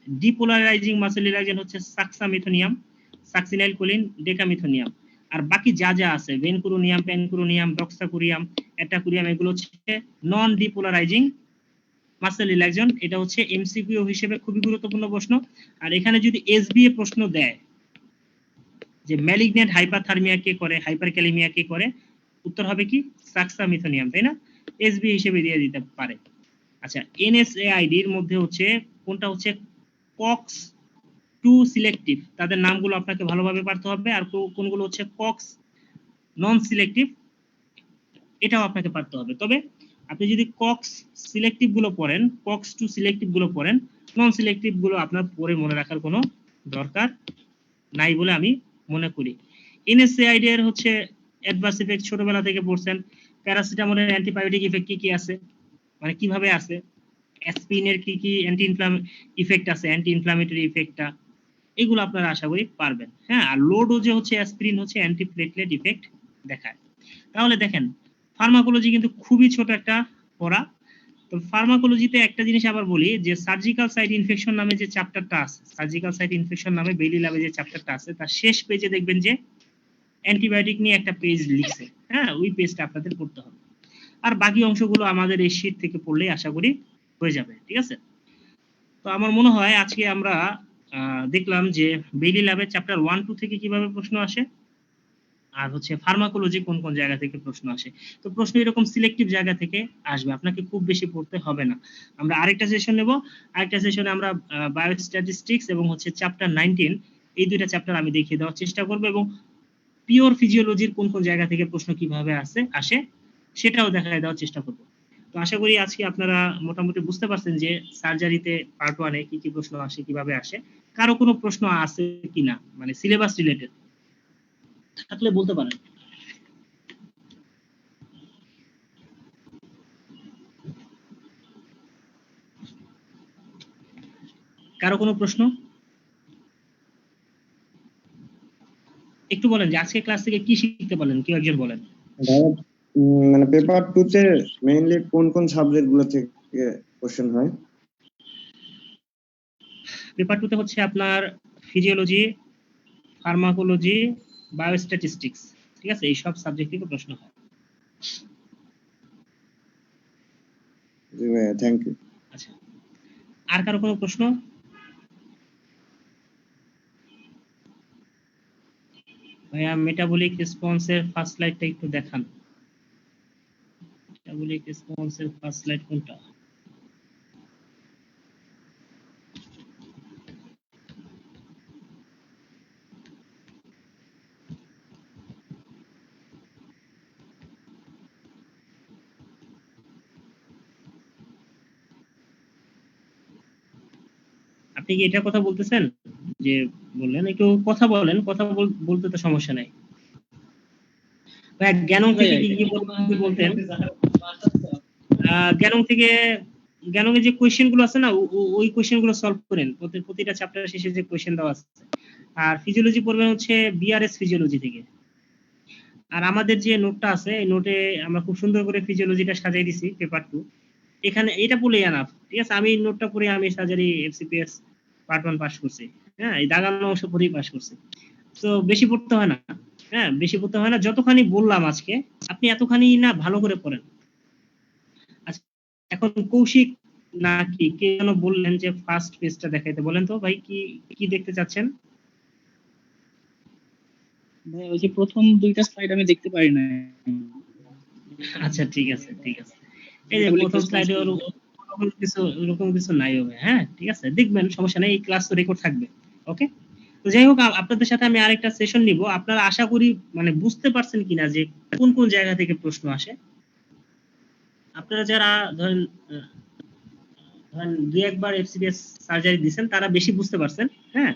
ডিপোলারাইজিং মাসেল রিল্যাক্সেন্ট হচ্ছে সাক্সামিথোনিয়াম, সাক্সিনাইলকোলিন, ডেকামিথোনিয়াম। আর বাকি যা যা আছে ভেনকুরোনিয়াম, প্যানকুরোনিয়াম, ডক্সাকুরিয়াম, অ্যাটাকুরিয়াম, এগুলো হচ্ছে নন ডিপোলারাইজিং মাসেল রিল্যাক্সেন্ট। এটা হচ্ছে এমসিকিউ হিসেবে খুবই গুরুত্বপূর্ণ প্রশ্ন। আর এখানে যদি এসবিএ প্রশ্ন দেয় যে ম্যালিগন্যান্ট হাইপারথার্মিয়া কে করে, হাইপারক্যালেমিয়া কে করে, উত্তর হবে কি সাক্সামিথোনিয়াম, তাই না, এসবি হিসেবে দিয়ে দিতে পারে। আচ্ছা এনএসএআইডি এর মধ্যে হচ্ছে কোনটা হচ্ছে কক্স 2 সিলেক্টিভ, তাদের নামগুলো আপনাকে ভালোভাবে পারতে হবে। আর কোনগুলো হচ্ছে কক্স নন সিলেক্টিভ, এটাও আপনাকে পারতে হবে। তবে আপনি যদি কক্স সিলেক্টিভ গুলো পড়েন, কক্স 2 সিলেক্টিভ গুলো পড়েন, নন সিলেক্টিভ গুলো আপনার পড়ে মনে রাখার কোনো দরকার নাই বলে আমি মনে করি। এনএসএআইডি এর হচ্ছে অ্যাডভার্স ইফেক্ট ছোটবেলা থেকে পড়ছেন। প্যারাসিটামলের অ্যান্টিবায়োটিক ইফেক্ট কি কি আছে, মানে কিভাবে আছে, অ্যাসপিরিনের কি কি অ্যান্টি ইফেক্ট আছে, অ্যান্টি ইনফ্লামেটরি ইফেক্টটা, এগুলো আপনারা আশা করি পারবেন। হ্যাঁ আর লো ডোজে হচ্ছে অ্যাসপিরিন হচ্ছে অ্যান্টি প্লেটলেট ইফেক্ট দেখায়। তাহলে দেখেন ফার্মাকোলজি কিন্তু খুবই ছোট একটা পড়া। তো ফার্মাকোলজিতে একটা জিনিস আবার বলি, যে সার্জিক্যাল সাইট ইনফেকশন নামে যে চ্যাপ্টারটা আছে, সার্জিক্যাল সাইট ইনফেকশন নামে বেইলি ল্যাবে যে চ্যাপ্টারটা আছে, তার শেষ পেজে দেখবেন যে অ্যান্টিবায়োটিক নিয়ে একটা পেজ লিখছে। হ্যাঁ ওই পেজটা আপনাদের পড়তে হবে। আর বাকি অংশগুলো আমাদের এই শীট থেকে পড়লেই আশা করি হয়ে যাবে, ঠিক আছে। তো আমার মনে হয় আজকে আমরা দেখলাম যে বেইলি ল্যাবের চ্যাপ্টার 1-2 থেকে কিভাবে প্রশ্ন আসে, আর হচ্ছে ফার্মাকোলজি কোন কোন জায়গা থেকে প্রশ্ন আসে। তো প্রশ্ন এরকম সিলেক্টিভ জায়গা থেকে আসবে, আপনাকে খুব বেশি পড়তে হবে না। আমরা আরেকটা সেশন নেব, আরেকটা সেশনে আমরা বায়োস্ট্যাটিস্টিক্স এবং হচ্ছে চ্যাপ্টার 19 এই দুইটা চ্যাপ্টার আমি দেখিয়ে দেওয়ার চেষ্টা করব, এবং পিওর ফিজিওলজির কোন কোন জায়গা থেকে প্রশ্ন কিভাবে আসে সেটাও দেখায় দেওয়ার চেষ্টা করব। তো আশা করি আজকে আপনারা মোটামুটি বুঝতে পারছেন যে সার্জারিতে পার্ট 1 এ কি কি প্রশ্ন আসে, কিভাবে আসে। কারো কোনো প্রশ্ন আছে কিনা, মানে সিলেবাস রিলেটেড থাকলে বলতে পারেন। কারো কোনো প্রশ্ন? একটু বলেন যে আজকে ক্লাস থেকে কি শিখতে পারলেন, কেউ একজন বলেন। মানে পেপার 2 তে মেইনলি কোন কোন সাবজেক্ট গুলো থেকে কোশ্চেন হয়? পেপার 2 তে হচ্ছে আপনার ফিজিওলজি, ফার্মাকোলজি, বায়োস্ট্যাটিস্টিক্স, ঠিক আছে, এই সব সাবজেক্ট থেকে প্রশ্ন হয়। জি ভাইয়া, থ্যাংক ইউ। আচ্ছা, আর কারো কোনো প্রশ্ন? ভাইয়া মেটাবলিক রেসপন্সের ফার্স্ট স্লাইডটা একটু দেখান। মেটাবলিক রেসপন্সের ফার্স্ট স্লাইড কোনটা? আপনি কি এটার কথা বলতেছেন যে বললেন? একটু কথা বলেন, কথা বলতে তো সমস্যা নাই। ভাইয়া জ্ঞানং থেকে কি কি বলতেন? জ্ঞানং থেকে, জ্ঞানং এর যে কোয়েশ্চেন গুলো আছে না, ওই কোয়েশ্চেন গুলো সলভ করেন, প্রতিটা চ্যাপ্টারের শেষে যে কোয়েশ্চেন দেওয়া আছে। আর ফিজিওলজি পড়বেন হচ্ছে বিআরএস ফিজিওলজি থেকে। আর আমাদের যে নোটটা আছে, এই নোটে আমরা খুব সুন্দর করে ফিজিওলজিটা সাজাই দিছি পেপার 2। এখানে এটা পড়লেই এনাফ, ঠিক আছে। আমি নোটটা পড়ে আমি সার্জারি এফসিপিএস পার্ট 1 পাস করছি, হ্যাঁ, এই দাগানো অংশ পড়েই পাস করছি। তো বেশি পড়তে হয় না, হ্যাঁ, বেশি পড়তে হয় না। যতখানি বললাম আজকে আপনি এতখানি না ভালো করে পড়েন। আচ্ছা, এখন কৌশিক নাকি কে যেন বললেন যে ফার্স্ট পেজটা দেখাইতে, বলেন তো ভাই কি কি দেখতে চাচ্ছেন? ভাই ওই যে প্রথম দুইটা স্লাইড আমি দেখতে পারি না। আচ্ছা ঠিক আছে, ঠিক আছে। এই যে প্রথম স্লাইডে ওরকম কিছু নাই হবে, হ্যাঁ ঠিক আছে, দেখবেন, সমস্যা নেই, এই ক্লাস তো রেকর্ড থাকবে। ওকে, তো যাই হোক, আপনাদের সাথে আমি আরেকটা সেশন নিব। আপনারা আশা করি মানে বুঝতে পারছেন কিনা যে কোন কোন জায়গা থেকে প্রশ্ন আসে। আপনারা যারা ধরেন দুই একবার এফসিপিএস সার্জারি দিয়েছেন তারা বেশি বুঝতে পারছেন, হ্যাঁ,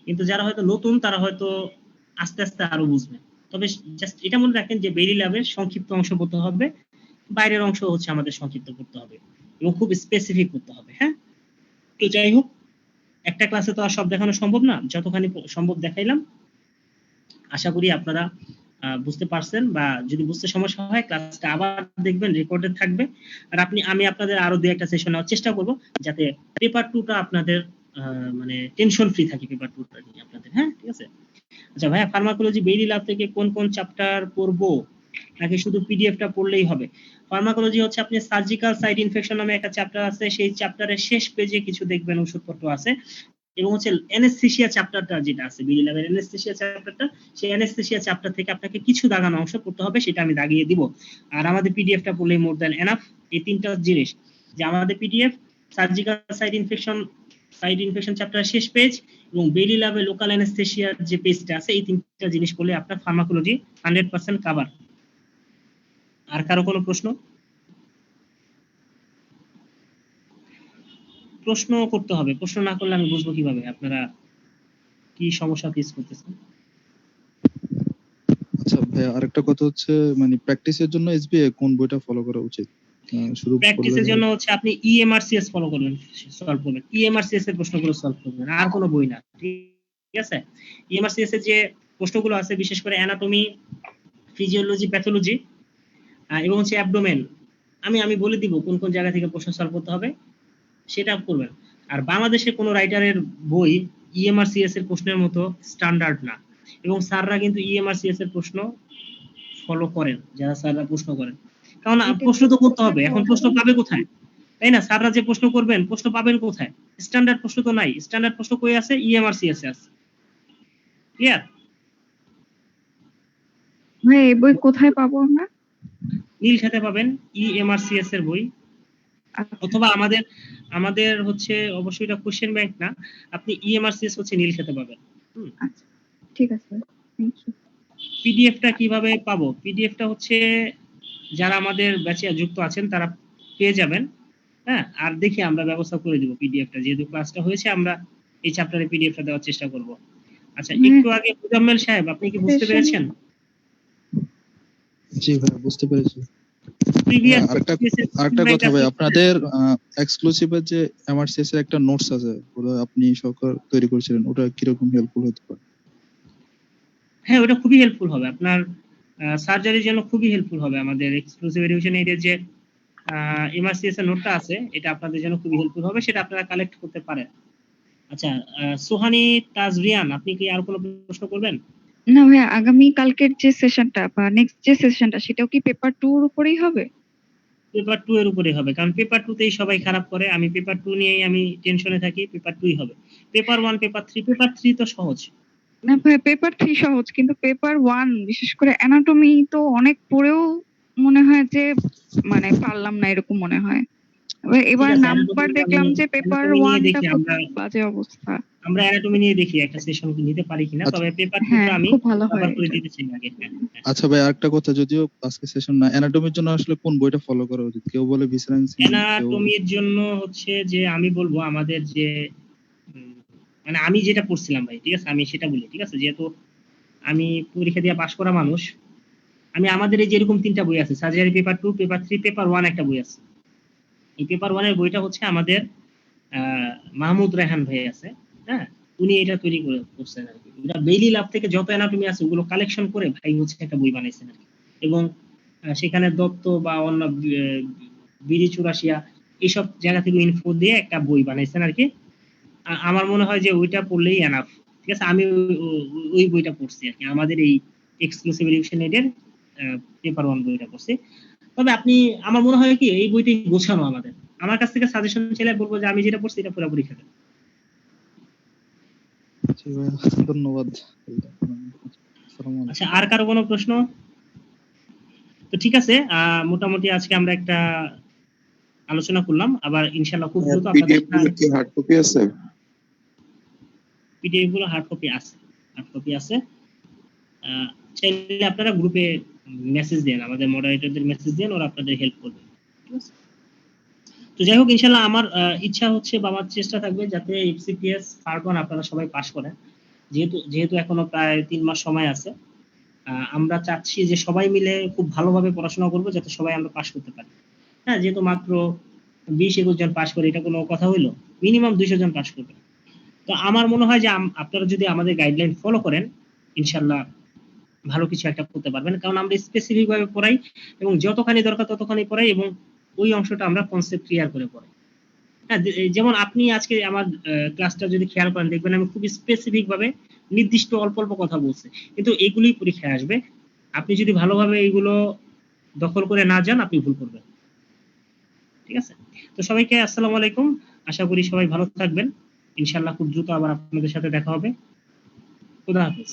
কিন্তু যারা হয়তো নতুন তারা হয়তো আস্তে আস্তে আরো বুঝবে। তবে জাস্ট এটা মনে রাখেন যে বেরি ল্যাবের সংক্ষিপ্ত অংশ পড়তে হবে, বাইরের অংশ হচ্ছে আমাদের সংক্ষিপ্ত করতে হবে এবং খুব স্পেসিফিক করতে হবে, হ্যাঁ। তো যাই হোক, একটা ক্লাসে তো আর সব দেখানো সম্ভব না, যতখানি সম্ভব দেখাইলাম। আশা করি আপনারা বুঝতে পারছেন, বা যদি বুঝতে সমস্যা হয় ক্লাসটা আবার দেখবেন, রেকর্ডেড থাকবে। আর আমি আপনাদের আরো দুই একটা সেশন নেওয়ার চেষ্টা করব যাতে পেপার 2টা আপনাদের মানে টেনশন ফ্রি থাকে পেপার 2টা নিয়ে আপনাদের, হ্যাঁ ঠিক আছে। আচ্ছা ভাইয়া, ফার্মাকোলজি বেরি ল্যাব থেকে কোন কোন চ্যাপ্টার পড়বো, নাকি শুধু পিডিএফটা পড়লেই হবে? ফার্মাকোলজি হচ্ছে আপনি সার্জিক্যাল সাইট ইনফেকশন নামে একটা চ্যাপ্টার আছে, সেই চ্যাপ্টারের শেষ পেজে কিছু দেখবেন ওষুধপত্র আছে, এবং হচ্ছে অ্যানেস্থেসিয়া চ্যাপ্টারটা যেটা আছে বিডি ল্যাবের অ্যানেস্থেসিয়া চ্যাপ্টারটা, সেই অ্যানেস্থেসিয়া চ্যাপ্টার থেকে আপনাকে কিছু দাগানো অংশ পড়তে হবে, সেটা আমি দাগিয়ে দিব। আর আমাদের পিডিএফটা পড়লেই মোর দ্যান এনাফ। এই তিনটা জিনিস, যে আমাদের পিডিএফ, সার্জিক্যাল সাইট ইনফেকশন চ্যাপ্টারের শেষ পেজ, এবং বেলি ল্যাবে লোকাল অ্যানেস্থেসিয়ার যে পেজটা আছে, এই তিনটা জিনিস পড়লে আপনার ফার্মাকোলজি 100% কভার। আর কারো কোনো প্রশ্ন? প্রশ্ন করতে হবে, প্রশ্ন না করলে আমি বুঝবো কিভাবে আপনারা কি সমস্যা ফেস করতেছেন। আচ্ছা ভাই, আরেকটা কথা হচ্ছে মানে প্র্যাকটিসের জন্য এসবিএ কোন বইটা ফলো করা উচিত? শুধু প্র্যাকটিসের জন্য হচ্ছে আপনি ইএমআরসিএস ফলো করবেন, সলভ করবেন, ইএমআরসিএস এর প্রশ্নগুলো সলভ করবেন, আর কোনো বই না, ঠিক আছে। ইএমআরসিএস এর যে প্রশ্নগুলো আছে, বিশেষ করে অ্যানাটমি, ফিজিওলজি, প্যাথোলজি এবং হচ্ছে অ্যাবডোমেন, আমি বলে দিব কোন কোন জায়গা থেকে প্রশ্ন সলভ করতে হবে, সেটা করবেন। আর বাংলাদেশে কোনো রাইটারের বই ইএমআরসিএস এর প্রশ্নের মতো স্ট্যান্ডার্ড না, এবং স্যাররা কিন্তু ইএমআরসিএস এর প্রশ্ন ফলো করেন, যারা স্যাররা প্রশ্ন করেন, কারণ প্রশ্ন তো করতে হবে, এখন প্রশ্ন পাবে কোথায়, তাই না? স্যাররা যে প্রশ্ন করবেন, প্রশ্ন পাবেন কোথায়? স্ট্যান্ডার্ড প্রশ্ন তো নাই, স্ট্যান্ডার্ড প্রশ্ন কই আছে? ইএমআরসিএস এ আছে। ক্লিয়ার? ভাই এই বই কোথায় পাবো আমরা? নীল খাতে পাবেন, EMRCS এর বই, আচ্ছা অথবা আমাদের হচ্ছে অবশ্যই এটা কোশ্চেন ব্যাংক না, আপনি EMRCS হচ্ছে নীল খাতে পাবেন। আচ্ছা ঠিক আছে, থ্যাংক ইউ। পিডিএফটা কিভাবে পাবো? পিডিএফটা হচ্ছে যারা আমাদের ব্যাচে যুক্ত আছেন তারা পেয়ে যাবেন। হ্যাঁ, আর দেখি আমরা ব্যবস্থা করে দিব পিডিএফটা, যেহেতু ক্লাসটা হয়েছে আমরা এই চ্যাপ্টারে পিডিএফটা দেওয়ার চেষ্টা করব। আচ্ছা, একটু আগে মুজাম্মেল সাহেব আপনি কি বুঝতে পেরেছেন? জি ভাই, বুঝতে পেরেছি। প্রিভিয়াস আরেকটা কথা ভাই, আপনাদের এক্সক্লুসিভের যে এমআরসিএস এর একটা নোটস আছে, ওটা আপনি সরকার তৈরি করেছিলেন, ওটা কিরকম হেল্পফুল হতে পারে? হ্যাঁ, ওটা খুবই হেল্পফুল হবে আপনার সার্জারির জন্য, খুবই হেল্পফুল হবে। আমাদের এক্সক্লুসিভ এডুকেশন এর যে এমআরসিএস এর নোটটা আছে, এটা আপনাদের জন্য খুবই হেল্পফুল হবে, সেটা আপনারা কালেক্ট করতে পারেন। আচ্ছা, সোহানি তাজরিয়ান, আপনি কি আর কোনো প্রশ্ন করবেন? না ভাই, আগামী কালকের যে সেশনটা বা নেক্সট যে সেশনটা, সেটাও কি পেপার 2 এর উপরেই হবে? পেপার 2 এর উপরে হবে, কারণ পেপার 2 তেই সবাই খারাপ করে। আমি পেপার 2 নিয়েই আমি টেনশনে থাকি। পেপার 2ই হবে। পেপার 1, পেপার 3, পেপার 3 তো সহজ। না ভাই, পেপার 3 সহজ, কিন্তু পেপার 1 বিশেষ করে অ্যানাটমি তো অনেক পড়েও মনে হয় যে মানে পারলাম না, এরকম মনে হয়। এবার ঠিক আছে, নাম্বার দেখলাম যে পেপার 1 টা খুব আমরা বাজে অবস্থা। অ্যানাটমি নিয়ে দেখি একটা সেশন নিতে পারি কিনা। আচ্ছা। তবে পেপার 2 হ্যাঁ, টা আমি খুব ভালো হয় কভার করে এটা। দিতে চাই আগে। হ্যাঁ। আচ্ছা ভাই, আরেকটা কথা, যদিও আজকে সেশন না, অ্যানাটমির জন্য আসলে কোন বইটা ফলো করা উচিত? কেউ বলে ভিসেরান্সি, কেউ অ্যানাটমির জন্য হচ্ছে যে আমি বলবো আমাদের যে মানে আমি যেটা পড়ছিলাম ভাই, ঠিক আছে, আমি সেটা বলি, ঠিক আছে, যেহেতু আমি পরীক্ষা দিয়ে পাশ করা মানুষ। আমাদের এই যেরকম 3টা বই আছে, সার্জারি পেপার 2, পেপার 3, পেপার 1 একটা বই আছে। এই পেপার 1 এর বইটা হচ্ছে আমাদের মাহমুদ রেহান ভাই আছে, হ্যাঁ, উনি এটা তৈরি করছেন আর কি। এটা বেইলি ল্যাব থেকে যত অ্যানাটমি আছে ওগুলো কালেকশন করে ভাই হচ্ছে একটা বই বানাইছেন আর কি। এবং সেখানে দত্ত বা অন্য বিড়ি চুরাশিয়া এইসব জায়গা থেকে ইনফো দিয়ে একটা বই বানাইছেন আর কি। আমার মনে হয় যে ওইটা পড়লেই এনাফ। ঠিক আছে, আমি ওই বইটা পড়ছি আর কি, আমাদের এই এক্সক্লুসিভ এডুকেশন এর পেপার 1 বইটা পড়ছি। তবে আপনি, আমার মনে হয় কি এই বইটি গোছানো আমাদের। আমার কাছ থেকে সাজেশন চাইলে বলবো যে আমি যেটা পড়ছি এটা পুরোপুরি খাবেন। জি ভাই, ধন্যবাদ। আসসালামু আলাইকুম। আচ্ছা, আর কারো কোনো প্রশ্ন? তো ঠিক আছে, মোটামুটি আজকে আমরা একটা আলোচনা করলাম। আবার ইনশাআল্লাহ খুব দ্রুত আপনাদের কি হার্ড কপি আছে? পিডিএফ গুলো হার্ড কপি আছে। চাইলে আপনারা গ্রুপে মেসেজ দেন, আমাদের মডারেটরদের মেসেজ দেন, ওরা আপনাদের হেল্প করবে। ঠিক আছে, তো যাই হোক, ইনশাআল্লাহ আমার ইচ্ছা হচ্ছে বা আমার চেষ্টা থাকবে যাতে এফসিপিএস পার্ট 1 আপনারা সবাই পাস করেন। যেহেতু এখনো প্রায় 3 মাস সময় আছে, আমরা চাচ্ছি যে সবাই মিলে খুব ভালোভাবে পড়াশোনা করব যাতে সবাই আমরা পাস করতে পারি। হ্যাঁ, যেহেতু মাত্র 20-21 জন পাস করে, এটা কোনো কথা হইলো? মিনিমাম 200 জন পাস করবে। তো আমার মনে হয় যে আপনারা যদি আমাদের গাইডলাইন ফলো করেন, ইনশাআল্লাহ ভালো কিছু একটা করতে পারবেন। কারণ আমরা স্পেসিফিক ভাবে পড়াই এবং যতখানি দরকার ততখানি পড়াই, এবং ওই অংশটা আমরা কনসেপ্ট ক্লিয়ার করে পড়াই। হ্যাঁ, যেমন আপনি আজকে আমার ক্লাসটা যদি খেয়াল করেন, দেখবেন আমি খুব স্পেসিফিক ভাবে নির্দিষ্ট অল্প অল্প কথা বলছি, কিন্তু এগুলোই পরীক্ষায় আসবে। আপনি যদি ভালোভাবে এইগুলো দখল করে না যান, আপনি ভুল করবেন। ঠিক আছে, তো সবাইকে আসসালামু আলাইকুম। আশা করি সবাই ভালো থাকবেন। ইনশাআল্লাহ খুব দ্রুত আবার আপনাদের সাথে দেখা হবে। খুদা হাফেজ।